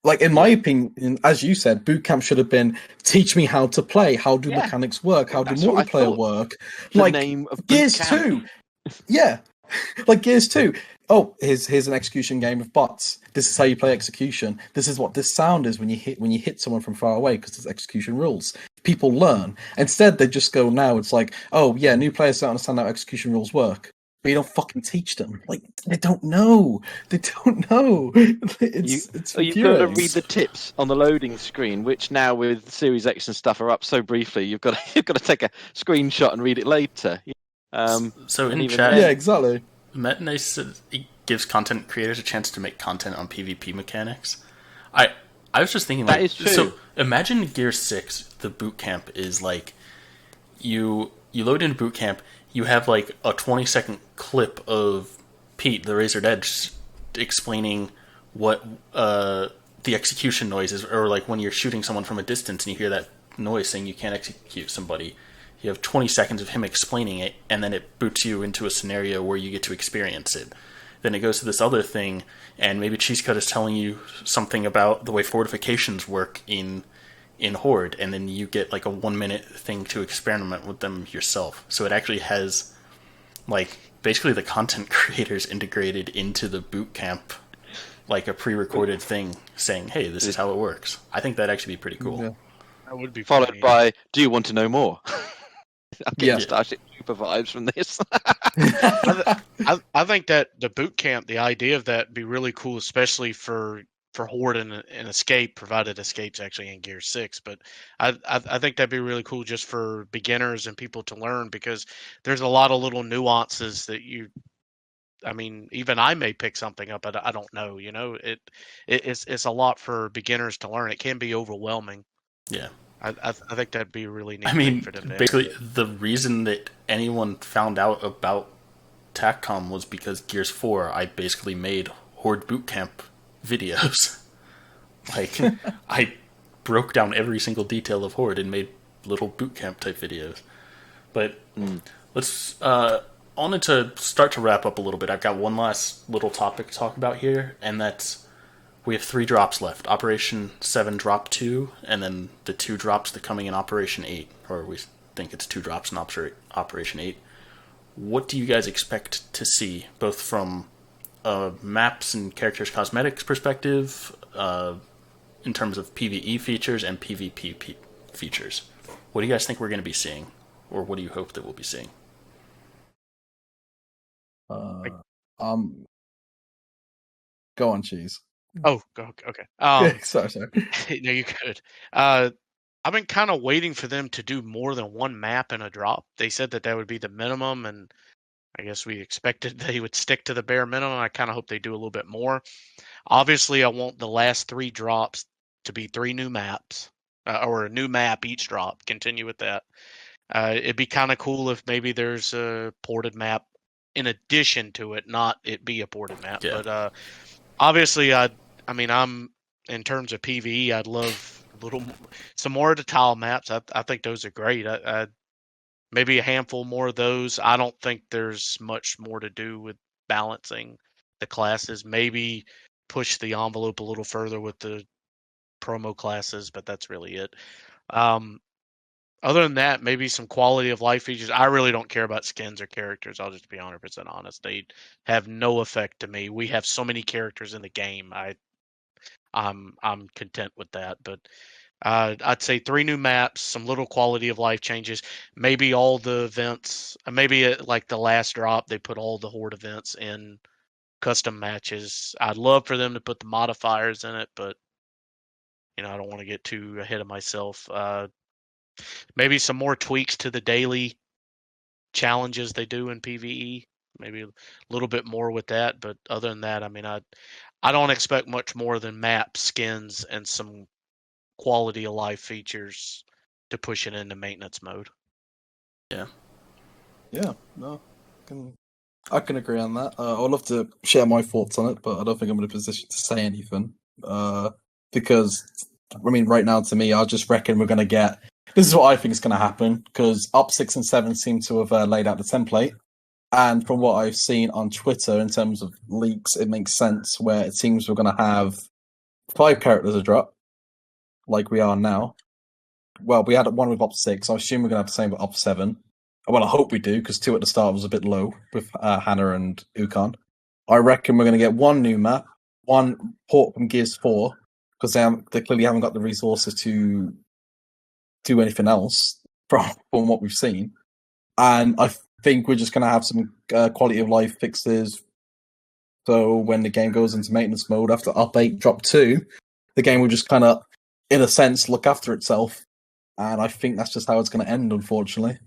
Like in my opinion, as you said, boot camp should have been teach me how to play. How do mechanics work? How do multiplayer work? The name of Gears 2. Yeah, like Gears 2. Oh, here's an execution game of bots. This is how you play execution. This is what this sound is when you hit someone from far away, because there's execution rules. People learn. Instead, they just go now. It's like, oh yeah, new players don't understand how execution rules work, but you don't fucking teach them. Like they don't know. They don't know. You've got to read the tips on the loading screen, which now with Series X and stuff are up so briefly. You've got to take a screenshot and read it later. So in chat, exactly. Metanice says it gives content creators a chance to make content on PvP mechanics. I was just thinking, like, that is true. So imagine Gear 6, the boot camp is like, you load into boot camp, you have like a 20-second clip of Pete, the Razored Edge, explaining what the execution noise is, or like when you're shooting someone from a distance and you hear that noise saying you can't execute somebody. You have 20 seconds of him explaining it, and then it boots you into a scenario where you get to experience it. Then it goes to this other thing, and maybe CheeseCutta is telling you something about the way fortifications work in Horde, and then you get like a 1-minute thing to experiment with them yourself. So it actually has like basically the content creators integrated into the boot camp, like a pre-recorded thing saying, hey, this is how it works. I think that'd actually be pretty cool. Yeah. That would be followed funny. by, do you want to know more? I'm getting Starship Trooper vibes from this. I think that the boot camp, the idea of that would be really cool, especially for Horde and Escape, provided Escape's actually in Gear 6. But I think that'd be really cool just for beginners and people to learn, because there's a lot of little nuances that even I may pick something up, but I don't know. It's a lot for beginners to learn. It can be overwhelming. Yeah. I think that'd be really neat for them to basically, the reason that anyone found out about Tac-Com was because Gears 4, I basically made Horde Bootcamp videos. Like, I broke down every single detail of Horde and made little bootcamp type videos. But let's wanted to start to wrap up a little bit. I've got one last little topic to talk about here, and that's we have 3 drops left. Operation 7 Drop 2, and then the 2 drops that are coming in Operation 8, or we think it's 2 drops in Operation 8. What do you guys expect to see, both from maps and characters cosmetics perspective, in terms of PvE features and PvP features? What do you guys think we're going to be seeing, or what do you hope that we'll be seeing? Go on, Cheese. Oh, okay. Sorry. No, you could. I've been kind of waiting for them to do more than one map in a drop. They said that would be the minimum, and I guess we expected they would stick to the bare minimum. I kind of hope they do a little bit more. Obviously, I want the last 3 drops to be 3 new maps, or a new map each drop. Continue with that. It'd be kind of cool if maybe there's a ported map in addition to it, not it be a ported map. Yeah. But obviously, I'm in terms of PvE, I'd love some more of the tile maps. I think those are great. Maybe a handful more of those. I don't think there's much more to do with balancing the classes. Maybe push the envelope a little further with the promo classes, but that's really it. Other than that, maybe some quality of life features. I really don't care about skins or characters. I'll just be 100% honest. They have no effect to me. We have so many characters in the game. I'm content with that. But I'd say 3 new maps, some little quality of life changes, maybe all the events, maybe like the last drop, they put all the Horde events in custom matches. I'd love for them to put the modifiers in it, but I don't want to get too ahead of myself. Maybe some more tweaks to the daily challenges they do in PvE. Maybe a little bit more with that, but other than that, I mean, I don't expect much more than map skins and some quality of life features to push it into maintenance mode. Yeah. Yeah, no, I can agree on that. I'd love to share my thoughts on it, but I don't think I'm in a position to say anything. Because, I mean, right now, to me, I just reckon we're going to get... This is what I think is going to happen, because Up 6 and 7 seem to have laid out the template. And from what I've seen on Twitter, in terms of leaks, it makes sense where it seems we're going to have 5 characters a drop, like we are now. Well, we had one with Up 6. I assume we're going to have the same with Up 7. Well, I hope we do, because 2 at the start was a bit low with Hannah and Ukon. I reckon we're going to get 1 new map, 1 port from Gears 4, because they clearly haven't got the resources to do anything else from what we've seen. And I think we're just going to have some quality of life fixes. So when the game goes into maintenance mode after Up 8, Drop 2, the game will just kind of, in a sense, look after itself. And I think that's just how it's going to end, unfortunately.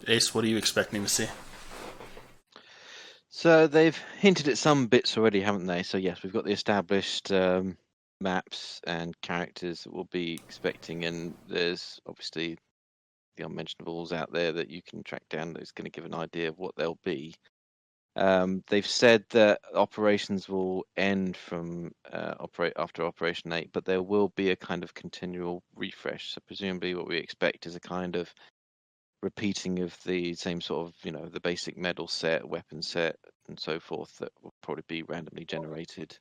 Ace, what are you expecting to see? So they've hinted at some bits already, haven't they? So yes, we've got the established maps and characters that we'll be expecting, and there's obviously the unmentionables out there that you can track down that's going to give an idea of what they'll be. They've said that operations will end from after Operation 8, but there will be a kind of continual refresh. So presumably what we expect is a kind of repeating of the same sort of, the basic medal set, weapon set, and so forth that will probably be randomly generated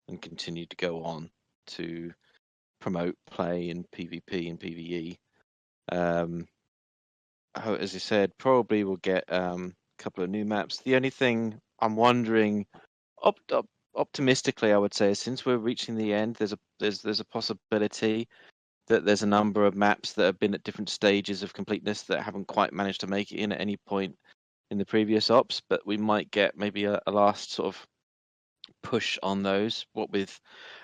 and continue to go on to promote play in PvP and PvE. As I said, probably we'll get a couple of new maps. The only thing I'm wondering, optimistically, I would say, since we're reaching the end, there's a possibility that there's a number of maps that have been at different stages of completeness that haven't quite managed to make it in at any point in the previous ops, but we might get maybe a last sort of push on those. What with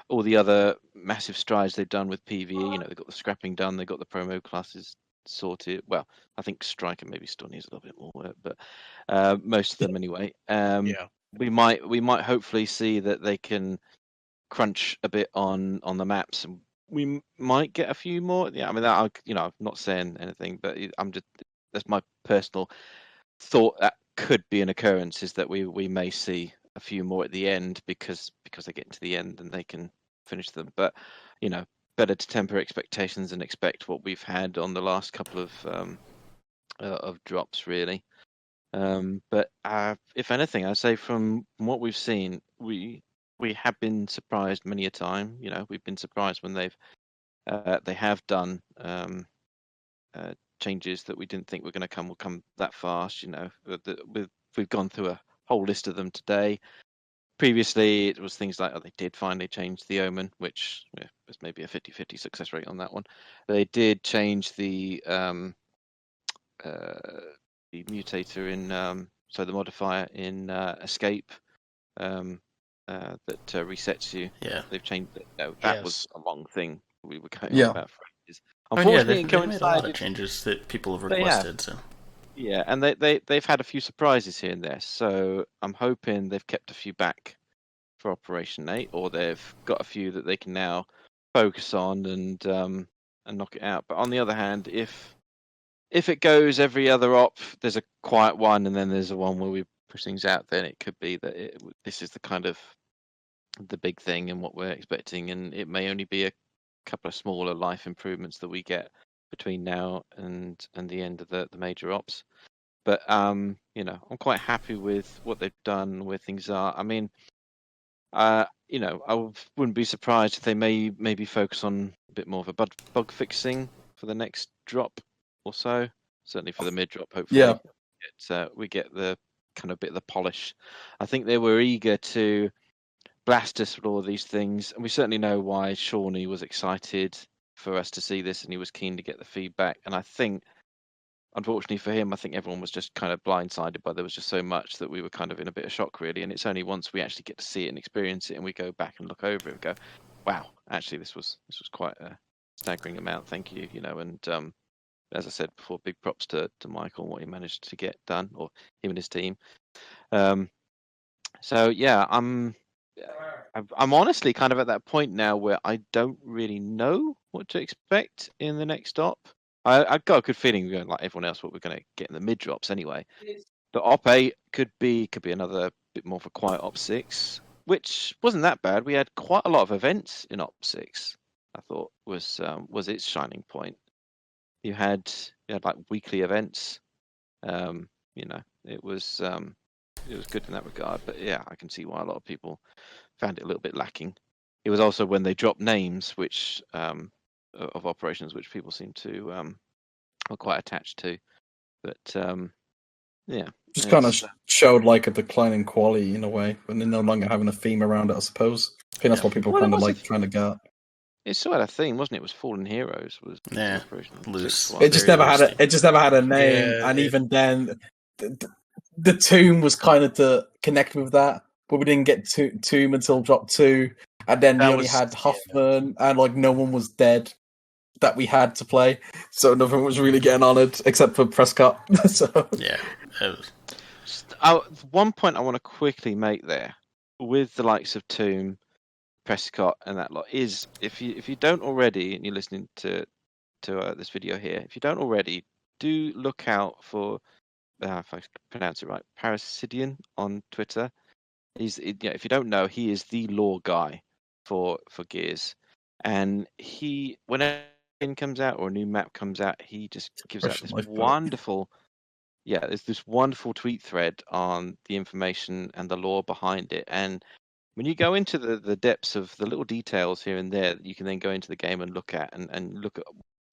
all the other massive strides they've done with PvE, they've got the scrapping done, they've got the promo classes sorted. Well, I think Striker maybe still needs a little bit more work, but most of them anyway. Yeah. We might hopefully see that they can crunch a bit on the maps, and we might get a few more. Yeah, I mean, I'm not saying anything, but that's my personal thought. That could be an occurrence, is that we may see a few more at the end because they get into the end and they can finish them. But better to temper expectations and expect what we've had on the last couple of drops, really. But if anything, I'd say from what we've seen, we have been surprised many a time. We've been surprised when they have done changes that we didn't think were going to will come that fast. We've gone through a whole list of them today. Previously, it was things like, they did finally change the Omen, which was maybe a 50-50 success rate on that one. They did change the mutator in, so the modifier in Escape that resets you. Yeah. They've changed it. That Yes. was a long thing we were going Yeah. on about for ages. Unfortunately, Unfortunately, they've made a lot of changes that people have They have. requested. So Yeah, and they've had a few surprises here and there. So I'm hoping they've kept a few back for Operation 8, or they've got a few that they can now focus on and knock it out. But on the other hand, if if it goes every other op, there's a quiet one, and then there's a one where we push things out. Then it could be that this is the kind of the big thing and what we're expecting, and it may only be a couple of smaller life improvements that we get between now and the end of the major ops. But I'm quite happy with what they've done, where things are. I mean, I wouldn't be surprised if they maybe focus on a bit more of a bug fixing for the next drop or so. Certainly for the mid drop, hopefully. Yeah. We get the kind of bit of the polish. I think they were eager to blast us with all of these things, and we certainly know why Shawnee was excited for us to see this, and he was keen to get the feedback. And I think, unfortunately for him, I think everyone was just kind of blindsided by there was just so much that we were kind of in a bit of shock, really. And it's only once we actually get to see it and experience it, and we go back and look over it and go, "Wow, actually, this was quite a staggering amount." Thank you, And as I said before, big props to Michael and what he managed to get done, or him and his team. So yeah, I'm honestly kind of at that point now where I don't really know what to expect in the next op. I got a good feeling, like everyone else, what we're going to get in the mid drops anyway. The op 8 could be another bit more of a quiet op 6, which wasn't that bad. We had quite a lot of events in op 6. I thought was its shining point. You had like weekly events. It was good in that regard. But yeah, I can see why a lot of people found it a little bit lacking. It was also when they dropped names, which of operations, which people seem to are quite attached to. But yeah, just kind of showed like a declining quality in a way, and they're no longer having a theme around it. I suppose. I think that's what people kind of like trying to get. It still had a theme, wasn't it? It was Fallen Heroes. Was loose. It just never had a. It just never had a name, and even then, the Tomb was kind of to connect with that, but we didn't get Tomb until drop 2, and then we only had Huffman, and like no one was dead that we had to play, so nothing was really getting honoured except for Prescott. So yeah. One point I want to quickly make there with the likes of Tomb, Prescott, and that lot is if you don't already, and you're listening to this video here, if you don't already, do look out for if I pronounce it right, Parasidian on Twitter. If you don't know, he is the lore guy for Gears, and he whenever comes out or a new map comes out, he just gives out this wonderful. Yeah, there's this wonderful tweet thread on the information and the lore behind it. And when you go into the depths of the little details here and there, you can then go into the game and look at and look at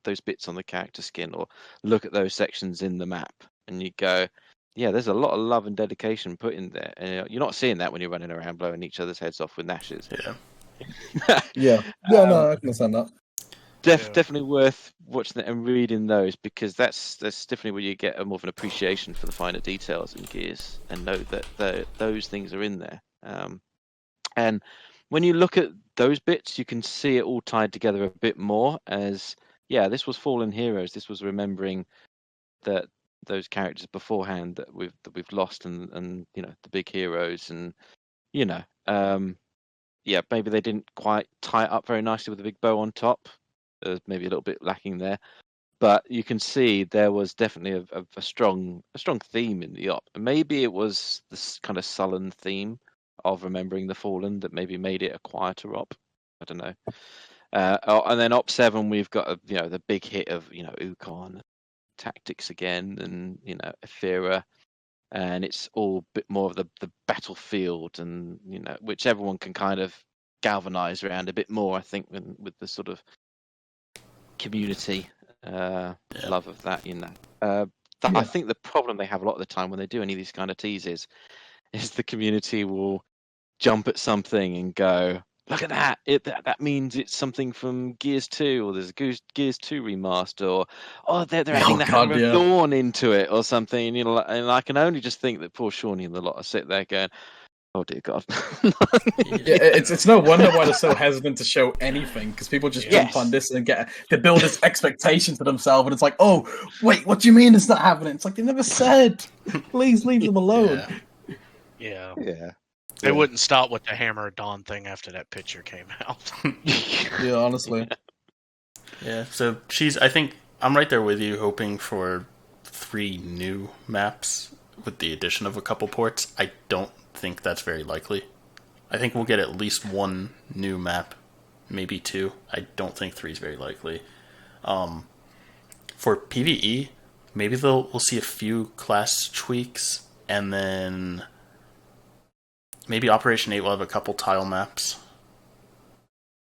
those bits on the character skin, or look at those sections in the map, and you go, yeah, there's a lot of love and dedication put in there. And you're not seeing that when you're running around blowing each other's heads off with nashes. Yeah. No, I can understand that. Definitely worth watching it and reading those, because that's definitely where you get more of an appreciation for the finer details in Gears, and know that those things are in there. And when you look at those bits, you can see it all tied together a bit more as, yeah, this was Fallen Heroes. This was remembering that those characters beforehand that we've lost, and the big heroes, and maybe they didn't quite tie it up very nicely with a big bow on top. There's maybe a little bit lacking there, but you can see there was definitely a strong theme in the op. And maybe it was this kind of sullen theme of remembering the fallen that maybe made it a quieter op. I don't know. And then op 7, we've got the big hit of Ukon, tactics again, and Ephira, and it's all a bit more of the battlefield, and which everyone can kind of galvanize around a bit more, I think, with the sort of community love of that. I think the problem they have a lot of the time when they do any of these kind of teases is the community will jump at something and go, look at that, that means it's something from Gears 2, or there's a Gears 2 remaster, or they're adding the Hammer of Dawn into it or something, and and I can only just think that poor Shawnee and the lot are sit there going, oh dear God. It's no wonder why they're so hesitant to show anything, because people just jump on this and they build this expectation for themselves, and it's like, oh wait, what do you mean it's not happening? It's like, they never said. Please leave them alone. Yeah. They wouldn't stop with the Hammer of Dawn thing after that picture came out. Yeah, honestly. Yeah, so I think I'm right there with you, hoping for 3 new maps with the addition of a couple ports. I don't think that's very likely. I think we'll get at least 1 new map, maybe 2. I don't think 3 is very likely. For PvE, maybe we'll see a few class tweaks, and then maybe Operation 8 will have a couple tile maps.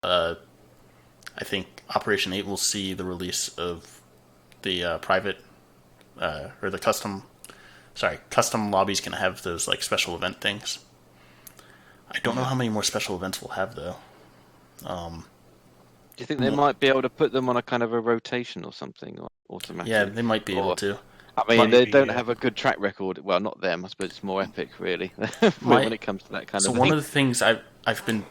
I think Operation 8 will see the release of the private or the custom lobbies can have those like special event things. I don't know how many more special events we'll have though. Do you think they might be able to put them on a kind of a rotation or something, or automatic? Yeah, they might be able to. I mean, they don't have a good track record. Well, not them. I suppose it's more Epic, really, when it comes to that kind of thing. So one of the things I've been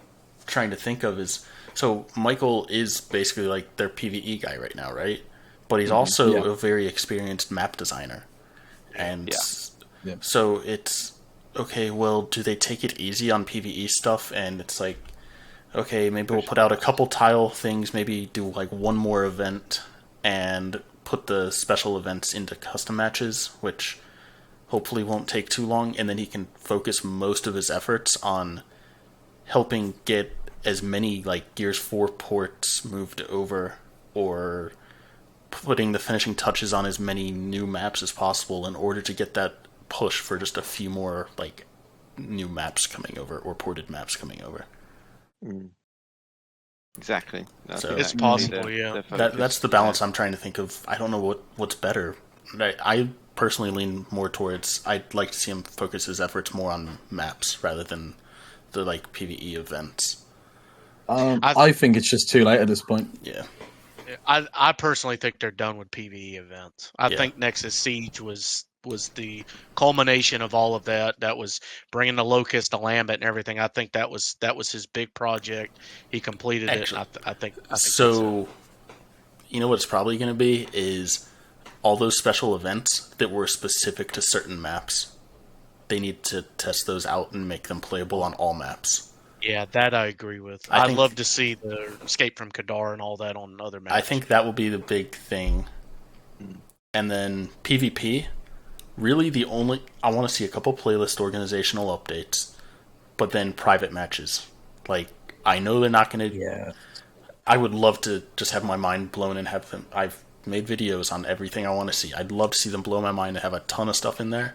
trying to think of is, so Michael is basically like their PvE guy right now, right? But he's also a very experienced map designer. And so it's, okay, well, do they take it easy on PvE stuff? And it's like, okay, maybe we'll put out a couple tile things, maybe do like 1 more event, and put the special events into custom matches, which hopefully won't take too long, and then he can focus most of his efforts on helping get as many like Gears 4 ports moved over, or putting the finishing touches on as many new maps as possible in order to get that push for just a few more like new maps coming over or ported maps coming over. Exactly. So it's possible, yeah. That's the balance I'm trying to think of. I don't know what's better. I personally lean more towards, I'd like to see him focus his efforts more on maps rather than the like PvE events. I think it's just too late at this point. Yeah. I personally think they're done with PvE events. I think Nexus Siege was the culmination of all of that. That was bringing the Locust to Lambent and everything. I think that was his big project. He completed it. And I think so. You know what it's probably going to be is all those special events that were specific to certain maps. They need to test those out and make them playable on all maps. Yeah, that I agree with. I'd love to see the Escape from Kadar and all that on other maps. I think that will be the big thing. And then PvP, really I want to see a couple playlist organizational updates, but then private matches. Like, I know they're not going to... Yeah. I would love to just have my mind blown and have them... I've made videos on everything I want to see. I'd love to see them blow my mind and have a ton of stuff in there.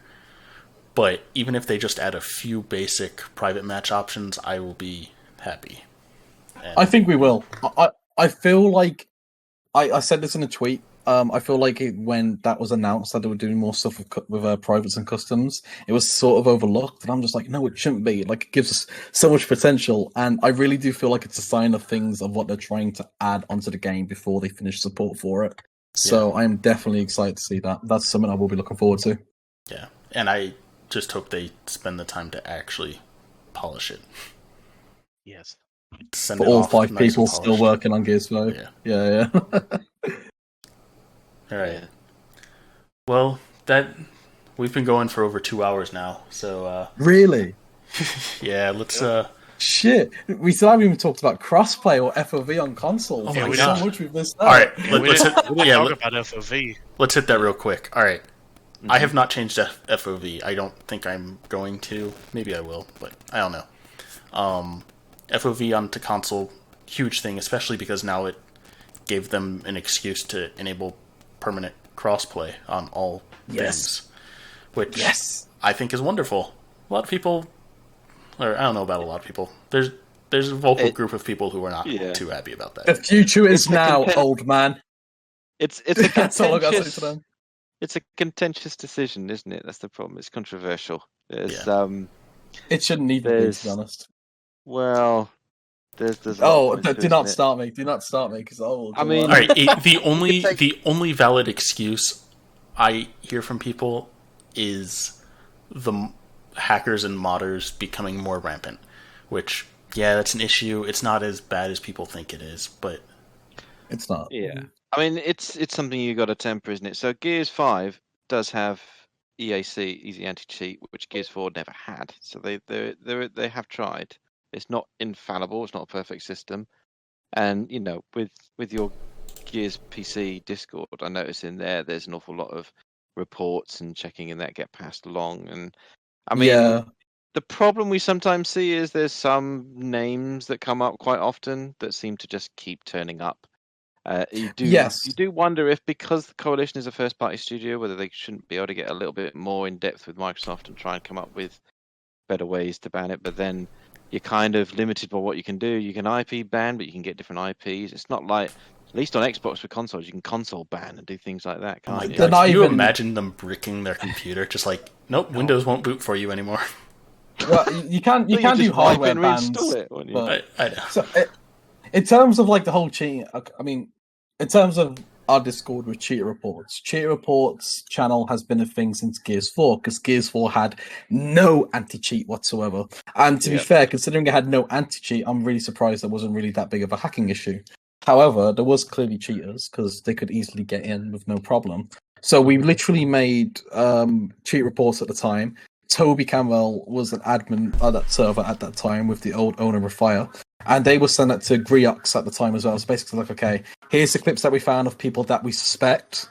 But even if they just add a few basic private match options, I will be happy. I think we will. I feel like I said this in a tweet. I feel like when that was announced that they were doing more stuff with privates and customs, it was sort of overlooked, and I'm just like, no, it shouldn't be. Like, it gives us so much potential, and I really do feel like it's a sign of things of what they're trying to add onto the game before they finish support for it. So I'm definitely excited to see that. That's something I will be looking forward to. Yeah, and I just hope they spend the time to actually polish it. Yes. Send For it all off 5 nice people and still polished. working on Gears 5. Yeah. All right. Well, we've been going for over 2 hours now, so Really? yeah, let's Shit, we still haven't even talked about crossplay or FOV on consoles. Oh There's my so God. much we've missed out. All right, We didn't talk about FOV. let's hit that real quick. All right. I have not changed FOV. I don't think I'm going to. Maybe I will, but I don't know. FOV onto console, huge thing, especially because now it gave them an excuse to enable permanent crossplay on all things, which I think is wonderful. A lot of people, or I don't know about a lot of people. There's a vocal group of people who are not too happy about that. The future is now, old man. It's a That's all I got to say to them. It's a contentious decision, isn't it? That's the problem. It's controversial. There's It shouldn't need to be, to be honest. Well, there's do not start me. Do not start me, because I mean, all right. The only valid excuse I hear from people is the hackers and modders becoming more rampant. Which, that's an issue. It's not as bad as people think it is, but it's not. Yeah, I mean, it's something you got to temper, isn't it? So Gears 5 does have EAC, Easy Anti-Cheat, which Gears 4 never had. So they have tried. It's not infallible. It's not a perfect system. And with your Gears PC Discord, I notice in there's an awful lot of reports and checking and that get passed along. And I mean, the problem we sometimes see is there's some names that come up quite often that seem to just keep turning up. You do wonder if, because the Coalition is a first-party studio, whether they shouldn't be able to get a little bit more in depth with Microsoft and try and come up with better ways to ban it. But then you're kind of limited by what you can do. You can IP ban, but you can get different IPs. It's not like, at least on Xbox with consoles, you can console ban and do things like that, can't you? Can you imagine them bricking their computer? Just like, nope, Windows won't boot for you anymore. Well, you can do hardware bans. So, in terms of like the whole cheating, I mean, in terms of our Discord with Cheater Reports channel has been a thing since Gears 4, because Gears 4 had no anti-cheat whatsoever. And to be fair, considering it had no anti-cheat, I'm really surprised there wasn't really that big of a hacking issue. However, there was clearly cheaters, because they could easily get in with no problem. So we literally made Cheat Reports at the time. Toby Campbell was an admin on that server at that time with the old owner of Fire. And they were sent that to Griox at the time as well. It's basically like, okay, here's the clips that we found of people that we suspect.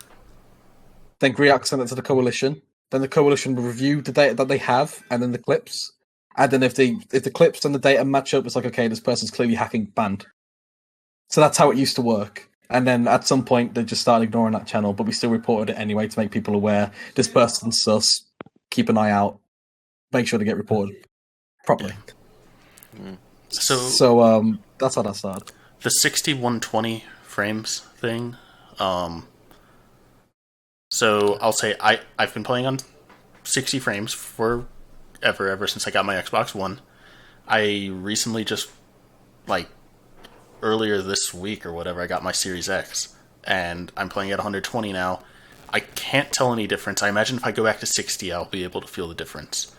Then Griox sent it to the Coalition. Then the Coalition will review the data that they have, and then the clips. And then if the clips and the data match up, it's like, okay, this person's clearly hacking banned. So that's how it used to work. And then at some point, they just started ignoring that channel, but we still reported it anyway to make people aware. This person's sus. Keep an eye out. Make sure to get reported properly. Yeah. So that's how that started. The 60-120 frames thing. So I'll say I've been playing on 60 frames ever since I got my Xbox One. I recently just, like, earlier this week or whatever, I got my Series X, and I'm playing at 120 now. I can't tell any difference. I imagine if I go back to 60, I'll be able to feel the difference.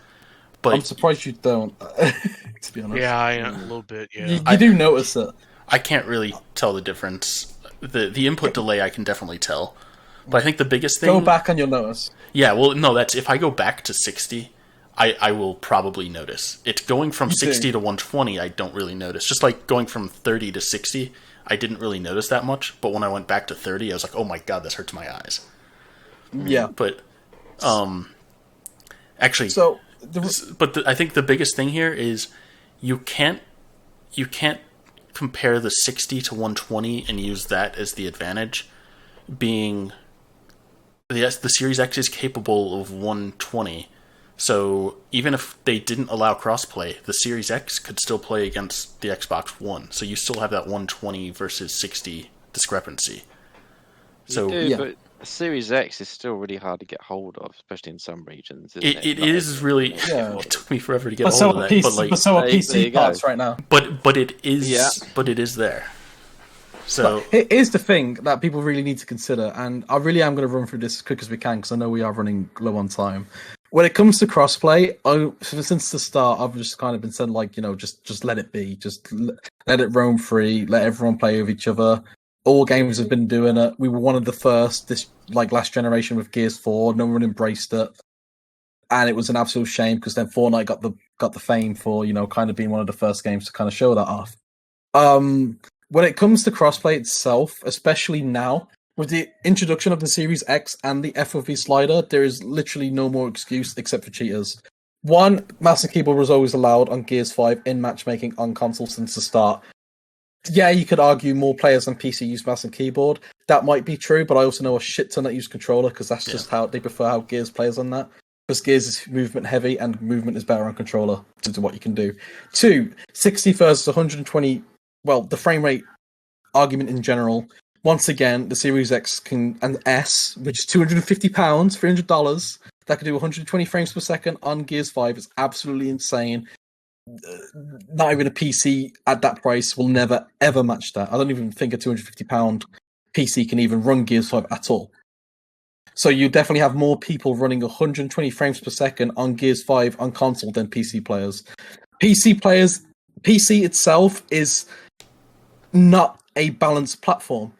But I'm surprised you don't, to be honest. Yeah, a little bit, yeah. You do notice it. I can't really tell the difference. The input delay I can definitely tell. But I think the biggest thing... Go back and you'll notice. Yeah, well, no, that's... If I go back to 60, I will probably notice. It's going from 60 to 120, I don't really notice. Just like going from 30 to 60, I didn't really notice that much. But when I went back to 30, I was like, oh my god, this hurts my eyes. Yeah. But, actually... So... I think the biggest thing here is you can't compare the 60 to 120 and use that as the advantage, being the Series X is capable of 120. So even if they didn't allow crossplay, the Series X could still play against the Xbox One. So you still have that 120 versus 60 discrepancy. So but Series X is still really hard to get hold of, especially in some regions. It is really. Yeah. It took me forever to get hold of that. But so are PC parts right now. But it is. Yeah. But it is there. So here's the thing that people really need to consider, and I really am going to run through this as quick as we can because I know we are running low on time. When it comes to crossplay, since the start, I've just kind of been saying, like, just let it be, just let it roam free, let everyone play with each other. All games have been doing it. We were one of the first this last generation with Gears 4. No one embraced it, and it was an absolute shame because then Fortnite got the fame for kind of being one of the first games to kind of show that off. When it comes to crossplay itself, especially now with the introduction of the Series X and the FOV slider, there is literally no more excuse except for cheaters. One, mouse and keyboard was always allowed on Gears 5 in matchmaking on console since the start. Yeah, you could argue more players on PC use mouse and keyboard. That might be true, but I also know a shit ton that use controller because that's just how they prefer how Gears plays on that. Because Gears is movement heavy and movement is better on controller due to what you can do. 2, 60 versus 120. Well, the frame rate argument in general. Once again, the Series X and S, which is £250, $300, that could do 120 frames per second on Gears 5 is absolutely insane. Not even a PC at that price will never ever match that. I don't even think a £250 PC can even run Gears 5 at all. So you definitely have more people running 120 frames per second on Gears 5 on console than PC players. PC itself is not a balanced platform.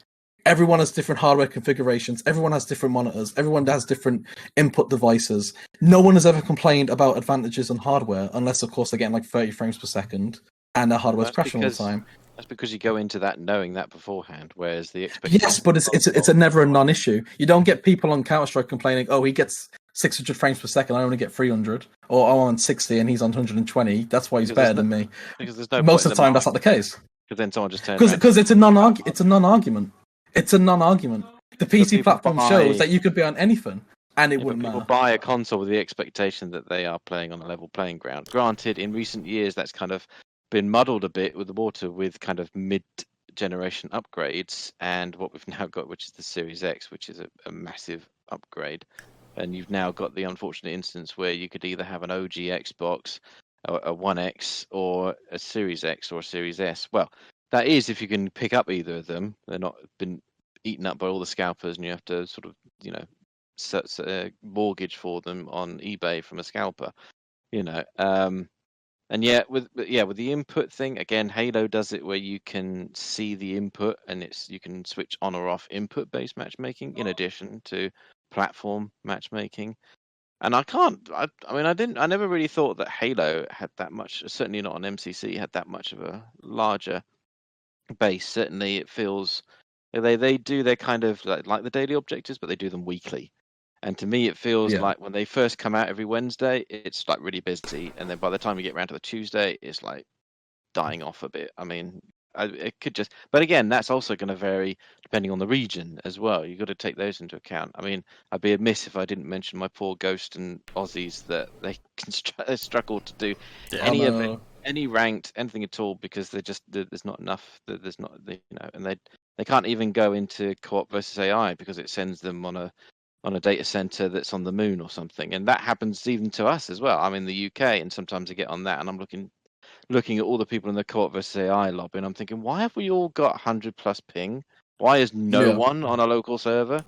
Everyone has different hardware configurations. Everyone has different monitors. Everyone has different input devices. No one has ever complained about advantages on hardware, unless, of course, they're getting like 30 frames per second and their hardware's crashing all the time. That's because you go into that knowing that beforehand, whereas the expectation. Yes, but it's a never a non-issue. You don't get people on Counter-Strike complaining, "Oh, he gets 600 frames per second. I only get 300," or "I'm on 60 and he's on 120. That's why he's better than me." Because there's no Most of the time, that's not the case. Because then someone just turns around. Because it's a non-argument. It's a non-argument. The PC platform shows that you could be on anything, and it wouldn't matter. People buy a console with the expectation that they are playing on a level playing ground. Granted, in recent years, that's kind of been muddled a bit with the water with kind of mid-generation upgrades, and what we've now got, which is the Series X, which is a massive upgrade. And you've now got the unfortunate instance where you could either have an OG Xbox, a One X, or a Series X or a Series S. Well, that is if you can pick up either of them. They're not been eaten up by all the scalpers, and you have to sort of, mortgage for them on eBay from a scalper, And yet, with the input thing, again, Halo does it where you can see the input, and you can switch on or off input-based matchmaking in addition to platform matchmaking. And I never really thought that Halo had that much. Certainly not on MCC had that much of a larger base. Certainly, it feels they do their kind of like the daily objectives, but they do them weekly. And to me, it feels like when they first come out every Wednesday, it's like really busy, and then by the time you get around to the Tuesday, it's like dying off a bit. I mean, it could just, but again, that's also going to vary depending on the region as well. You've got to take those into account. I mean, I'd be amiss if I didn't mention my poor Ghost and Aussies that they can struggle to do any ranked anything at all because there's not enough. There's not and they can't even go into co-op versus AI because it sends them on a data center that's on the moon or something, and that happens even to us as well. I'm in the UK, and sometimes I get on that, and I'm looking at all the people in the co-op versus AI lobby, and I'm thinking, why have we all got 100+ ping? Why is no one on a local server?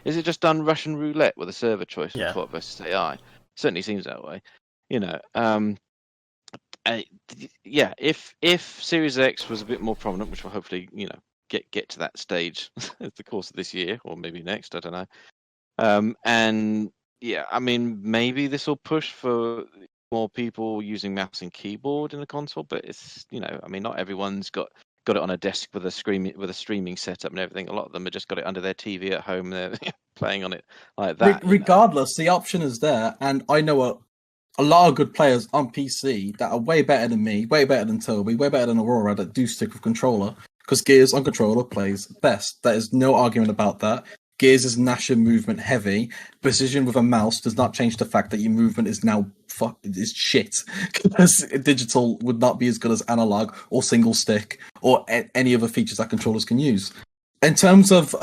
Is it just done Russian roulette with a server choice for co-op versus AI? Certainly seems that way. If Series X was a bit more prominent, which will hopefully get to that stage in the course of this year or maybe next, I don't know. I mean, maybe this will push for more people using mouse and keyboard in the console, but it's I mean, not everyone's got it on a desk with a streaming setup and everything. A lot of them have just got it under their TV at home. They're playing on it like that. Regardless, the option is there, and I know a lot of good players on PC that are way better than me, way better than Toby, way better than Aurora that do stick with controller, because Gears on controller plays best. There is no argument about that. Gears is Nasher movement heavy. Precision with a mouse does not change the fact that your movement is now is shit, because digital would not be as good as analog or single stick or any other features that controllers can use. In terms of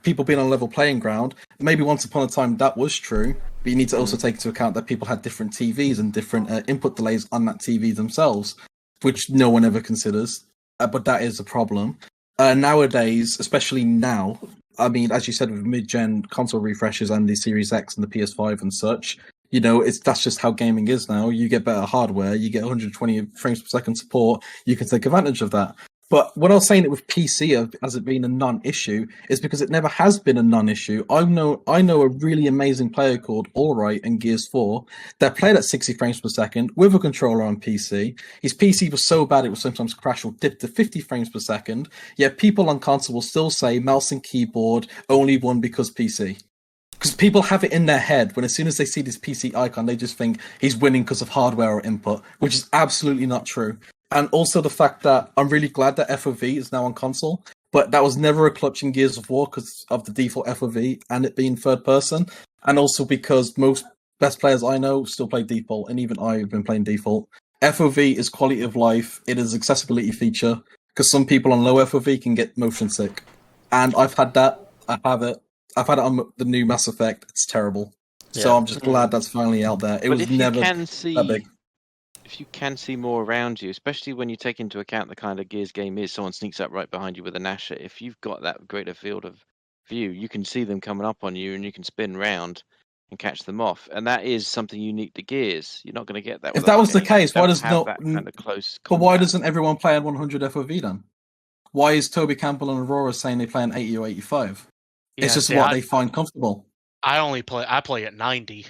people being on a level playing ground, maybe once upon a time that was true, but you need to also take into account that people had different TVs and different input delays on that TV themselves, which no one ever considers. But that is a problem. Nowadays, especially now, I mean, as you said, with mid-gen console refreshes and the Series X and the PS5 and such, that's just how gaming is now. You get better hardware, you get 120 frames per second support, you can take advantage of that. But what I was saying it with PC as it being a non-issue is because it never has been a non-issue. I know a really amazing player called Allright in Gears 4 that played at 60 frames per second with a controller on PC. His PC was so bad it would sometimes crash or dip to 50 frames per second, yet people on console will still say mouse and keyboard only won because PC. Because people have it in their head when as soon as they see this PC icon, they just think he's winning because of hardware or input, which is absolutely not true. And also the fact that I'm really glad that FOV is now on console, but that was never a clutch in Gears of War because of the default FOV and it being third person, and also because most best players I know still play default, and even I've been playing default. FOV is quality of life, it is accessibility feature, because some people on low FOV can get motion sick. And I've had that, I've had it on the new Mass Effect, it's terrible. Yeah. So I'm just glad that's finally out there. It was never that big. If you can see more around you, especially when you take into account the kind of Gears game is, someone sneaks up right behind you with a Nasher. If you've got that greater field of view, you can see them coming up on you and you can spin round and catch them off. And that is something unique to Gears. You're not going to get that. If that was the case, why does not kind of close combat? But why doesn't everyone play at 100 FOV then? Why is Toby Campbell and Aurora saying they play at 80 or 85? It's just what they find comfortable. I play at 90.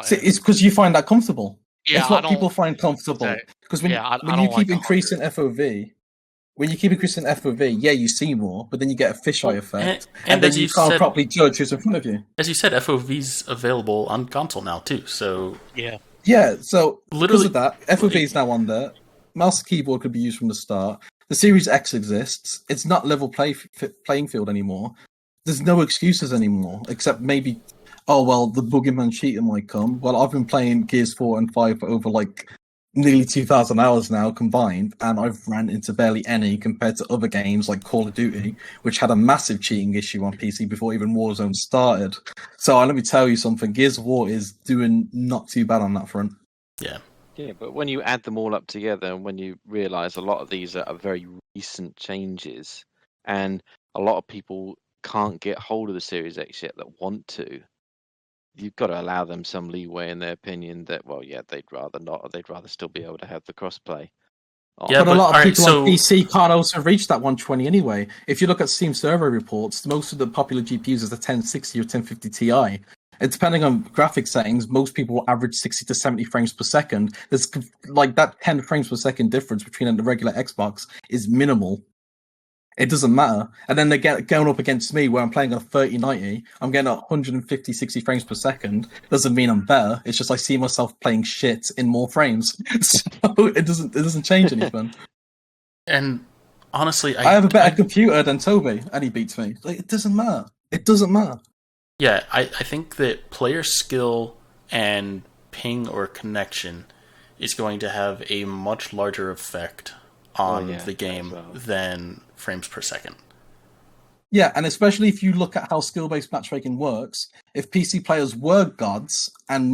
See, it's because you find that comfortable. Yeah, it's what people find comfortable. Because when you keep increasing FOV, when you keep increasing FOV, yeah, you see more, but then you get a fisheye effect, and then as you can't properly judge who's in front of you. As you said, FOV's available on console now too. So Yeah, so because literally, of that, FOV is now on there. Mouse and keyboard could be used from the start. The Series X exists. It's not level playing field anymore. There's no excuses anymore, except maybe, oh well, the boogeyman cheater might come. Well, I've been playing Gears 4 and 5 for over like nearly 2,000 hours now combined, and I've ran into barely any compared to other games like Call of Duty, which had a massive cheating issue on PC before even Warzone started. So let me tell you something, Gears of War is doing not too bad on that front. Yeah. Yeah, but when you add them all up together and when you realise a lot of these are very recent changes and a lot of people can't get hold of the Series X yet that want to, you've got to allow them some leeway in their opinion that, well, yeah, they'd rather not, or they'd rather still be able to have the crossplay. Yeah, but a lot of people so on PC can't also reach that 120 anyway. If you look at Steam server reports, most of the popular GPUs is the 1060 or 1050 Ti. And depending on graphic settings, most people will average 60 to 70 frames per second. There's like that 10 frames per second difference between a regular Xbox is minimal. It doesn't matter. And then they get going up against me where I'm playing on a 3090. I'm getting 150, 60 frames per second. Doesn't mean I'm better. It's just I see myself playing shit in more frames. So it doesn't change anything. And honestly, I have a better computer than Toby, and he beats me. Like, it doesn't matter. It doesn't matter. Yeah, I think that player skill and ping or connection is going to have a much larger effect on the game than frames per second. Yeah, and especially if you look at how skill-based matchmaking works, if PC players were gods and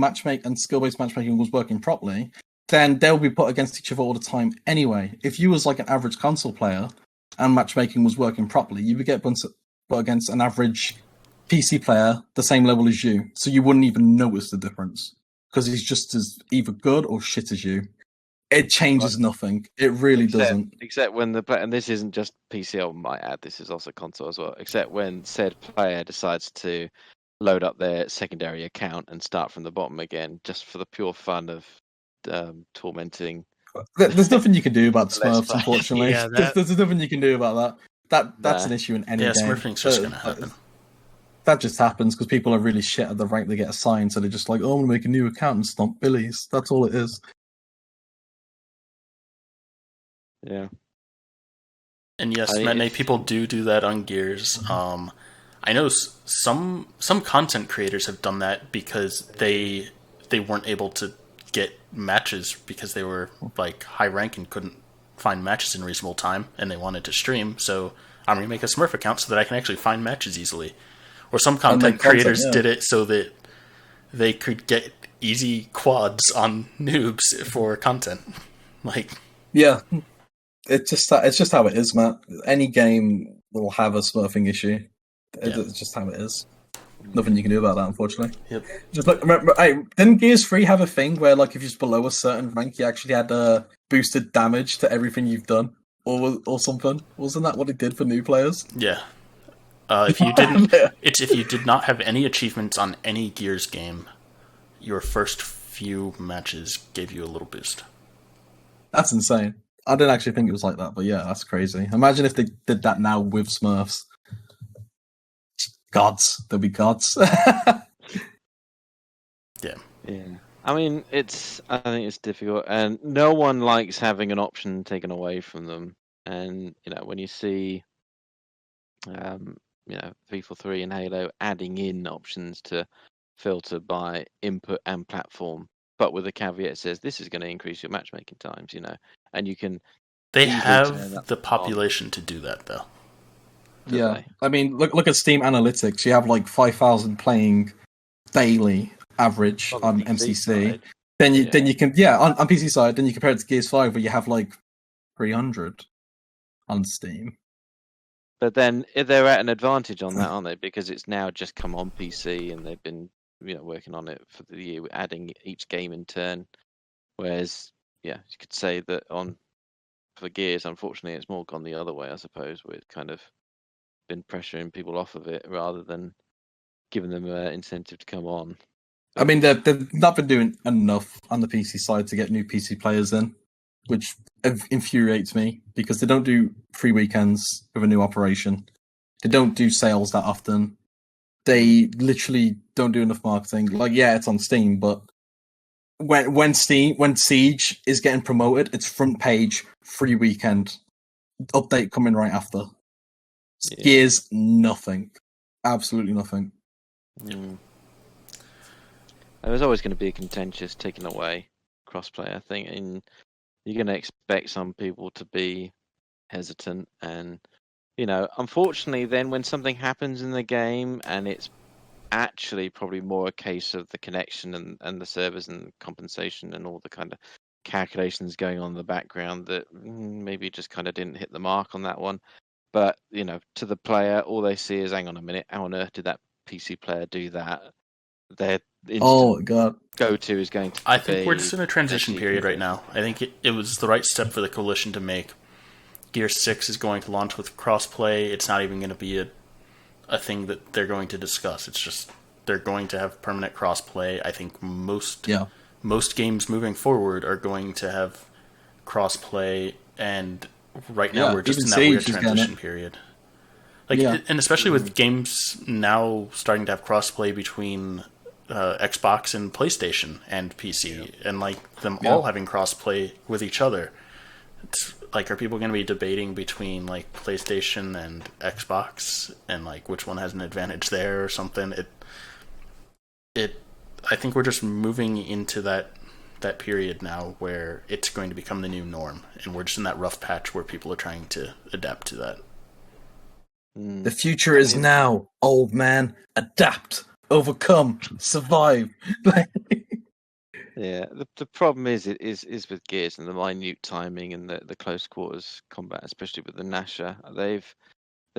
skill-based matchmaking was working properly, then they'll be put against each other all the time anyway. If you was like an average console player and matchmaking was working properly, you would get put against an average PC player the same level as you, so you wouldn't even notice the difference because he's just as either good or shit as you. It changes nothing. It really doesn't. Except when and this isn't just PC, I might add, this is also console as well, except when said player decides to load up their secondary account and start from the bottom again, just for the pure fun of tormenting. There's nothing you can do about Smurfs, unfortunately. Yeah, there's nothing you can do about that. That's an issue in any game. Smurfing's just going to happen. That just happens because people are really shit at the rank they get assigned, so they're just like, oh, I'm going to make a new account and stomp billies. That's all it is. Yeah. And yes, many people do that on Gears. I know some content creators have done that because they weren't able to get matches because they were like high rank and couldn't find matches in reasonable time, and they wanted to stream. So I'm gonna make a Smurf account so that I can actually find matches easily. Or some content creators did it so that they could get easy quads on noobs for content. Like, yeah, it's just how it is, Matt. Any game will have a smurfing issue. It's just how it is. Nothing you can do about that, unfortunately. Yep. Just look. Remember, didn't Gears 3 have a thing where, like, if you're below a certain rank, you actually had boosted damage to everything you've done, or something? Wasn't that what it did for new players? Yeah. If you did not have any achievements on any Gears game, your first few matches gave you a little boost. That's insane. I didn't actually think it was like that, but yeah, that's crazy. Imagine if they did that now with Smurfs. Gods. They'll be gods. Yeah. I mean, I think it's difficult, and no one likes having an option taken away from them. And, when you see, FIFA 3 and Halo adding in options to filter by input and platform, but with a caveat that says this is going to increase your matchmaking times, and you can. They have the population to do that, though. Yeah, I mean, look at Steam Analytics. You have like 5,000 playing daily average on MCC. Side. Then you can on PC side. Then you compare it to Gears 5, where you have like 300 on Steam. But then they're at an advantage on that, aren't they? Because it's now just come on PC, and they've been working on it for the year, adding each game in turn. Whereas, you could say that for Gears, unfortunately, it's more gone the other way, I suppose, where it's kind of been pressuring people off of it rather than giving them an incentive to come on. I mean, they've not been doing enough on the PC side to get new PC players in, which infuriates me because they don't do free weekends with a new operation. They don't do sales that often. They literally don't do enough marketing. Like, yeah, it's on Steam, but when Siege is getting promoted, it's front page free weekend update coming right after. Yeah. Gears, nothing, absolutely nothing. There's always going to be a contentious taking away crossplay, I think, and you're going to expect some people to be hesitant. And unfortunately, then when something happens in the game and it's actually probably more a case of the connection and the servers and compensation and all the kind of calculations going on in the background that maybe just kind of didn't hit the mark on that one. But to the player, all they see is, hang on a minute, how on earth did that PC player do that? Their instant God, go-to is going to I think be we're just in a transition period right now. I think it was the right step for the coalition to make. Gear 6 is going to launch with crossplay. It's not even going to be a thing that they're going to discuss. It's just they're going to have permanent crossplay. I think most games moving forward are going to have crossplay, and right now we're just in that weird transition period. And especially with games now starting to have crossplay between Xbox and PlayStation and PC, and them all having crossplay with each other. It's are people going to be debating between PlayStation and Xbox and which one has an advantage there or something? I think we're just moving into that period now where it's going to become the new norm, and we're just in that rough patch where people are trying to adapt to that. The future is now, old man. Adapt, overcome, survive. Yeah, the problem is with Gears and the minute timing and the close quarters combat, especially with the Nasher. They've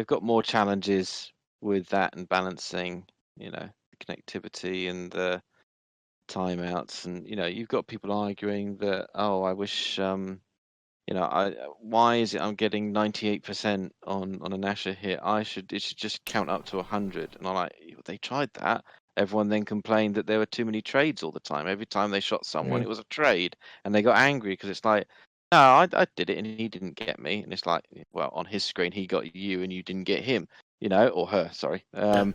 got more challenges with that and balancing, the connectivity and the timeouts, and you've got people arguing that, oh, I wish why is it I'm getting 98% on a Nasher hit? It should just count up to 100. And I'm like, they tried that. Everyone then complained that there were too many trades all the time. Every time they shot someone, it was a trade, and they got angry because it's like, no, I did it and he didn't get me. And it's like, well, on his screen he got you and you didn't get him, or her. Sorry, or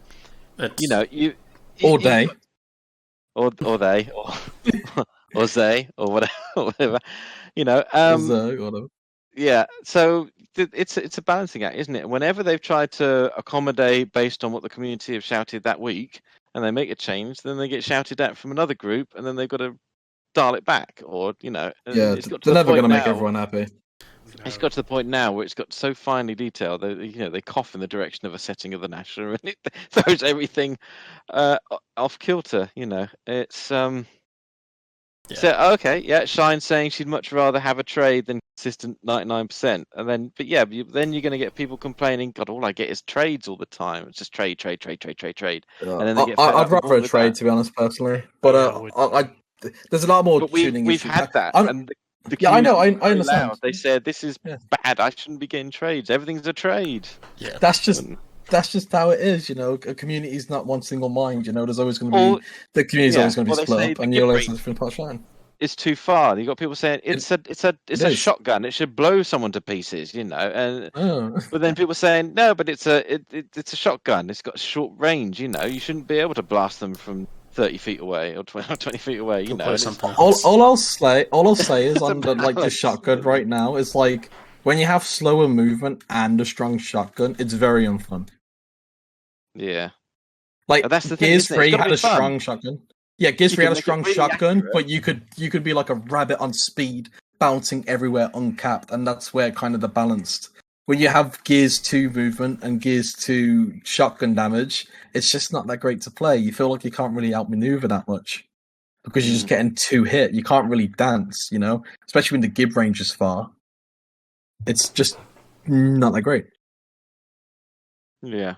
they, or they, or they, or whatever, whatever. Yeah, so it's a balancing act, isn't it? Whenever they've tried to accommodate based on what the community have shouted that week, and they make a change, then they get shouted at from another group, and then they've got to dial it back, or they're never going to make everyone happy. It's got to the point now where it's got so finely detailed that they cough in the direction of a setting of the Nasher, and it throws everything off kilter. It's So okay, Shine's saying she'd much rather have a trade than consistent 99%, and then then you're going to get people complaining, God, all I get is trades all the time. It's just trade, and then they get. I'd rather a trade, to be honest, personally. But there's a lot more tuning. We've had that, and I know. I understand. Loud. They said this is bad. I shouldn't be getting trades. Everything's a trade. Yeah, that's just how it is. A community is not one single mind. There's always going to be the community's always going to be split up, and you'll always have different parts shine. It's too far. You got people saying it's a shotgun. It should blow someone to pieces, And but then people saying no, but it's a shotgun. It's got short range. You shouldn't be able to blast them from 30 feet away or 20 feet away. All I'll say is on the shotgun right now is when you have slower movement and a strong shotgun, it's very unfun. Yeah, that's the thing. Gears 3 had a strong shotgun. Yeah, Gears 3 had a strong shotgun, but you could be like a rabbit on speed, bouncing everywhere uncapped, and that's where kind of the balanced. When you have Gears 2 movement and Gears 2 shotgun damage, it's just not that great to play. You feel like you can't really outmaneuver that much because you're just getting 2 hit. You can't really dance, especially when the gib range is far. It's just not that great. Yeah.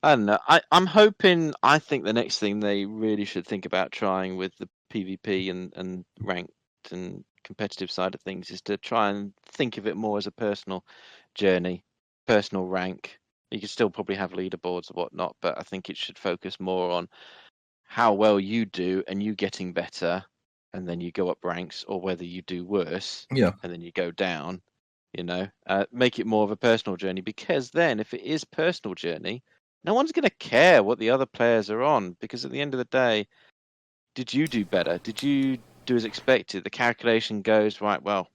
I don't know. I'm hoping. I think the next thing they really should think about trying with the PvP and ranked and competitive side of things is to try and think of it more as a personal journey, personal rank. You can still probably have leaderboards or whatnot, but I think it should focus more on how well you do and you getting better, and then you go up ranks, or whether you do worse Yeah. and then you go down. Make it more of a personal journey, because then if it is personal journey, no one's going to care what the other players are on, because at the end of the day, did you do better? Did you do as expected? The calculation goes, right, well,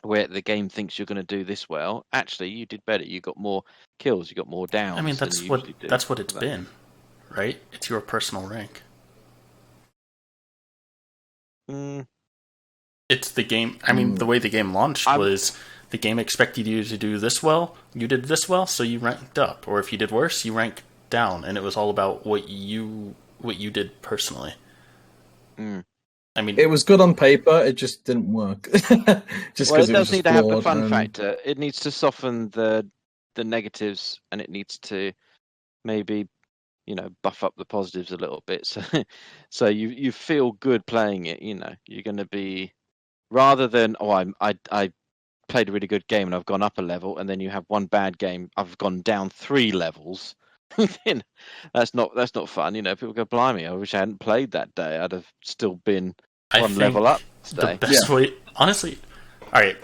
where the game thinks you're going to do this well, actually you did better. You got more kills, you got more downs. I mean, than you usually do. that's what it's been, right? It's your personal rank. It's the game. I mean, the way the game launched was the game expected you to do this well. You did this well, so you ranked up. Or if you did worse, you ranked down. And it was all about what you did personally. I mean, it was good on paper. It just didn't work. Just well, because it does need to have the fun and... factor. It needs to soften the negatives, and it needs to maybe buff up the positives a little bit. So you feel good playing it. You're going to be, rather than I played a really good game and I've gone up a level, and then you have one bad game, I've gone down 3 levels. Then that's not fun. People go, blimey, I wish I hadn't played that day. I'd have still been one level up today. The best way, honestly. All right,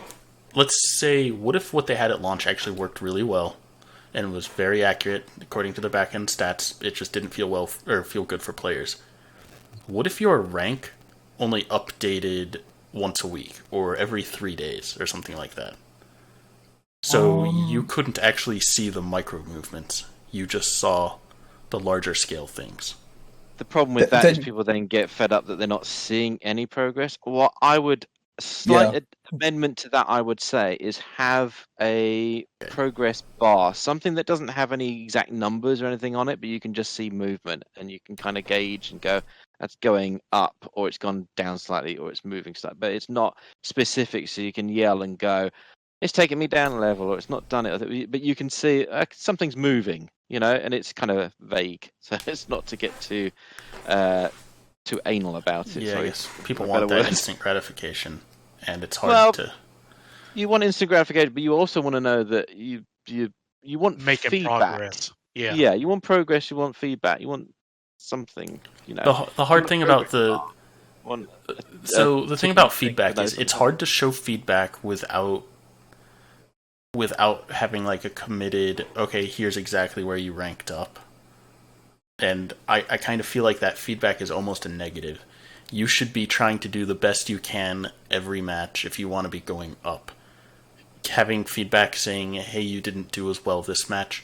let's say, what if what they had at launch actually worked really well and was very accurate according to the back-end stats? It just didn't feel good for players. What if your rank only updated once a week or every 3 days or something like that? So you couldn't actually see the micro movements. You just saw the larger scale things. The problem with that is people then get fed up that they're not seeing any progress. What I would, slight amendment to that, I would say, is have a progress bar, something that doesn't have any exact numbers or anything on it, but you can just see movement, and you can kind of gauge and go, that's going up, or it's gone down slightly, or it's moving slightly, but it's not specific, so you can yell and go, it's taking me down a level, or it's not done it, but you can see something's moving, and it's kind of vague, so it's not to get too anal about it. Yeah, Sorry, I guess people want that instant gratification, and it's hard to. You want instant gratification, but you also want to know that you want making feedback. Progress. Yeah, you want progress. You want feedback. You want something. The hard thing about the thing about feedback is it's hard to show feedback without having like a committed, okay, here's exactly where you ranked up. And I kind of feel like that feedback is almost a negative. You should be trying to do the best you can every match if you want to be going up. Having feedback saying, hey, you didn't do as well this match.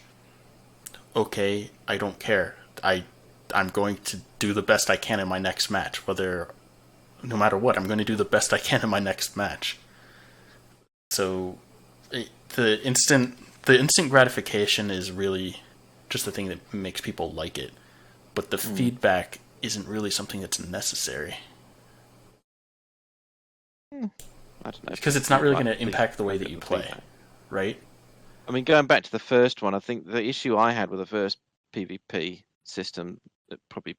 Okay, I don't care. I'm going to do the best I can in my next match. No matter what, I'm going to do the best I can in my next match. So the instant gratification is really just the thing that makes people like it, but the feedback isn't really something that's necessary. I don't know, because it's not really going to impact the way that you play, right? I mean, going back to the first one, I think the issue I had with the first PvP system that probably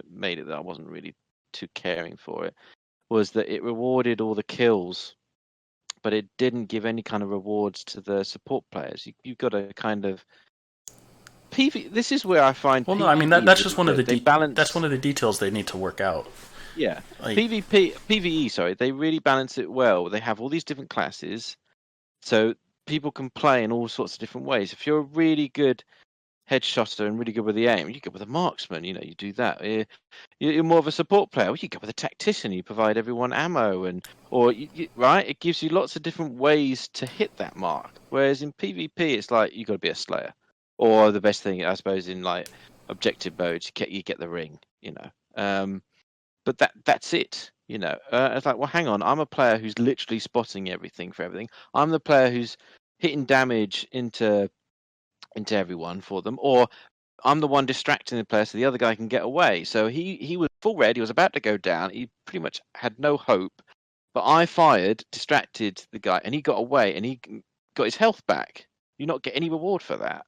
made it that I wasn't really too caring for it was that it rewarded all the kills, but it didn't give any kind of rewards to the support players. You've got to kind of This is where I find. Well, no, I mean that's just one of the that's one of the details they need to work out. Yeah, PvE. Sorry, they really balance it well. They have all these different classes, so people can play in all sorts of different ways. If you're a really good headshotter and really good with the aim, you go with a marksman. You do that. You're more of a support player. Well, you go with a tactician. You provide everyone ammo, right. It gives you lots of different ways to hit that mark. Whereas in PvP, it's like you got to be a slayer, or the best thing I suppose in like objective modes, you get the ring. But that's it. It's like, well, hang on. I'm a player who's literally spotting everything for everything. I'm the player who's hitting damage into everyone for them, or I'm the one distracting the player so the other guy can get away. So he was full red, he was about to go down, he pretty much had no hope, but I fired, distracted the guy, and he got away, and he got his health back. You not get any reward for that.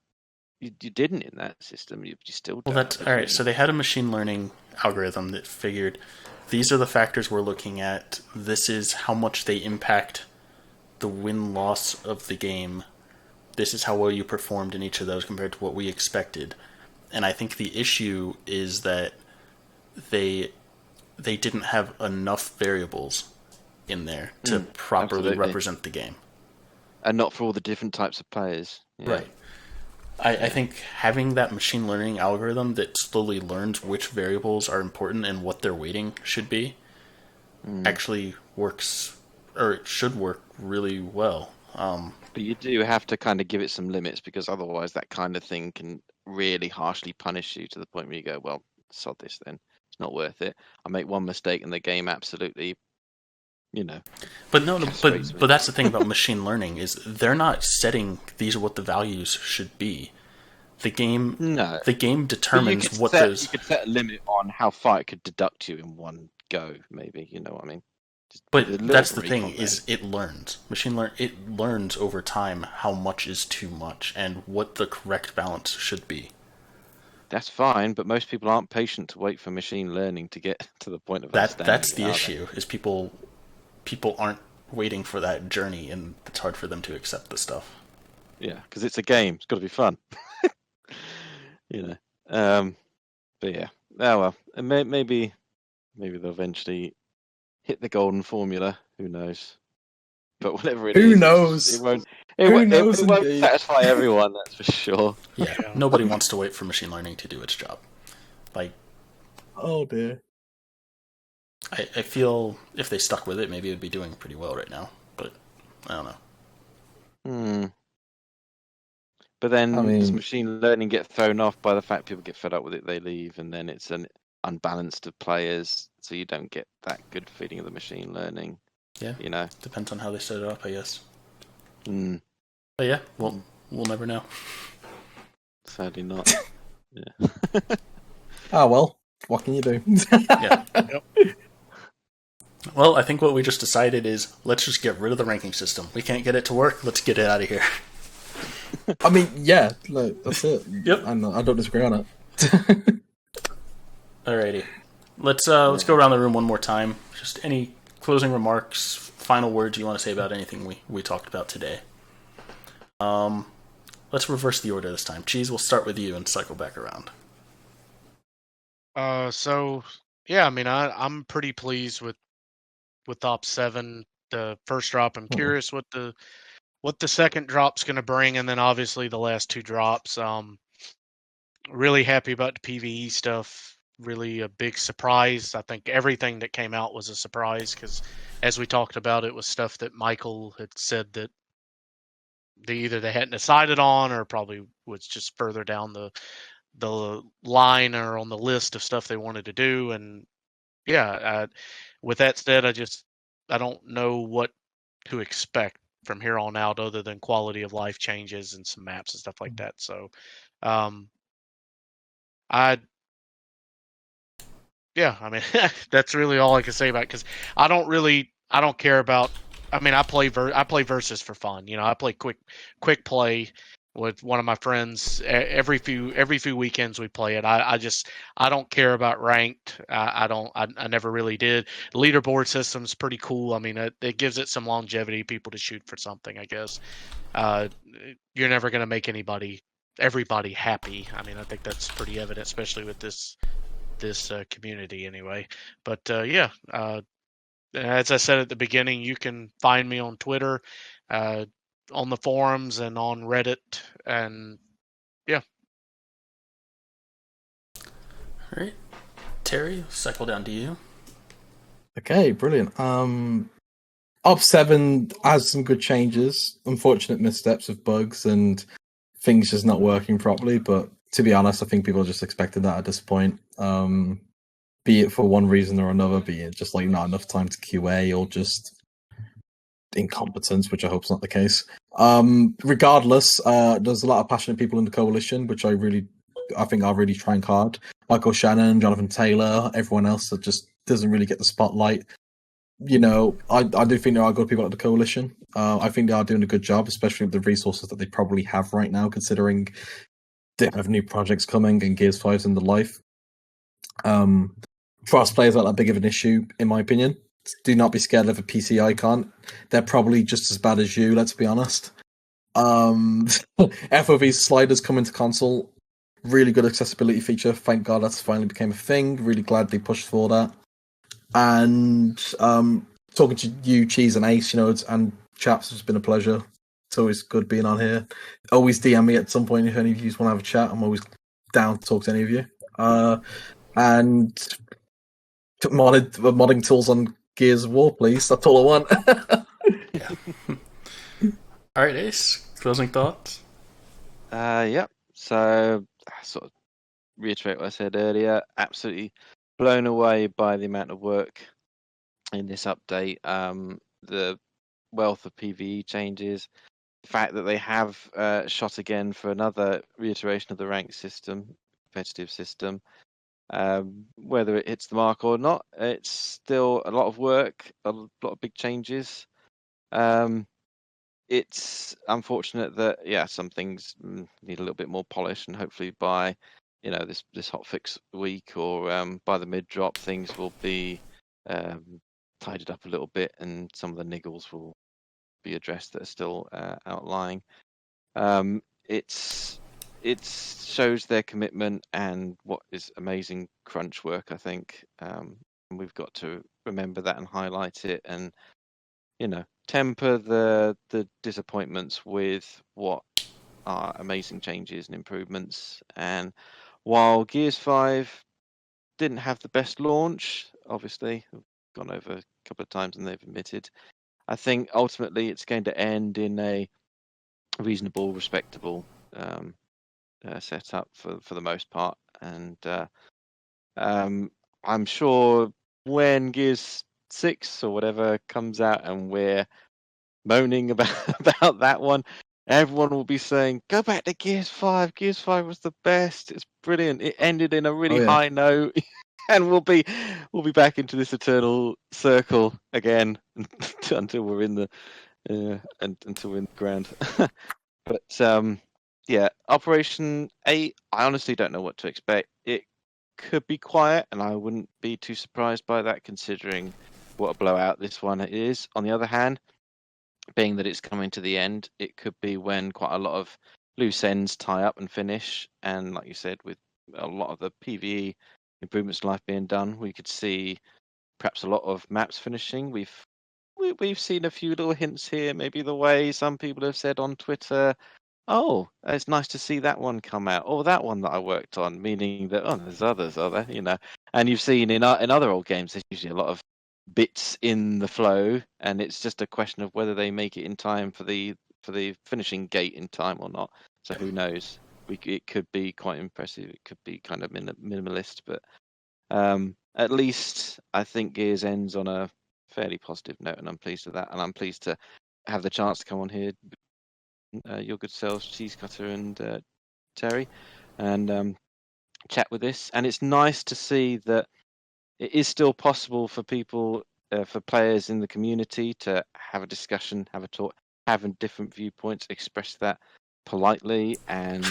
You didn't in that system. You still don't. Well, that's all right. So they had a machine learning algorithm that figured these are the factors we're looking at. This is how much they impact the win-loss of the game. This is how well you performed in each of those compared to what we expected. And I think the issue is that they they didn't have enough variables in there to properly absolutely. represent the game. And not for all the different types of players. Yeah. Right. I think having that machine learning algorithm that slowly learns which variables are important and what their weighting should be actually works, or it should work really well. But you do have to kind of give it some limits, because otherwise that kind of thing can really harshly punish you to the point where you go, well, sod this then. It's not worth it. I make one mistake and the game absolutely, But no, castrates me. but that's the thing about machine learning is they're not setting these are what the values should be. The game determines what those. You could set a limit on how far it could deduct you in one go, maybe. You know what I mean? But that's the thing is it learns. It learns over time how much is too much and what the correct balance should be. That's fine, but most people aren't patient to wait for machine learning to get to the point of understanding. That's the issue. Is people aren't waiting for that journey, and it's hard for them to accept the stuff. Yeah, because it's a game. It's got to be fun. But yeah. Oh well, and maybe they'll eventually hit the golden formula. Who knows? But whatever it is, Who knows? It won't Indeed. satisfy everyone. That's for sure. Yeah, nobody wants to wait for machine learning to do its job. Like, oh dear. I feel if they stuck with it, maybe it would be doing pretty well right now. But I don't know. But then does machine learning get thrown off by the fact people get fed up with it, they leave, and then it's an unbalanced of players, so you don't get that good feeling of the machine learning. Yeah, depends on how they set it up, I guess. But yeah, we'll never know. Sadly not. Yeah. Ah well, what can you do? Yeah. Yep. Well, I think what we just decided is let's just get rid of the ranking system. We can't get it to work. Let's get it out of here. I mean, yeah, that's it. Yep. I don't disagree on it. Alrighty. Let's go around the room one more time. Just any closing remarks, final words you want to say about anything we talked about today. Let's reverse the order this time. Cheese, we'll start with you and cycle back around. So yeah, I mean, I'm pretty pleased with Op 7, the first drop. I'm curious what the second drop's going to bring, and then obviously the last two drops. Really happy about the PvE stuff. Really a big surprise. I think everything that came out was a surprise because, as we talked about, it was stuff that Michael had said that they hadn't decided on, or probably was just further down the line or on the list of stuff they wanted to do. And yeah, with that said, I don't know what to expect from here on out other than quality of life changes and some maps and stuff like that. So I mean, that's really all I can say about it, because I don't care about. I mean, I play versus for fun. I play quick play with one of my friends every few weekends. We play it. I don't care about ranked. I never really did. The leaderboard system's pretty cool. I mean, it gives it some longevity, people to shoot for something, I guess. You're never going to make everybody happy. I mean, I think that's pretty evident, especially with this community anyway. But as I said at the beginning, you can find me on Twitter, on the forums, and on Reddit, and yeah. All right, Terry, cycle down to you. Okay, brilliant. Op 7 has some good changes. Unfortunate missteps of bugs and things just not working properly, but to be honest, I think people just expected that at this point. Be it for one reason or another, be it just like not enough time to QA or just incompetence, which I hope is not the case. Regardless, there's a lot of passionate people in the coalition, which I think are really trying hard. Michael Shannon, Jonathan Taylor, everyone else that just doesn't really get the spotlight. I do think there are good people at the coalition. I think they are doing a good job, especially with the resources that they probably have right now, considering they have new projects coming and Gears 5's in the life. Crossplay is not that big of an issue, in my opinion. Do not be scared of a PC icon. They're probably just as bad as you, let's be honest. FOV sliders coming to console. Really good accessibility feature. Thank God that's finally became a thing. Really glad they pushed for that. and talking to you, Cheese and Ace, and Chaps has been a pleasure. It's always good being on here. Always DM me at some point if any of you want to have a chat. I'm always down to talk to any of you. And modding tools on Gears of War, please. That's all I want. Yeah. All right, Ace. Closing thoughts. Yep. So, sort of reiterate what I said earlier. Absolutely blown away by the amount of work in this update. The wealth of PvE changes. The fact that they have shot again for another reiteration of the rank system, competitive system. Whether it hits the mark or not, it's still a lot of work, a lot of big changes. It's unfortunate that some things need a little bit more polish, and hopefully by this hotfix week or by the mid drop, things will be tidied up a little bit, and some of the niggles will be addressed that are still outlying. It shows their commitment and what is amazing crunch work, I think. And we've got to remember that and highlight it, and temper the disappointments with what are amazing changes and improvements. And while Gears 5 didn't have the best launch, obviously, I've gone over a couple of times and they've admitted, I think ultimately it's going to end in a reasonable, respectable setup for the most part. And I'm sure when Gears 6 or whatever comes out and we're moaning about that one, everyone will be saying, go back to Gears 5. Gears 5 was the best. It's brilliant. It ended in a really high note. And we'll be back into this eternal circle again until we're in the until we're in the ground. But Operation 8, I honestly don't know what to expect. It could be quiet, and I wouldn't be too surprised by that, considering what a blowout this one is. On the other hand, being that it's coming to the end, it could be when quite a lot of loose ends tie up and finish. And like you said, with a lot of the PvE improvements to life being done, we could see perhaps a lot of maps finishing. We've seen a few little hints here, maybe the way some people have said on Twitter, oh, it's nice to see that one come out, or that one that I worked on, meaning that, there's others, are there? And you've seen in other old games, there's usually a lot of bits in the flow, and it's just a question of whether they make it in time for the finishing gate in time or not. So who knows? It could be quite impressive. It could be kind of minimalist, but at least I think Gears ends on a fairly positive note, and I'm pleased with that. And I'm pleased to have the chance to come on here, your good selves, Cheese Cutta and Terry, and chat with this. And it's nice to see that it is still possible for people, for players in the community, to have a discussion, have a talk, have different viewpoints, express that politely, and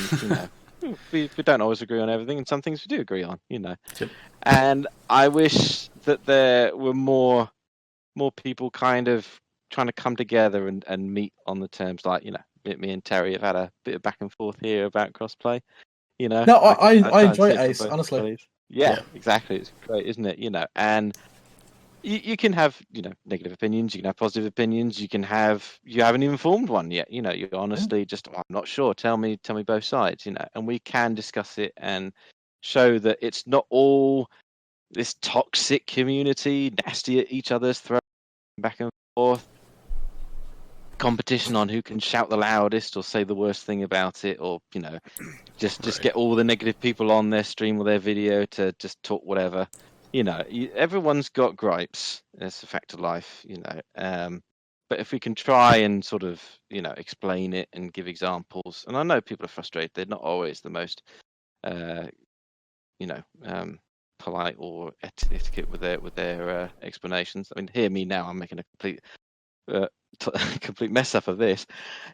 we don't always agree on everything, and some things we do agree on, Yep. And I wish that there were more people kind of trying to come together and meet on the terms, like me and Terry have had a bit of back and forth here about crossplay. No, I enjoy Ace, honestly. Plays. Yeah, exactly. It's great, isn't it? And you can have negative opinions, you can have positive opinions, you haven't even formed one yet. You're honestly just, I'm not sure. Tell me both sides. And we can discuss it and show that it's not all this toxic community, nasty at each other's throat, back and forth, competition on who can shout the loudest or say the worst thing about it, or just get all the negative people on their stream or their video to just talk whatever. Everyone's got gripes. It's a fact of life. But if we can try and sort of explain it and give examples, and I know people are frustrated, they're not always the most polite or etiquette with their explanations. I mean, hear me now, I'm making a complete mess up of this,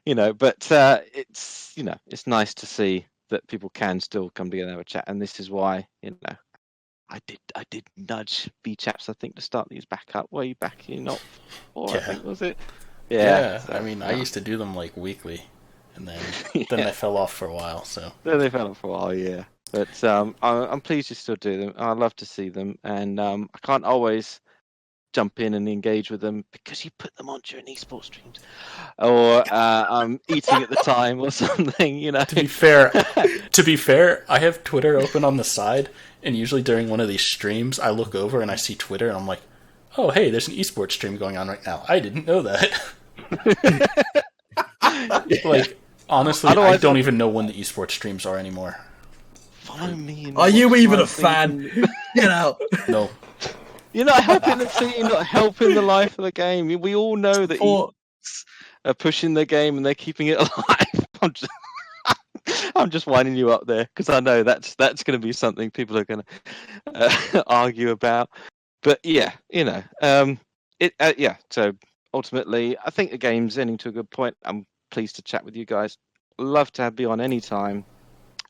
but it's nice to see that people can still come together and have a chat, and this is why I did nudge BChaps, I think, to start these back up way back in I think, was it? Yeah. So, I mean, I used to do them like weekly, and then they fell off for a while. So then they fell off for a while, yeah. But I'm pleased you still do them. I love to see them, and I can't always jump in and engage with them because you put them on during esports streams, or I'm eating at the time or something. To be fair, I have Twitter open on the side, and usually during one of these streams, I look over and I see Twitter, and I'm like, "Oh, hey, there's an esports stream going on right now. I didn't know that." Like, honestly, I don't even know when the esports streams are anymore. Follow me. Are you even a fan? Get out. No. You're not helping the team, you're not helping the life of the game. We all know that esports are pushing the game and they're keeping it alive. I'm just winding you up there because I know that's going to be something people are going to argue about. But yeah, So ultimately, I think the game's ending to a good point. I'm pleased to chat with you guys. Love to be on any time.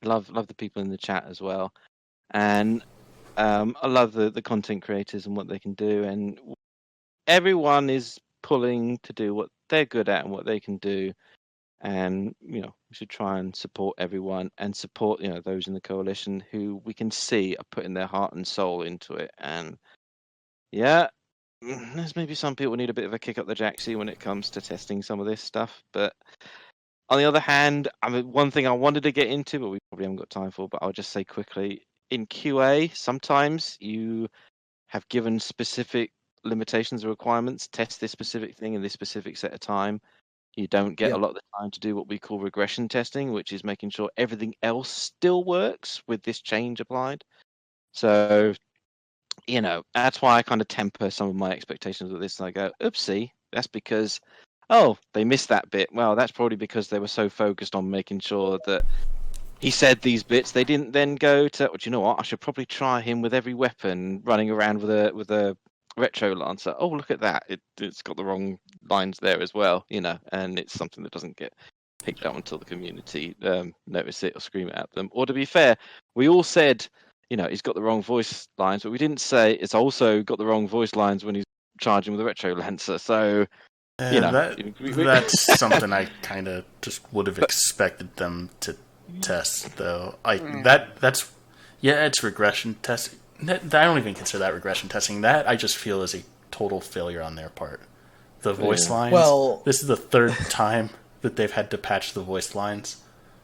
Love the people in the chat as well, and I love the content creators and what they can do. And everyone is pulling to do what they're good at and what they can do. And we should try and support everyone and support those in the coalition who we can see are putting their heart and soul into it. And yeah, there's maybe some people need a bit of a kick up the jacksie when it comes to testing some of this stuff. But on the other hand, one thing I wanted to get into, but we probably haven't got time for, but I'll just say quickly, in QA, sometimes you have given specific limitations or requirements, test this specific thing in this specific set of time. You don't get a lot of the time to do what we call regression testing, which is making sure everything else still works with this change applied. So, that's why I kind of temper some of my expectations with this. And I go, oopsie, that's because, they missed that bit. Well, that's probably because they were so focused on making sure that he said these bits. They didn't then go to, do you know what? I should probably try him with every weapon running around with a retro lancer. Oh, look at that! It's got the wrong lines there as well, and it's something that doesn't get picked up until the community notice it or scream it at them. Or to be fair, we all said, he's got the wrong voice lines, but we didn't say it's also got the wrong voice lines when he's charging with a retro lancer. So. That's something I kind of just would have expected them to test, though. It's regression testing. I don't even consider that regression testing. That I just feel is a total failure on their part. The voice lines. Well, this is the third time that they've had to patch the voice lines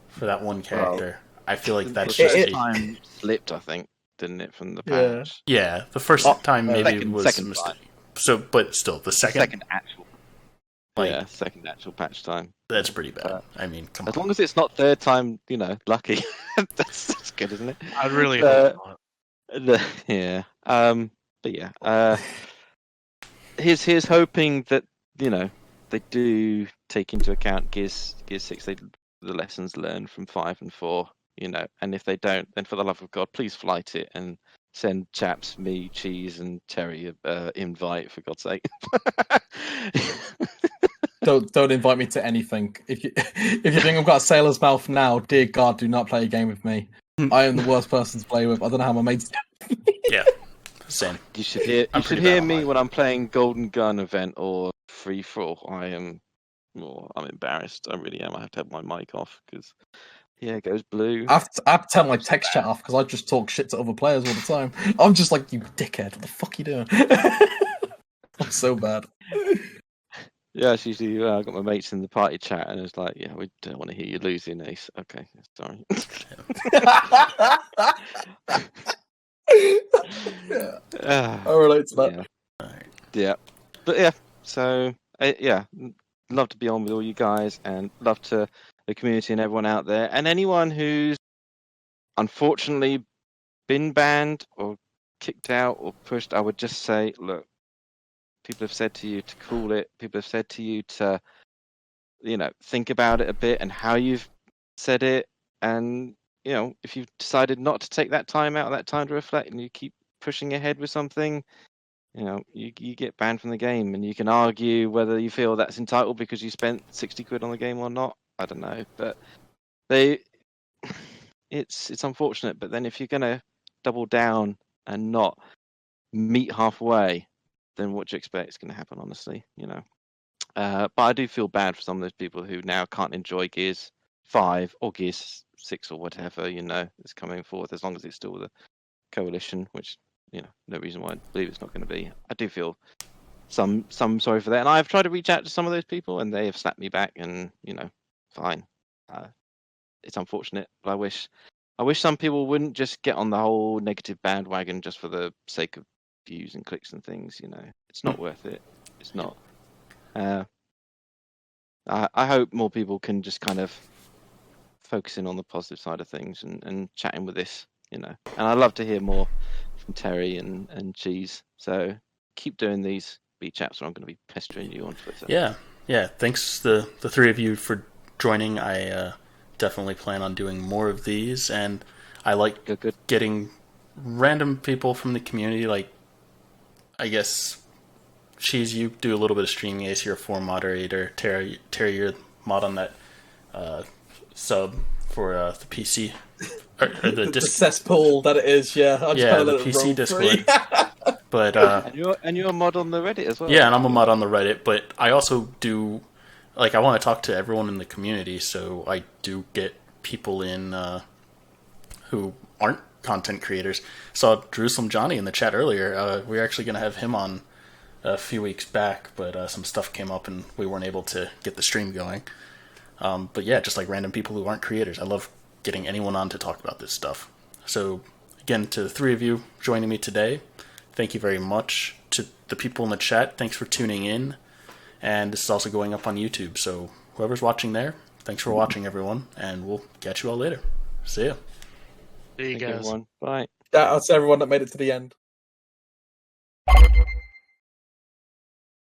for that one character. I feel like that's just time slipped. I think, didn't it, from the patch? Yeah, the first time maybe was a mistake. So, but still, the second actual. Second actual patch time. That's pretty bad. I mean, come on. As long as it's not third time, lucky. that's good, isn't it? I really hope not. But yeah. Here's hoping that they do take into account Gears 6, the lessons learned from 5 and 4. And if they don't, then for the love of God, please flight it and send Chaps, me, Cheese, and Terry invite, for God's sake. Don't invite me to anything. If you think I've got a sailor's mouth now, dear God, do not play a game with me. I am the worst person to play with. I don't know how my mates. Yeah, same. You should hear me when I'm playing Golden Gun event or Free For All. I'm embarrassed. I really am. I have to have my mic off because it goes blue. I have to turn my text chat off because I just talk shit to other players all the time. I'm just like, you dickhead. What the fuck are you doing? I'm so bad. Yeah, it's usually I got my mates in the party chat, and it's like, we don't want to hear you losing, Ace. Okay, sorry. I relate to that. Yeah, but so love to be on with all you guys, and love to the community and everyone out there, and anyone who's unfortunately been banned or kicked out or pushed. I would just say, look. People have said to you to cool it. People have said to you to, think about it a bit and how you've said it. And, if you've decided not to take that time out, that time to reflect, and you keep pushing ahead with something, you get banned from the game. And you can argue whether you feel that's entitled because you spent 60 quid on the game or not. I don't know. But it's unfortunate. But then if you're going to double down and not meet halfway, then what do you expect is going to happen, honestly, But I do feel bad for some of those people who now can't enjoy Gears 5 or Gears 6 or whatever, is coming forth, as long as it's still with a coalition, which no reason why I believe it's not going to be. I do feel some sorry for that, and I've tried to reach out to some of those people, and they have slapped me back, and fine. It's unfortunate, but I wish some people wouldn't just get on the whole negative bandwagon just for the sake of views and clicks and things. It's not worth it. It's not. I hope more people can just kind of focus in on the positive side of things and chatting with this, And I'd love to hear more from Terry and Cheese. So keep doing these BChaps, or I'm going to be pestering you on Twitter. Yeah. Thanks the three of you for joining. I definitely plan on doing more of these, and I like getting random people from the community. Like, I guess Cheese, you do a little bit of streaming. Ace, you're a forum moderator. Terry, you're mod on that sub for the PC or the the cesspool that it is. Yeah, the PC Discord. But and you're a mod on the Reddit as well. Yeah, and I'm a mod on the Reddit. But I also do, like, I want to talk to everyone in the community, so I do get people in who aren't content creators. Saw Jerusalem Johnny in the chat earlier. We were actually going to have him on a few weeks back, but some stuff came up and we weren't able to get the stream going. But yeah, just like random people who aren't creators. I love getting anyone on to talk about this stuff. So again, to the three of you joining me today, thank you very much. To the people in the chat, thanks for tuning in. And this is also going up on YouTube, so whoever's watching there, thanks for watching, everyone, and we'll catch you all later. See ya. See you guys. Everyone. Bye. Shout out to everyone that made it to the end.